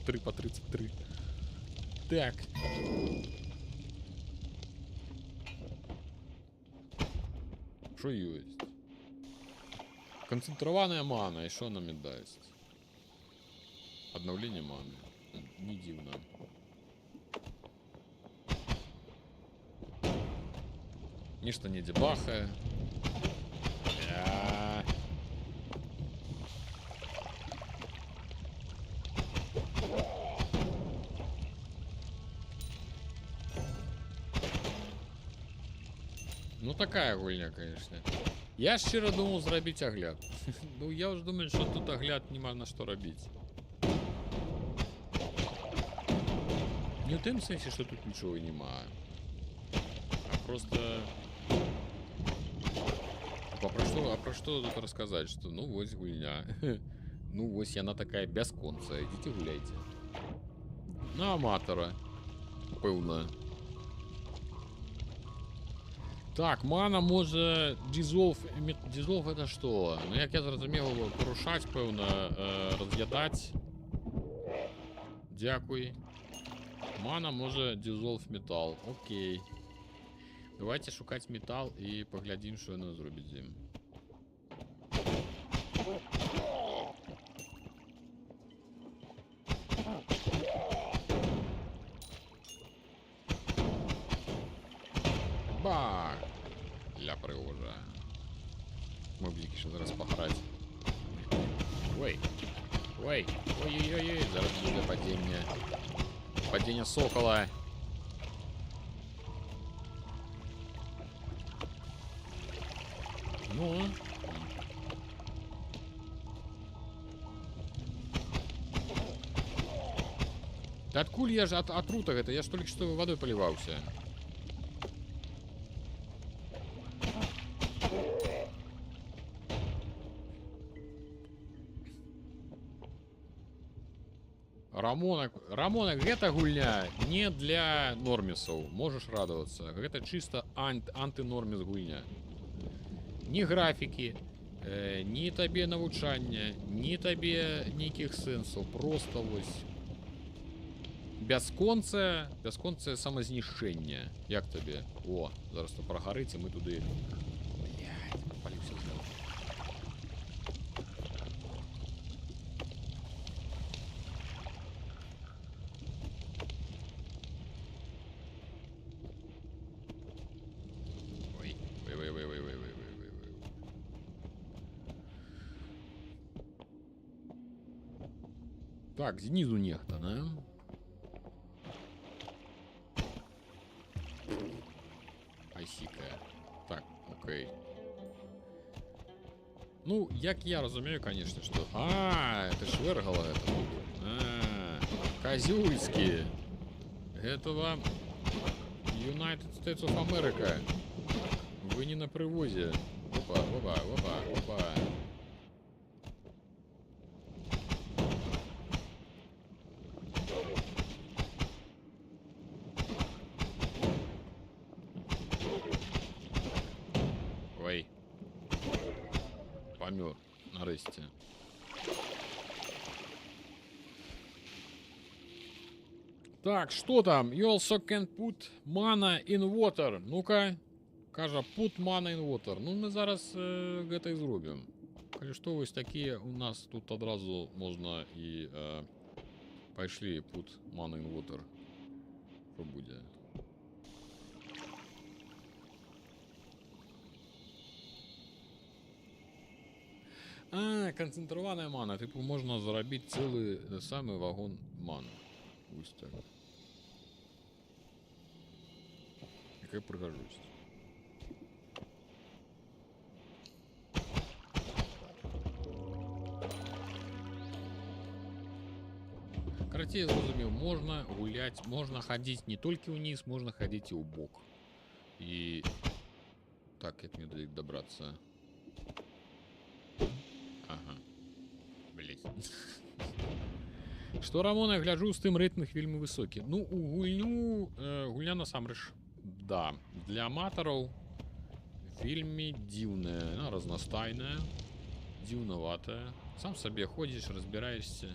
3 по 33. Так. Што ёсць? Канцэнтраваная мана, і што нам і дасць? Аднаўленне маны. Не дзіўна. Нешта недзе бахае. Ну такая гульня, конечно. Я шчыра думаў зрабіць агляд. Ну я ўжо думаю, што тут агляд нема на што рабіць. Не в тем сенсе, что тут ничего нема. А просто... А про что тут рассказать? Что, ну, вось гульня. Ну, вось яна такая бясконцая. Идите гуляйте. На аматора. Пэўна. Так, мана можа... Dissolve это что? Ну, як я зразумеў, парушаць, пэўна, раз'ядаць. Дзякуй. Мана може dissolve метал. Окей. Давайте шукаць метал і паглядзім, що яно зробіць з ім. Бах! Ля пригожа. Мобліки ще зараз пограть. Ой. Ой. Ой-ой-ой. Зараз буде падіння. Падение сокола. Ну. Да откуль я же от рута это? Я ж только что водой поливался. Рамонак, гэта гульня не для нормісаў. Можаш радавацца. Гэта чыста антынорміс гульня. Ні графікі, ні табе навучання, ні табе нейкіх сэнсаў. Просто вось бясконцае самазнішчэнне. Як табе? О, зараз то прагарыць, і мы туды. Блядь, паліўся зноў. Так, знизу нехта, да? Айсика. Так, окей. Ну, як я разумею, конечно, что... это ж Вергала это. Козюльский. Это вам United States of America. Вы не на привозе. Опа, опа, опа, опа. Ой. Помер. Нарешті. Так, что там? You also can put mana in water. Ну-ка. Кажа, put mana in water. Ну, мы зараз гэта і зробім. Калі што, вось такія у нас тут адразу можна і пайшлі put mana in water. Што будзе? Канцэнтраваная мана. Типу, можна зарабіць цэлы самы вагон маны. Вось так. Якая прыгажосць. Карацей, зразумеў, можна гуляць, можна хадзіць не толькі ўніз, можна хадзіць і ў бок. І так, як мне дадзе дабрацца. Ага. Блять. Што, Рамона, гляджу, з тым рэйтынг вельмі высокі. Ну, у гульню гульня насамрэч, да, для аматараў вельмі дзіўная, ну, разнастайная, дзіўнаватая. Сам сабе ходзіш, разбіраешся.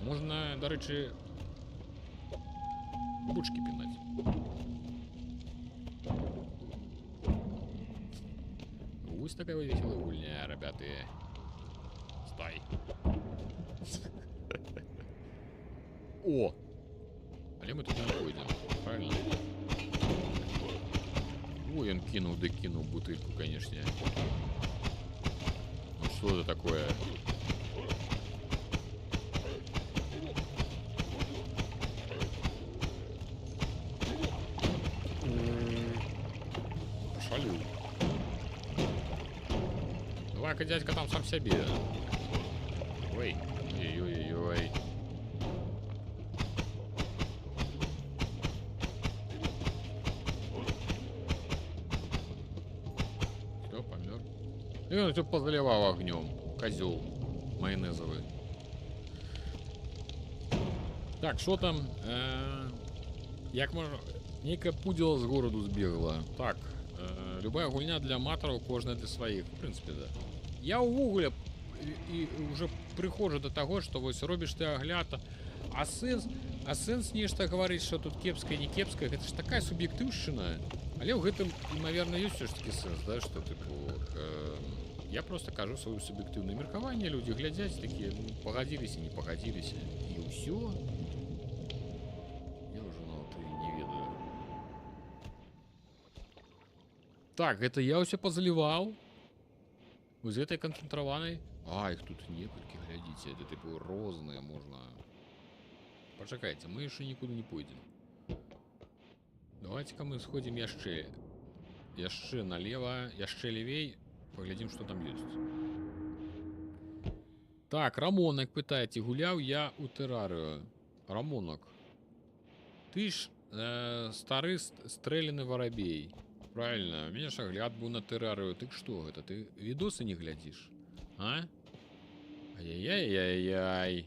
Можна, дарэчы, бучкі пінаць. Вось такая веселая гульня, ребята. Стой. О! Але мы тут не пойдем, правильно? Ой, он кинул, да кинул бутыльку, конечно. Ну что это такое? Пошалил. Давай-ка, дядька, там сам себе. Ой, ой-ой-ой. Все, помер. И он все позаливал огнем. Козел майонезовый. Так, что там? Як можна... Нейкая пудзела з гораду збегла. Так, любая гульня для аматараў, кожная для сваіх. В принципе, да. Я ўвогуле і уже прыходжу до таго, што вось робіш ты агляд, а сэнс нешта гаварыць, што тут кепская, не кепская, гэта ж такая суб'ектыўшчына. Але ў гэтым, імаверна, ёсць все ж таки сэнс, да, што тыпу я просто кажу сваё суб'ектыўнае меркаванне, людзі глядзяць такія, ну, пагадзіліся, не пагадзіліся, і ўсё. Так, это я ўсё пазаліваў. Вось гэтай канцэнтраванай. А, іх тут некалькі, глядзіце, это тыпу розныя можна. Пачакайце, мы яшчэ нікуды не пойдзем. Давайте-ка мы сходзім яшчэ налево, яшчэ левей, паглядзім, што там ёсць. Так, Рамонак пытаеце, гуляў я ў тэрарыю. Рамонак, ты ж стары стрэляны варабей. Правильно, у меня ж агляд быў на тэрарыю. Ты што гэта? Ты відосы не глядзіш? А? Ай-яй-яй-яй.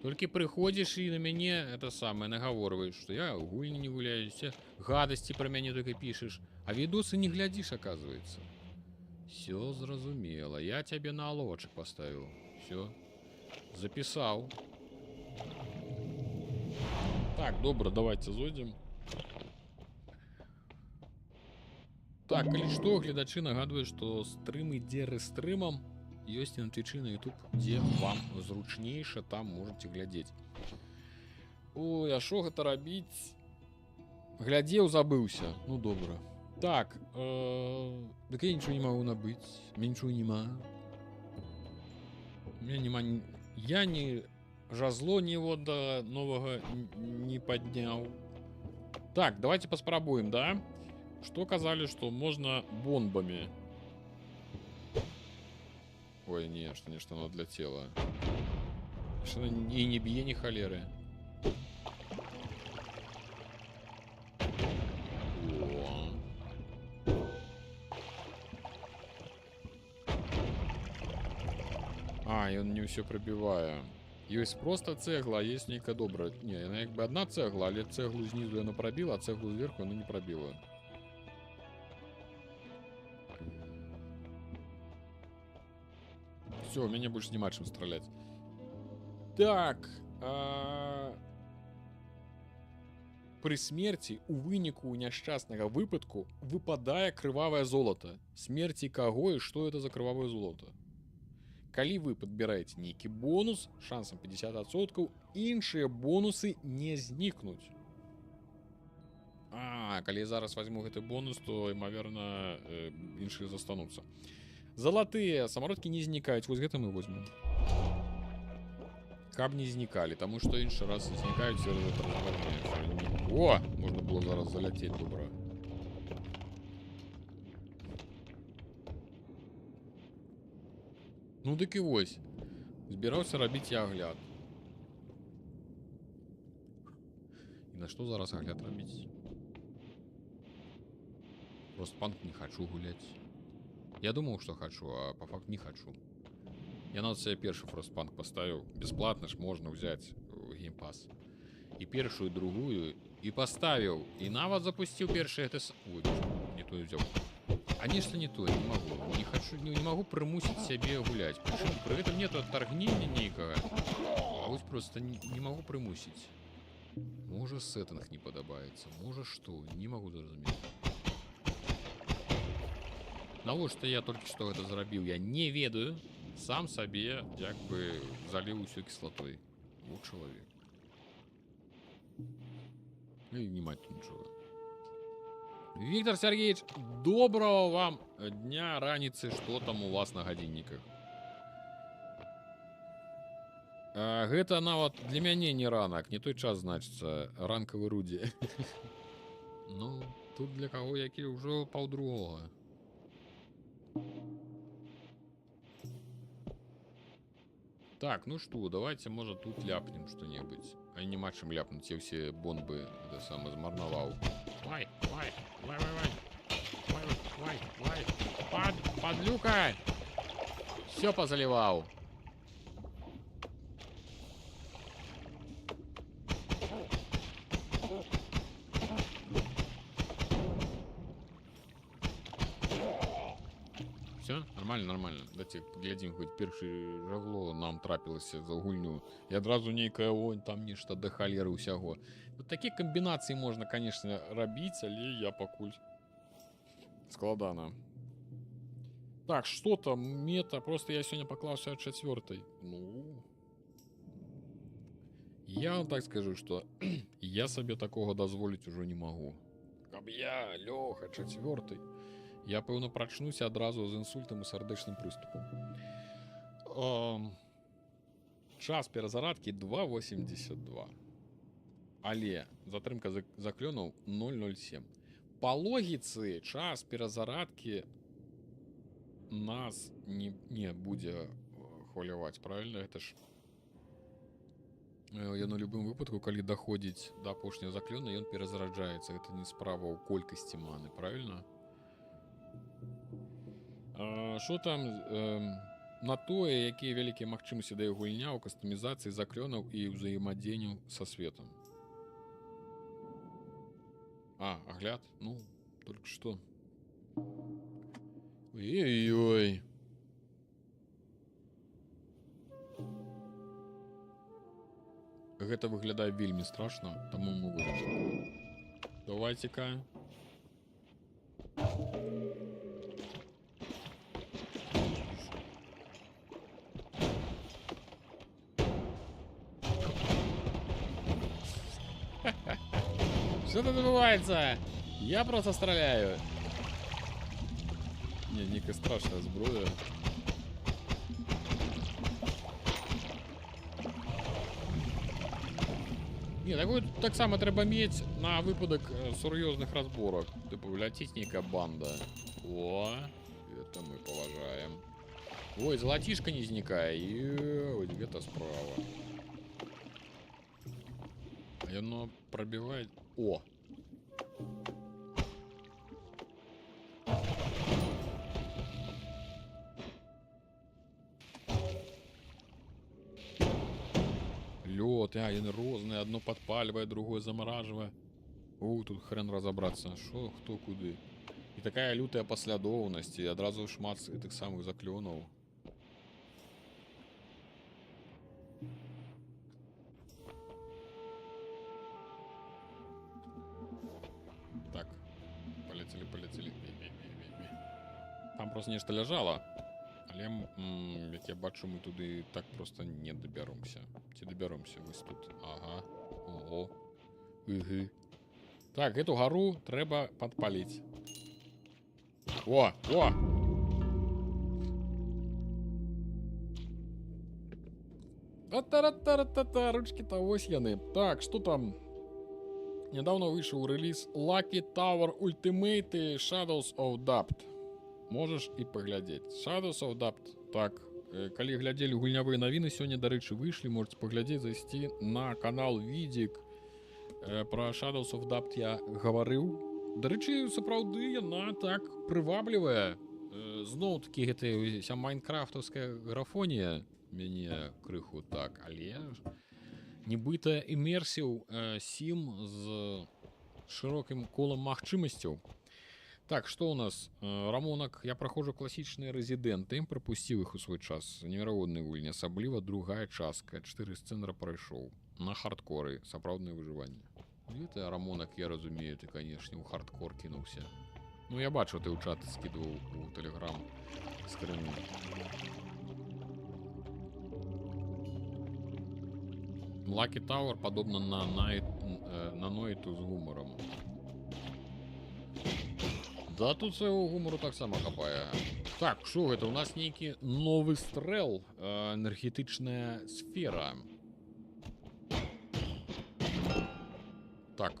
Толькі прыходзіш і на мяне это самае нагаворваеш, што я ў гульні не гуляю, все гадасці пра мяне толькі пішаш, а відосы не глядзіш, аказваецца. Всё зразумела. Я цябе на аловачак паставіў. Всё. Запісаў. Так, добра, давайте зойдзем. Так, калі што, гледачы нагадваюць, што стрым ідзе рэстрымам. Ёсць і на Твічы, на YouTube, дзе вам зручнейша, там можете глядзець. Ой, а што гэта рабіць? Глядзеў, забыўся. Ну, добра. Так, дык я нічого не магу набыць. Мне нічого няма. У меня няма... Я ні жазло нівода новага не падняў. Так, давайте паспрабуем, да? Што казалі, што можна бомбамі? Ой, не, что нечто оно отлетело. Что и не бье, ни холеры. О. А, и он не все пробиваю. Есть просто цегла, а есть нейка добрая. Не, она как бы одна цегла, але цеглу снизу она пробила, а цеглу сверху она не пробила. Все, у меня больше нема чым стрелять. Так. При смерти у выніку няшчаснага выпадку выпадае крывавае золото. Смерти каго и что это за крывавое золото? Калі вы подбираете нейкі бонус, шансам 50%, іншыя бонусы не знікнуць. А, калі я зараз возьму гэты бонус, то, імаверна, іншыя застануцца. Залатыя самародкі не знікаюць, вось гэта мы возьмем. Каб не знікалі, таму што іншы раз знікаюць. О, можна было зараз заляцець, добра. Ну дык і вось. Збіраўся рабіць я агляд. І на што зараз агляд рабіць? Фростпанк не хочу гуляць. Я думал, что хочу, а по факту не хочу. Я надо себе первый Frostpunk поставил. Бесплатно ж можно взять в Game Pass. И первую, и другую. И поставил. И навод запустил первый. Это... Ой, не то взял. А нечто не то, не могу. Не хочу, не могу примусить себе гулять. Причем при этом нету отторгнения никого. А вот просто не могу примусить. Может, сеттинг не подобается. Может, что. Не могу зразумець. Навошта я толькі што гэта зрабіў, я не ведаю. Сам сабе як бы заліў усё кіслатой. У чалавек. І не маць нічога. Віктор Сергеевич, доброго вам дня, раніцы, што там у вас на гадзінніках. Гэта нават для мяне не ранак, не той час, значыцца, ранкавы рудзі. Ну, тут для каго які ўжо паўдругога. Так, ну что, давайте, может, тут ляпнем что-нибудь. А не матчем ляпнуть, я все бомбы, это самое, змарновал. Вай, вай, вай, вай, вай, вай, вай, вай, подлюка! Все позаливал. Все? Нормально, нормально. Давайте поглядим, хоть першее жагло нам трапилося за гульню. И одразу нейкая вонь, там нечто до холеры усяго. Вот такие комбинации можно, конечно, робить, але я покуль складано. Так, что там? Мета. Просто я сегодня поклался от 4-й. Ну... Я вам так скажу, что я себе такого дозволить уже не могу. Каб я, Лёха, 4-й. Я, певно, прачнуся одразу з інсультом і сердечним приступом. Час перезарядки 2.82. Але затрымка заклёнаў 007. Па логіцы час перазарадкі нас не будзе хваляваць, правильно? Гэта ж ён у любым выпадку, калі даходзіць да апошняга заклёна, ён перазараджаецца. Гэта не справа ў колькасці маны, правильно? Што там на тое, якія вялікія магчымасці дае гульня ў кастамізацыі заклёнаў і ўзаемадзеянню са светам? Агляд? Ну, только што. Ой-ой-ой. Гэта выглядае вельмі страшна, таму могу. Давайте-ка. Что тут забывается? Я просто стреляю. Не, некая страшная зброя. Не, такую так само трэба мець на выпадак сур'ёзных разборок. Типа ляціць нейкая банда. О, это мы поважаем. Ой, золотишко не зникает. Ой, где-то справа. И оно пробивает. О! Лед, яны розные. Одно подпаливает, другое замораживает. Тут хрен разобраться. Шо, хто, куды. И такая лютая послідовність. И одразу шмат этих самых заклёнов. Так. Полетели. Там просто нечто лежало. Але, як я бачу, мы туди так просто не доберемся. Ці доберемся ось тут. Ага. Ого. Угу. Так, эту гору треба подпалить. О! Та-та-та-та-та, ручки-то ось яны. Так, что там? Недавно вышел релиз Lucky Tower Ultimate Shadows of Doubt. Можешь і паглядзець. Shadows of Doubt. Так, калі глядзелі гульнявыя навіны, сёння, дарэчы, выйшлі, можете паглядзець, зайсці на канал Відзік. Про Shadows of Doubt я гаварыў. Дарэчы, сапраўды, яна так прываблівая. Зноў-такі гэта майнкрафтаўская графонія мяне крыху так, але нібыта імерсіў сім з шырокім колам магчымасцяў. Так, что у нас? Рамонак, я прохожу классичные резиденты, пропустил их у свой час. Невероятный гульня, особливо другая частка. 4 сценара пройшов. На хардкоры, сапраўдное выживание. Это Рамонак, я разумею, ты, конечно, у хардкор кинулся. Ну, я бачу, ты у чат скидывал у телеграм скрины. Lucky Tower подобно на Нойту з гумором. Да тут свайго гумору таксама хапае. Так, що гэта? У нас нейкі новы стрэл. Энергетычная сфера. Так.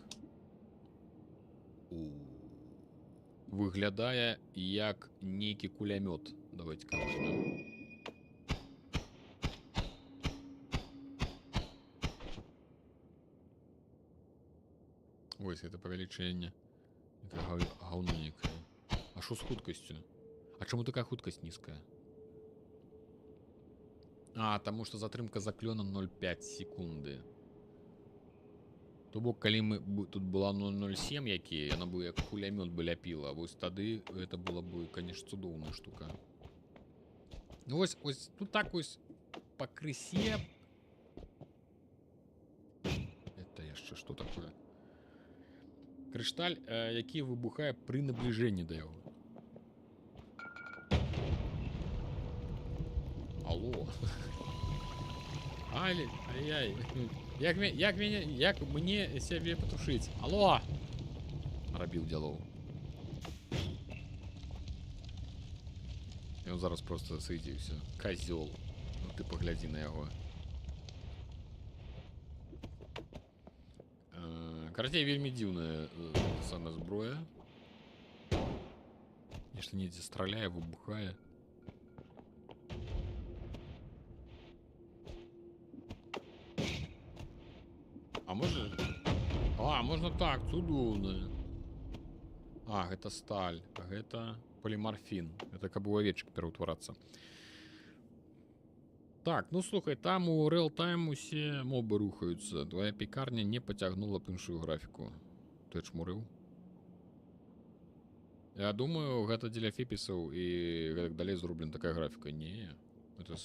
Выглядае як нейкі кулямёт. Давайте-ка возьмем. Ось, это павелічэнне. Гаўно некае. А що з хуткасцю? А чаму такая хуткасць нізкая? Таму што затрымка заклёна 0,5 секунды. То бок, калі мы тут была 0,07 які, яна бы як кулямёт бы ляпіла. Вось тады гэта была бы, конечно, цудоўная штука. Ну вось тут так вось пакрысе. Это яшчэ што такое? Крышталь, які выбухае пры набліжэнні да яго. Алло. Ай-яй. Як мне сябе патушыць? Алло! Рабіў дзялоў. Ён зараз просто сыдзе ўсё. Козёл. Ну ты паглядзі на яго. Карацей, вельмі дзіўная самая зброя. Нешта недзе страляе, выбухае. А можа... А, можна так, цудоўна. А, гэта сталь, а гэта полімарфін. Гэта каб у авечак пераўтварацца. Так, ну слухай, там у реал-тайм усе мобы рухаюцца. Твоя пекарня не пацягнула б іншую графіку. Ты чмурыў? Я думаю, гэта дзеля фепісаў і гэтак далей зроблена такая графіка. Не, это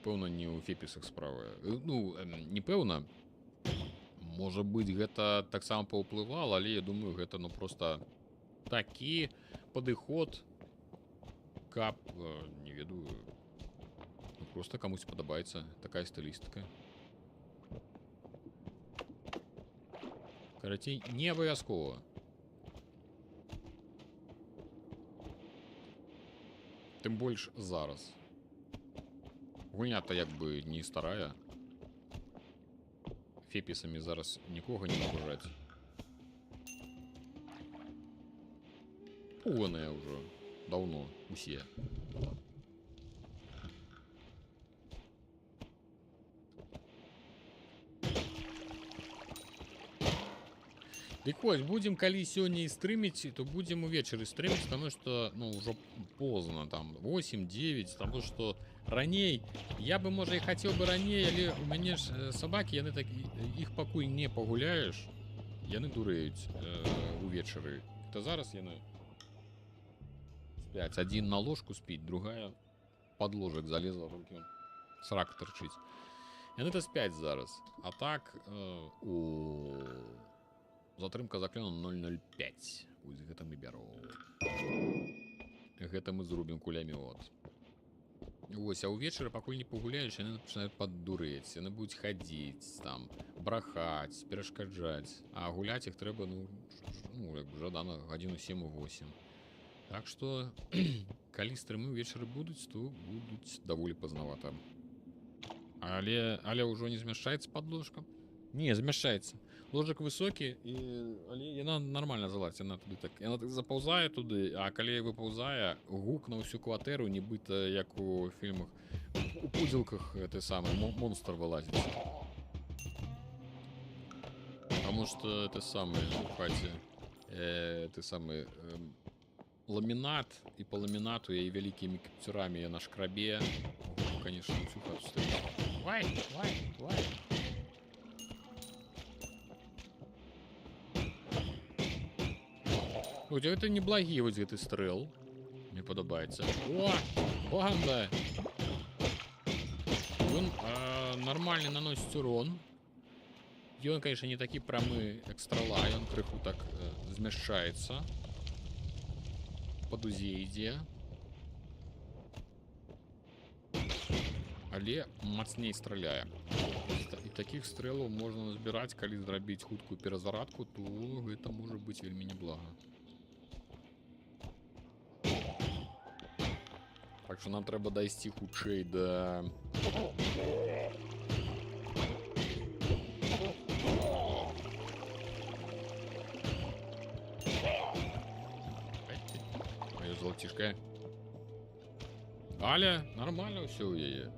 пэўна не ў фепісах справа. Ну, не пэўна. Можа быць, гэта таксама паўплывала, але я думаю, гэта ну проста такі падыход, каб, не ведаю, ну, просто камусь падабаецца такая стылістыка. Карацей, не абавязкова. Тым больш зараз. Гульня-то як бы не старая. Фепісамі зараз нікога не нагружаць. Пуганыя ўжо даўно усе. Дык вось, будзем калі сёння і стрыміць, то будзем увечары стрыміць, таму што ну ўжо позна там 8-9, таму што раней я бы можа і хацеў бы раней, але у мяне ж сабакі, яны так іх пакуль не пагуляеш, яны дурэюць увечары. То зараз яны спяць. Адзін на ложку спіць, другая пад ложак залезла, толькі срак тырчыць. Яны то спяць зараз. А так затрымка заклёна 0,05. Вось гэта мы бяру. Гэта мы зробім кулямі от. Вось, а ўвечары пакуль не пагуляеш, яны пачынаюць паддурэць. Яны будуць хадзіць, там, брахаць, перашкаджаць. А гуляць іх трэба, ну як бы жадана, гадзіну 7-8. Так што, калі стрымы ўвечары будуць, то будуць даволі пазнавата. Але ўжо не змяшчаецца пад ложкам? Не, змяшчаецца. Ложак высокі, але яна нармальна залазіць. Яна так запаўзае туды, а калі выпаўзае, гук на ўсю кватэру, нібыта, як у фільмах, у пудзілках гэты самы монстр вылазіць. Таму што ты самы у хаце, ты самы ламінат, і па ламінату і вялікімі капцюрамі яна шкрабе. Конечно, усю хату стаіць. Вай! Вот это неблагі вот гэты стрэл. Мне падабаецца. О! Банда! Ён нормально наносіць урон. Ён, конечно, не такі прамы, як страла. Ён крыху так змяшчаецца. Па дузе ідзе. Але мацней страляе. І такіх стрэлаў можна назбіраць, калі зрабіць хуткую перазарадку, то гэта можа быць вельмі неблага. Так што нам трэба дайсці хутчэй да... Маё золацішка. Аля, нормально ўсё ў яе.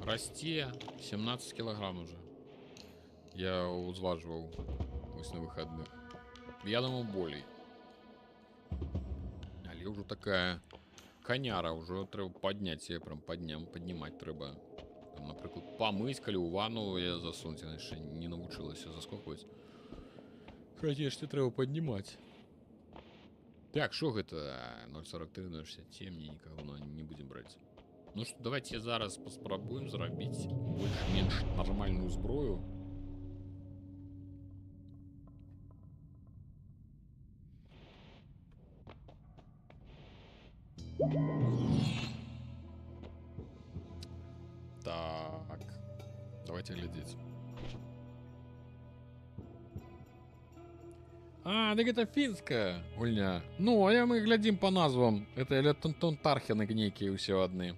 Расце 17 килограмм уже. Я узваживал вось на выходных. Я думал болей. Але уже такая коняра, уже трэба поднять, я прям поднимать трэба. Там, например, помыть, калі у ванну я засунуть, я еще не навучилася заскокваць. Конечно, трэба поднимать. Так, что гэта? 0,43, 0,67, мне никого не будем брать. Ну что, давайте зараз паспрабуем зрабіць больш-менш нормальную зброю. Так, давайте глядеть. А, так это финская гульня. Ну, а мы глядим по назвам. Это или Тонтархены нейкія ўсе адны.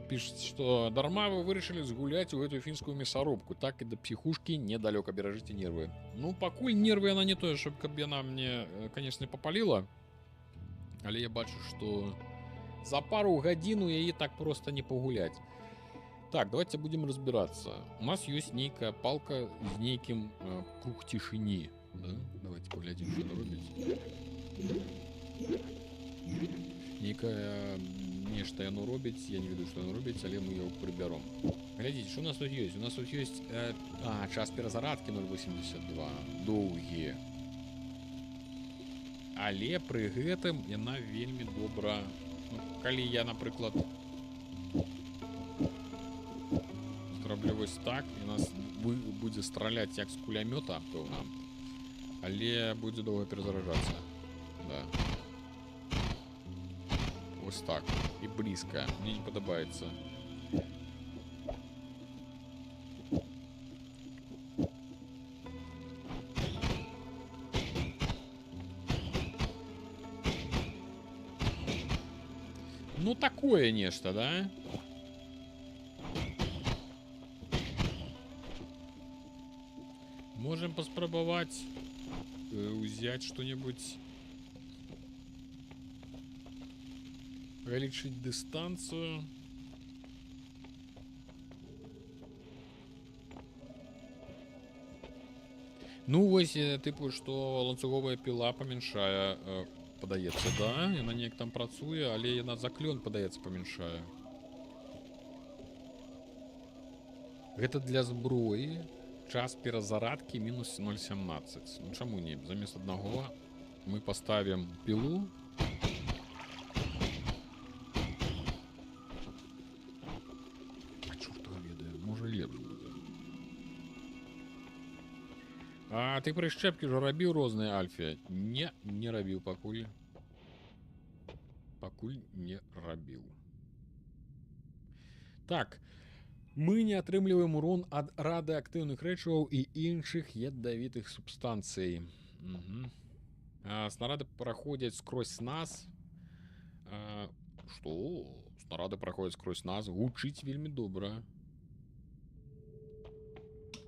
пишет, что дарма вы вырашили сгулять у эту финскую мясорубку. Так и до психушки недалеко, бережите нервы. Ну, пакуль нервы она не тое, чтобы каб яна мне, конечно, попалила. Але я бачу, что за пару гадзін у яе так просто не погулять. Так, давайте будем разбираться. У нас есть некая палка с неким круг тишини. Да? Давайте поглядим, что она робит. Некое нечто оно робит. Я не веду, что оно робит, але мы его приберем. Глядите, что у нас тут есть? У нас тут есть час перезарадки 0,82. Доўгі. Але пры гэтым яна вельмі добра. Ну, калі я, напрыклад, зроблю вось так, і нас будзе страляць як з кулямёта, пэўна. Але будзе доўга перезаражацца. Да. Вось так. І блізка. Мне не падабаецца. Ну, такое нечто, да? Можем поспробовать взять что-нибудь, увеличить дистанцию. Ну, вось, типу, что ланцуговая пила поменьшая, падаецца, да? Яна неяк там працуе, але яна за клён, падаецца, памяншае. Гэта для зброі. Час перезарадки минус 0,17. Ну, чаму не? Замест одного мы поставим пилу. А чорт его ведае, можа і лепш будзе. А ты прышчэпкі ж рабіў розныя, Альфе? Не рабіў пакуль. Пакуль не рабіў. Так. Мы не атрымліваем урон ад радыактыўных рэчываў і іншых ядавітых субстанцый. Снарады праходзяць скрозь нас. Што? Снарады праходзяць скрозь нас. Гучыць вельмі добра.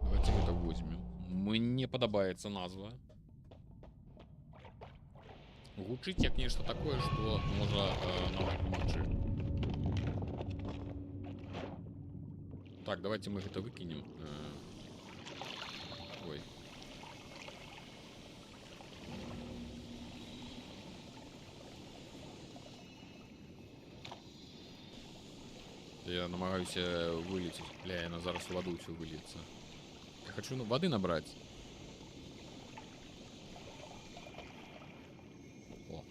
Давайте гэта возьмем. Мне падабаецца назва. Гучыць як нешта такое, што можа нам дапамагчы. Так, давайте мы это выкинем. Ой. Я намагаюсь вылететь. Бля, я на зараз в воду все выльется. Я хочу воды набрать. О.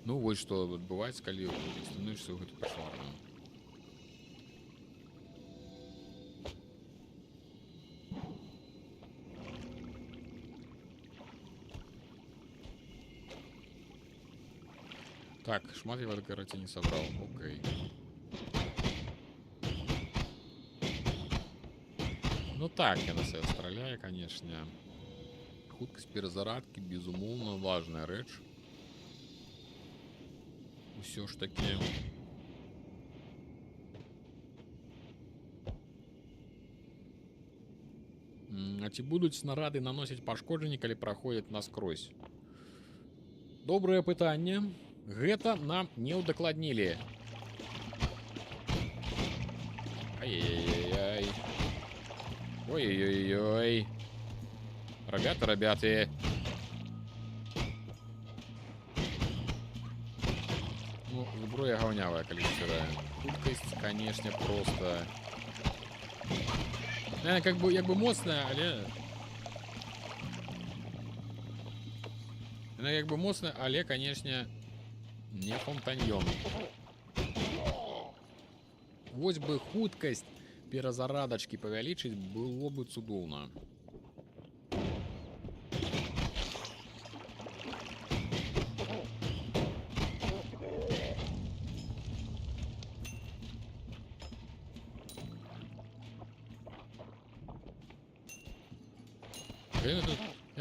Ну, вот что адбываецца, калі становішся ў гэту кашмарную. Так, шмат я воды, короче, не собрал. Окей. Ну так, я на себе стреляю, конечно. Хуткость перезарадки, безумовно, важная рэч. Все ж таки. А ці будуць снарады наносіць пашкоджанні, калі праходзяць наскрозь? Добрае пытанне. Гэта нам не ўдакладнілі. Ай-яй-яй-яй. Ой-ой-ой-ой. Ребята. Ну, зброя говнявая, калі стираю. Хуткость, конечно, просто... Она как бы моцная, але... Она как бы моцная, але, конечно, не фонтаньон. Вось бы хуткость перезарадочки павялічыць, было бы цудоўна.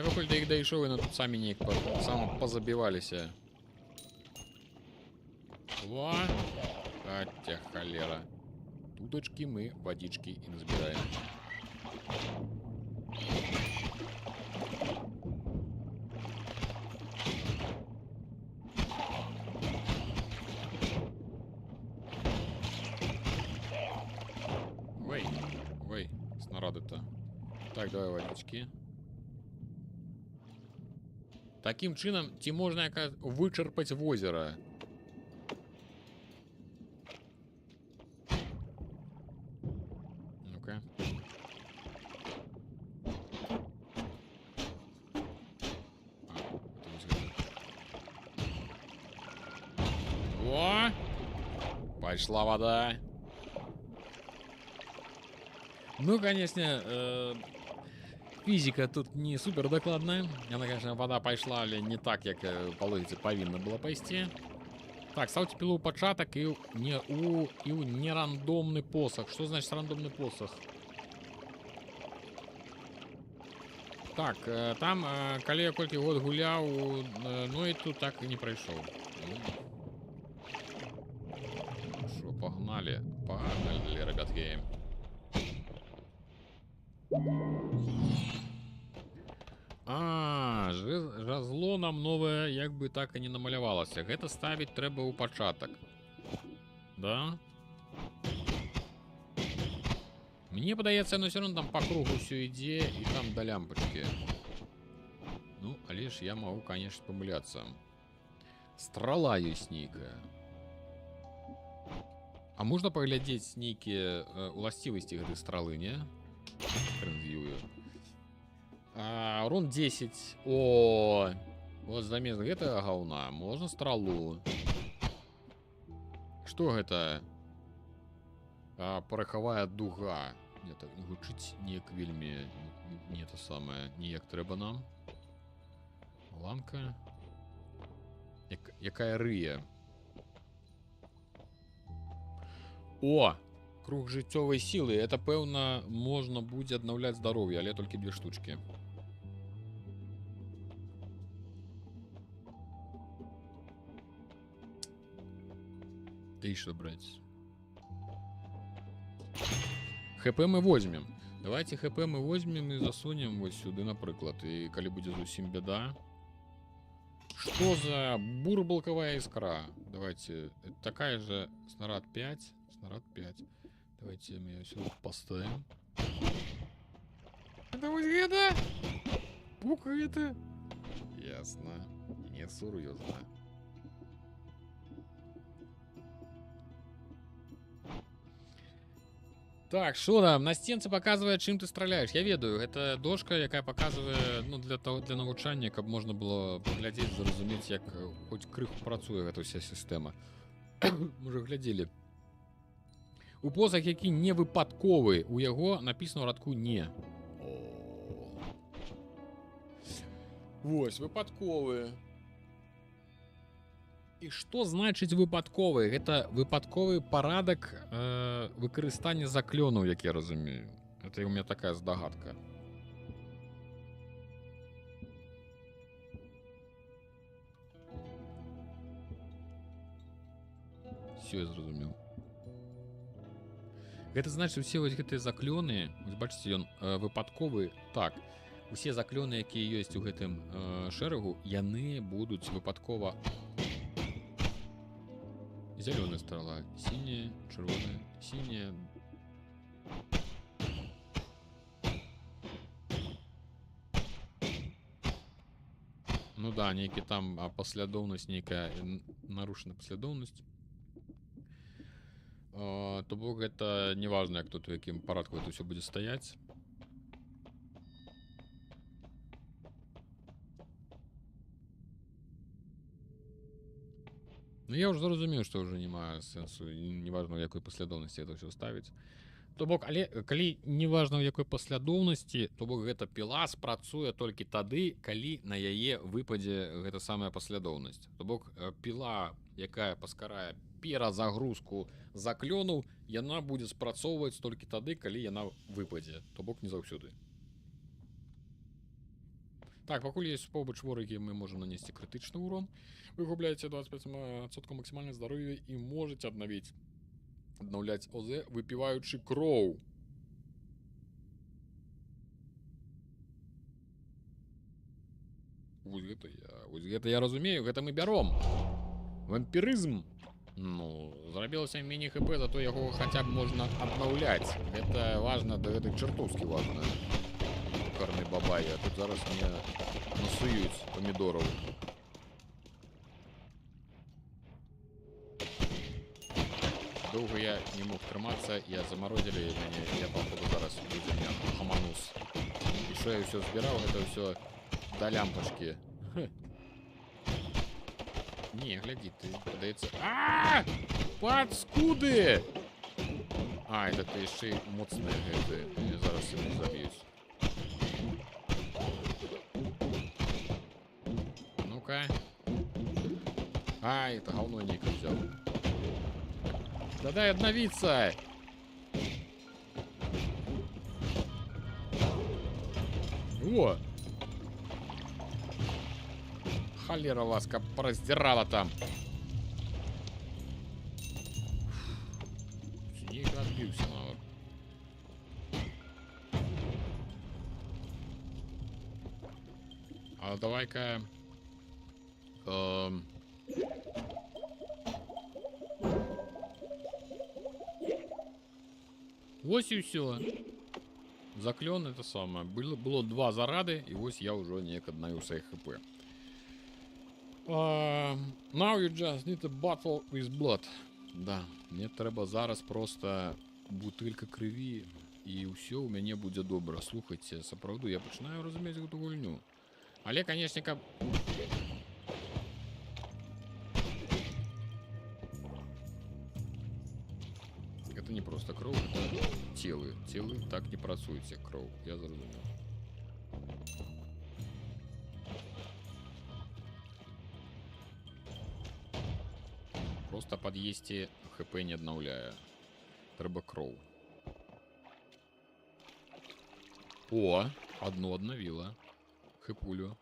Я пакуль да іх дайшоў, яны тут самі неяк позабіваліся. Во! Хаця халера. Туточки мы водички и назбираем. Ой, ой, снаряды-то. Так, давай водички. Таким чином, ці можна якось вичерпати в озеро. Ну-ка. О! Пошла вода. Ну, конечно, физика тут не супер докладная. Она, конечно, вода пошла але не так, як по логике повинна была пойти. Так, ставьте пилу початок и не рандомный посох. Что значит рандомный посох? Так, там, коли я колькі год гуляў, ну и тут так и не пройшоў. Шо, погнали. Погнали, ребятки. Жазло нам новое, як бы так і не намалявалася. Гэта ставіць трэба ў пачатак. Да? Мне падаецца, но все равно там по кругу все ідзе і там до лямпочки. Ну, але ж я могу, конечно, помыляться. Страла ёсць нейкая. А можна паглядзець нейкія уласцівасці гэтай стралы, не? Рэнв'юю. Урон 10. О, вот замест гэтага гаўна можна стралу. Што гэта? Пороховая дуга. Не, так не гучыць неяк вельмі не то самае, ніяк трэба нам. Ланка. Якая рыя. О! Круг жыццёвай сілы. Это, пэўна, можна будзе аднаўляць здароўе, але толькі 2 штучкі. Ты что брать? ХП мы возьмем. Давайте ХП мы возьмем и засунем вот сюда, например. И коли будет зусім беда. Что за бурбалковая искра? Давайте. Такая же снаряд 5. Снаряд 5. Давайте мы ее сюда поставим. Это вот это? Пука это? Ясно. Не серьезно. Так, что там? На стенце показывает, чым ты стреляешь. Я ведаю, это дошка, якая показывает, ну, для навучання, каб можна было паглядзець, зразумець, як хоць крыху працуе гэта вся сістэма. Мы уже глядзелі. У посах, які не выпадковы, у яго написано ў радку не. Вось, выпадковы. І што значыць выпадковы? Гэта выпадковы парадак выкарыстання заклёнаў, як я разумею. Это у меня такая здагадка. Все, я зразумеў. Гэта значыць, усе вось гэтыя заклёны, вось бачыце, ён выпадковы. Так, усе заклёны, якія ёсць у гэтым шэрагу, яны будуць выпадкова. Зеленая стрела, синяя, червоная, синяя. Ну да, некий там последовность, некая нарушена последовность. То бок это не важно, кто в яким парадку это все будет стоять. Ну, я уже зразумеў, што ўжо няма сэнсу, неважна, у якой паслядоўнасці это ўсё ставіць. То бок, але калі неважна, у якой паслядоўнасці, то бок гэта піла спрацуе толькі тады, калі на яе выпадзе гэта самая паслядоўнасць. То бок, піла, якая паскарае перазагрузку заклёнаў, яна будзе спрацоўваць толькі тады, калі яна выпадзе. То бок, не заўсёды. Так, пакуль есть побач ворагі, мы можем нанести критичный урон. Вы губляете 25% максимального здоровья и можете обновлять ОЗ, выпиваючи кроу. Вось гэта я разумею, гэта мы бяром. Вампірызм. Ну, зрабілася меней хп, зато яго хаця б можна абнаўляць. Гэта важна, да гэтых чертовски важна. Карны бабай, а тут зараз мне насуюць памідораў. Доўга я не мог трымацца, я замарозілі мяне, я паходу зараз будзе мне хаманус. І што я ўсё збіраў, гэта ўсё да лямпачкі. Не, гляди, ты, падаецца... Ааа! Пацкуды! А, это ты яшчэ моцныя гэты. Я зараз іх заб'юсь. Ну-ка. А, это говно нейкое взял. Да дай обновиться! О! Холера вас как пораздирала там. Нейко отбился, народ. А давай-ка... Вось и все. Заклен это самое. Было 2 зарады, и вось я уже неяк аднавіў сваіх хп. Now you just need a bottle with blood. Да, мне трэба зараз просто бутылька крыві, і ўсё у мяне будзе добра. Слухайце, сапраўды, я пачынаю разумець гэту гульню. Але, канешне, каб... Это не просто кроў, это целы. Целы так не працуюць, як кроў. Я зразумеў. Просто пад'есці хп не аднаўляе. Трэба кроў. О, одно аднавіла. Хпулю.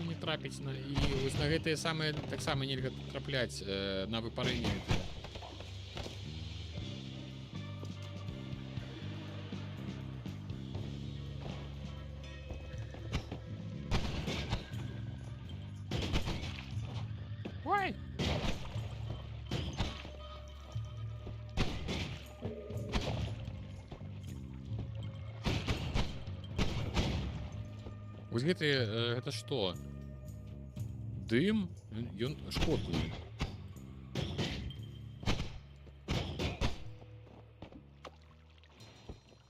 Не трапіць на... І вось на гэтыя самыя таксама нельга трапляць на выпарэнне гэтыя. Ой! Вось гэты, гэта што? Дым? Ён шкодны.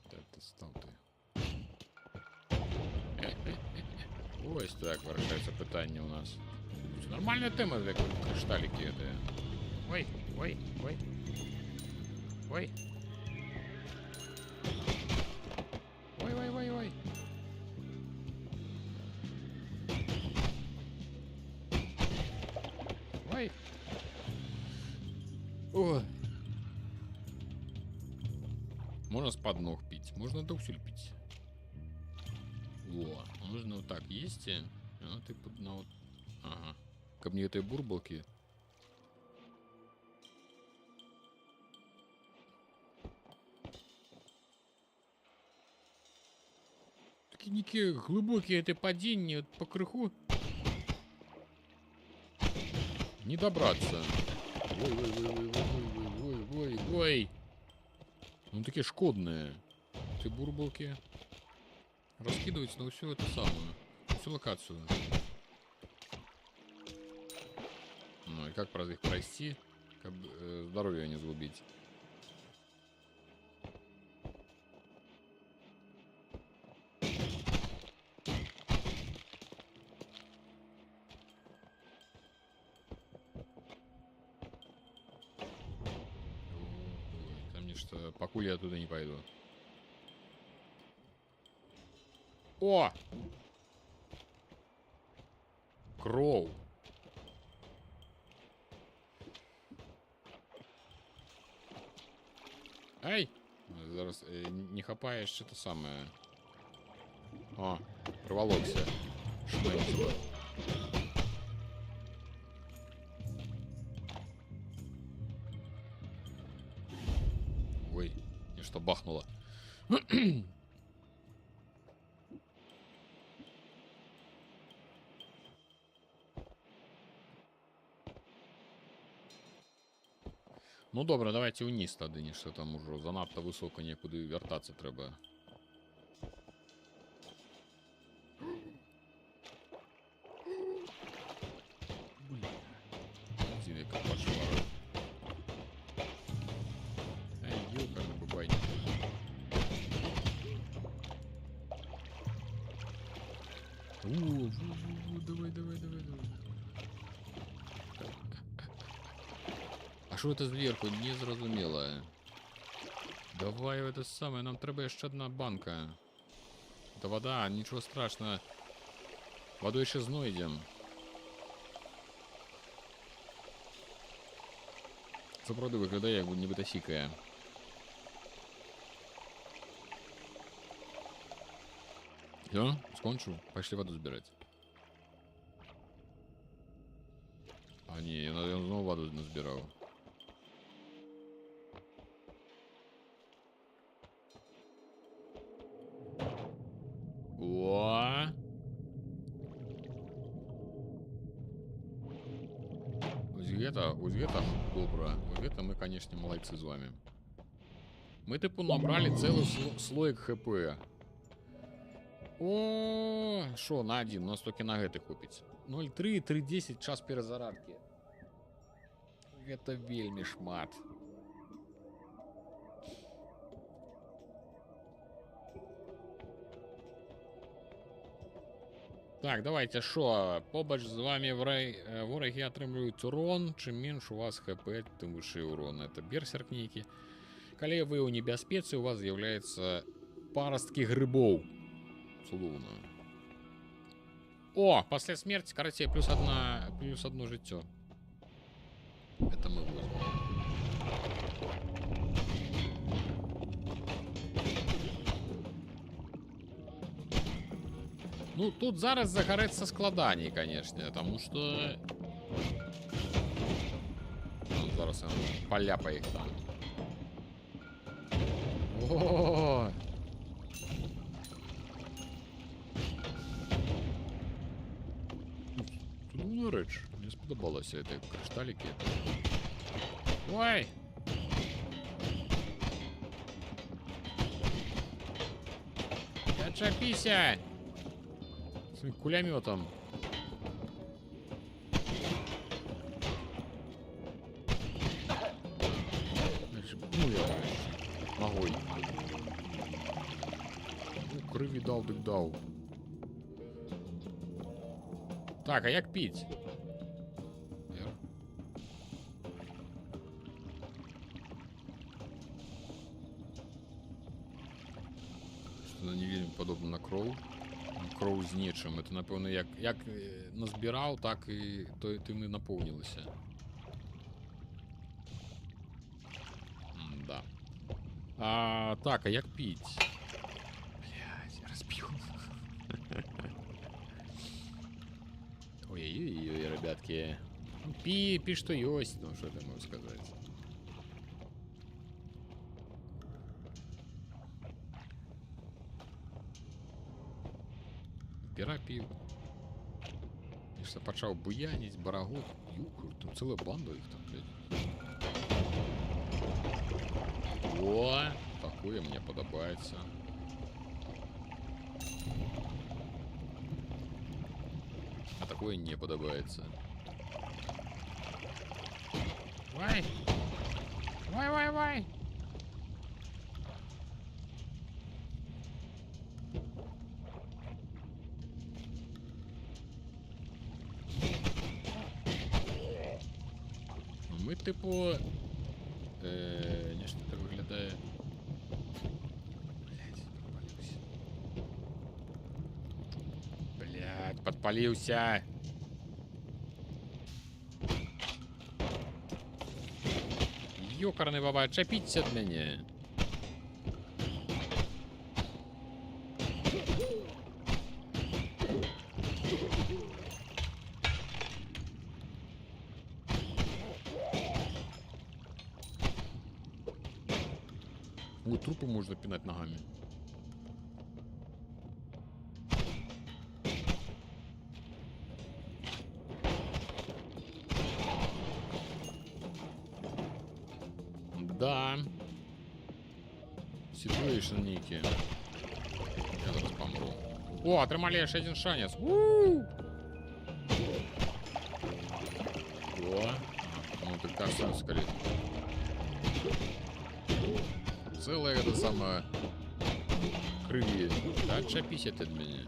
Так, ты стал ты. Ось так вырашаецца пытанне у нас. Нормальная тэма, як крышталікі гэтыя. Ой, ой, ой. Ой. Ой, ой, ой, ой. Ой. О. Можно с-под ног пить, можно доксюль пить. О, можно вот так есть, а ты под на вот... Ага. Ко мне этой бурбалки. Такие некие глубокие это падения по крыху. Не добраться. Ой, ой, ой, ой, ой, ой, ой, ой. Ну такие шкодные. Эти бурбалки раскидываются на всю эту самую, всю локацию. Ну и как про их пройти, как здоровье не сгубить. Там мне что, покуль я туда не пойду. О! Кроу. Ай! Зараз не хапає ще те саме. О, приволокся. Шмельцево. Ой, и что бахнуло. Ну добре, давайте вниз тоді, ніж там уже занадто високо нікуди вертатися треба. Зіника пошла. Ай, ёлка, ну бабай. Давай, давай, давай, давай. А що це зверху? Не зрозуміло. Давай это самое, нам треба ще одна банка. Это вода, нічого страшного. Водой ще знойдем. Це правда виглядає, як нібито сікає. Все, скончу. Пошли воду збирати. А ні, я знову воду не збирав. О! Ось гэта добра. Ось гэта мы, конечно, молодцы з вами. Мы, типу, набрали целый слоик хп. О, шо, на один, у нас тільки на гэты купить. 0,3, 3,10 час перезарадки. Это вельми шмат. Так, давайте, шо, побач з вами вороги атрымліваюць урон. Чым менш у вас хп, тым выше урон. Это берсерк нейкі. Калі вы ў небяспецы, у вас з'яўляецца парасткі грыбоў. Цудоўна. О, пасля смерти, карацей, плюс одно жыццё. Это мы возьмем. Ну, тут зараз загарэцца складаней, конечно, потому что... Ну, зараз поляпай их там. О! Ну, рэч, мне сподобалася этой кришталіки. Ой! Отчепися! С кулеметом. Ну я ногой. Ну, криві дав, дик дав. Так, а як пить? Что-то не видим подобно на кроу. Кроу з нечым. Это, напэўна, як назбіраў, так і тым і напоўнілася. Да. Так, а як піць? Блядь, я расп'ю. Ой-ой-ой, ребятки. Пі, што ёсць, ну што я могу сказаць. Пера піў. Нешта пачаў буяніць, барагод. Юху, тут цэлая банда іх там, блядь. О, такое мне падабаецца. А такое не падабаецца. Вай! Вай! Мы, типу... Нечто так виглядає. Блядь, подпалився. Ёкарный баба, отчепитесь от меня. Ой, трупы можно пинать ногами. Да. Ситуэйшн Ники. Я зараз помру. О, отримали ще один шанец. У! О, ну так кажется, скорее. Целое это самое крылья. Да, отчепись от меня.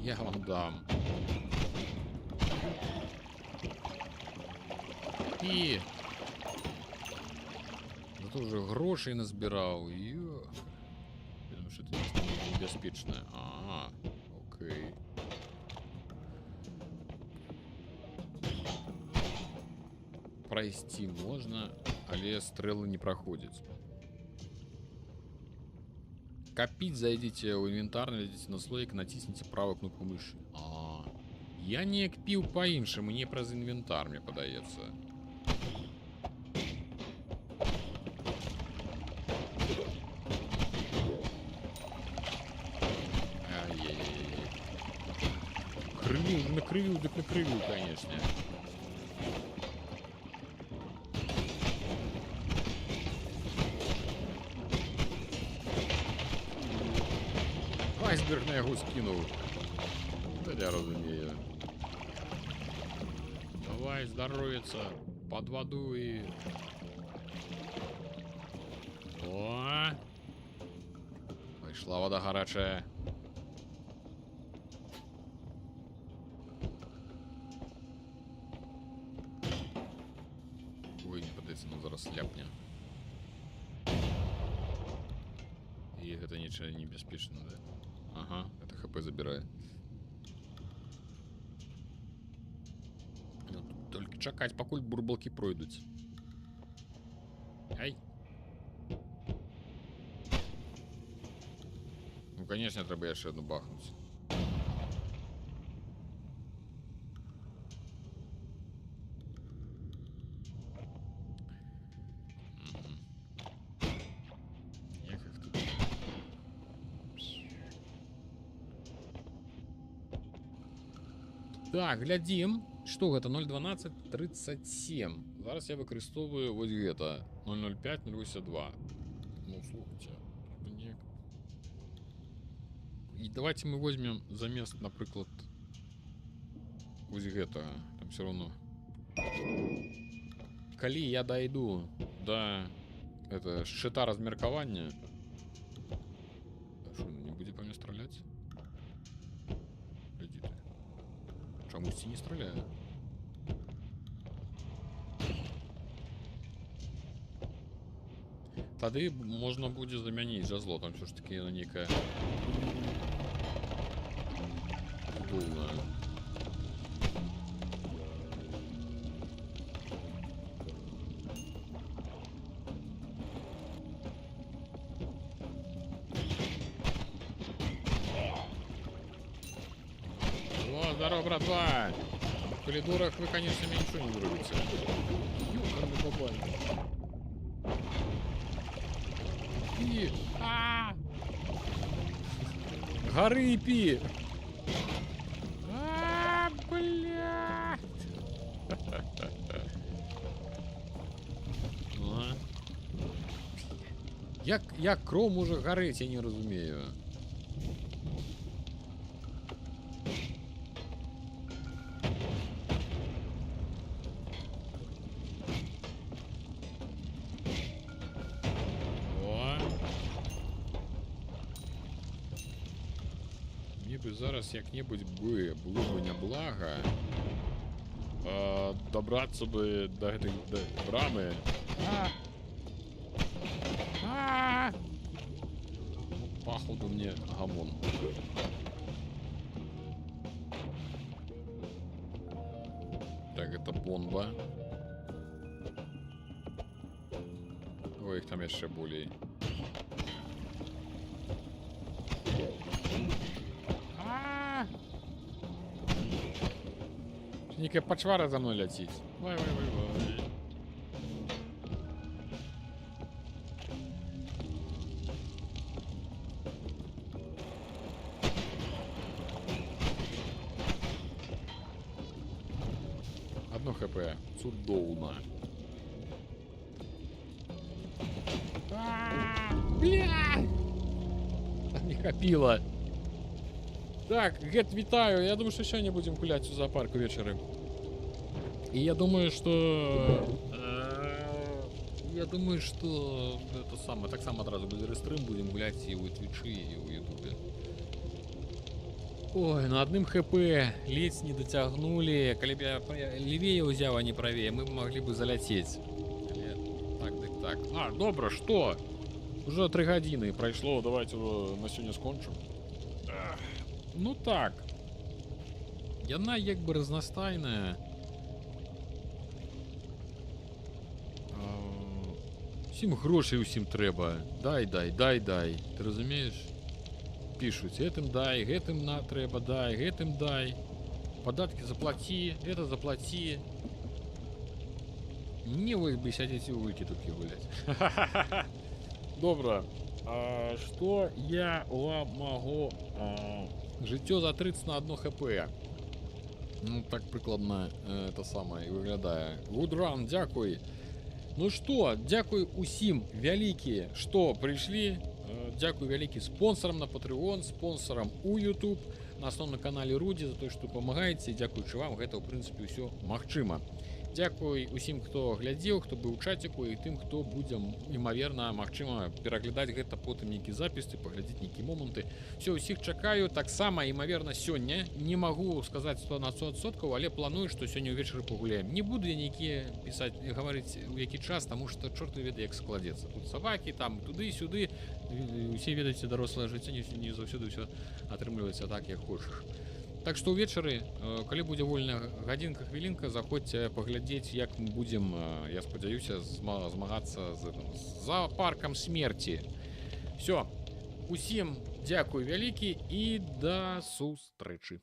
Я вам дам. І зато вже грошей назбирав. Йо. Я думаю, що це небезпечно. Ага, окей. Пройти можна, але стрелы не проходят. Копить зайдите в инвентарь, найдите на слоик, натисните правую кнопку мыши. Я не кпіў по-іншаму, не праз інвентар, мне падаецца. Ай-яй-яй-яй. Крывіў, накрывіў, дык накрывіў, конечно. Айсберг на яго скинул. Да я разумею. Давай, здоровиться. Под воду и... О! Пришла вода горячая. Ой, не падаецца, ну зараз ляпне. И это ничего не беспечно, да? Ага, это ХП забирает. Ну, только чакать, покуль бурбалки пройдут. Ай. Ну, конечно, треба яшчэ одну бахнуть. Так, глядзім, што гэта 01237. Зараз я выкарыстоўваю вось гэта 005-082. Ну, слухайте. І давайте мы возьмем замест, напрыклад, вось гэтага. Там все равно. Калі я дойду до это шчыта размеркавання. Што, не будзе па мне страляць? Чамусьці не стреляю. Тады можна будзе замяніць жазло, там все ж таки яно некая дулная. Здорово, братва! В коридорах вы, конечно, мне ничего не вырубите. Ёкарный бабай. И... Горы пи! Блядь! Як кров може горить, я не розумію. Зараз як-небудь бы было бы няблага добраться бы до этой брамы. Пахло бы мне гамон. Так, это бомба. Ой, их там еще более. Некая пачвара за мной ляціць. Вай. Одно хп. Цудоўна. Бля! Не хапіла. Так, Гет, вітаю. Я думаю, что сегодня будем гулять у зоопарку вечером. И я думаю, что... Я думаю, что это самое, так само одразу будет рестрим, будем гулять и у Твичи, и у Ютубе. Ой, на одним хп ледь не дотягнули. Коли б я левее узял, а не правее, мы могли бы залететь. Так. А, добро, что? Уже 3 годины прошло, давайте на сегодня скончим. Ну так. Яна як бы разнастайная. Всім грошей усім треба. Дай. Ти розумієш? Пишуть, гэтым дай, гэтым на треба дай, гэтым дай. Податки заплати, это заплати. Не вы бы сядете у выльки тут гулять. Добро. Что я вам могу... Життё за 30 на 1 хп. Ну, так прикладно это самое і виглядає. Good run, дякую. Ну что, дякую усім вялікі, што прыйшлі. Дякую вялікі спонсорам на Patreon, спонсорам у YouTube, на асноўным канале Руді за то, што памагаеце. Дзякуючы вам гэта, ў прынцыпе, ўсё магчыма. Дзякуй усім, хто глядзеў, хто быў у чаціку, і тым, хто будзе, імаверна, магчыма, пераглядаць гэта потым нейкі запісы, паглядзець нейкі моманты. Все, усіх чакаю. Таксама, імаверна, сёння не магу сказаць 100 на 100%, але планую, што сёння ўвечары пагуляем. Не буду я нейкія пісаць, гаварыць у які час, таму што чорт ведае, як складзецца. Тут сабакі, там туды-сюды. Усе ведаеце, дарослае жыццё не заўсёды ўсё атрымліваецца так, як хочаш. Так што ўвечары, калі будзе вольная гадзінка, хвілінка, заходзьце паглядзець, як мы будзем, я спадзяюся, змагацца з зоопаркам смерці. Все, усім дзякуй вялікі і да сустрэчы.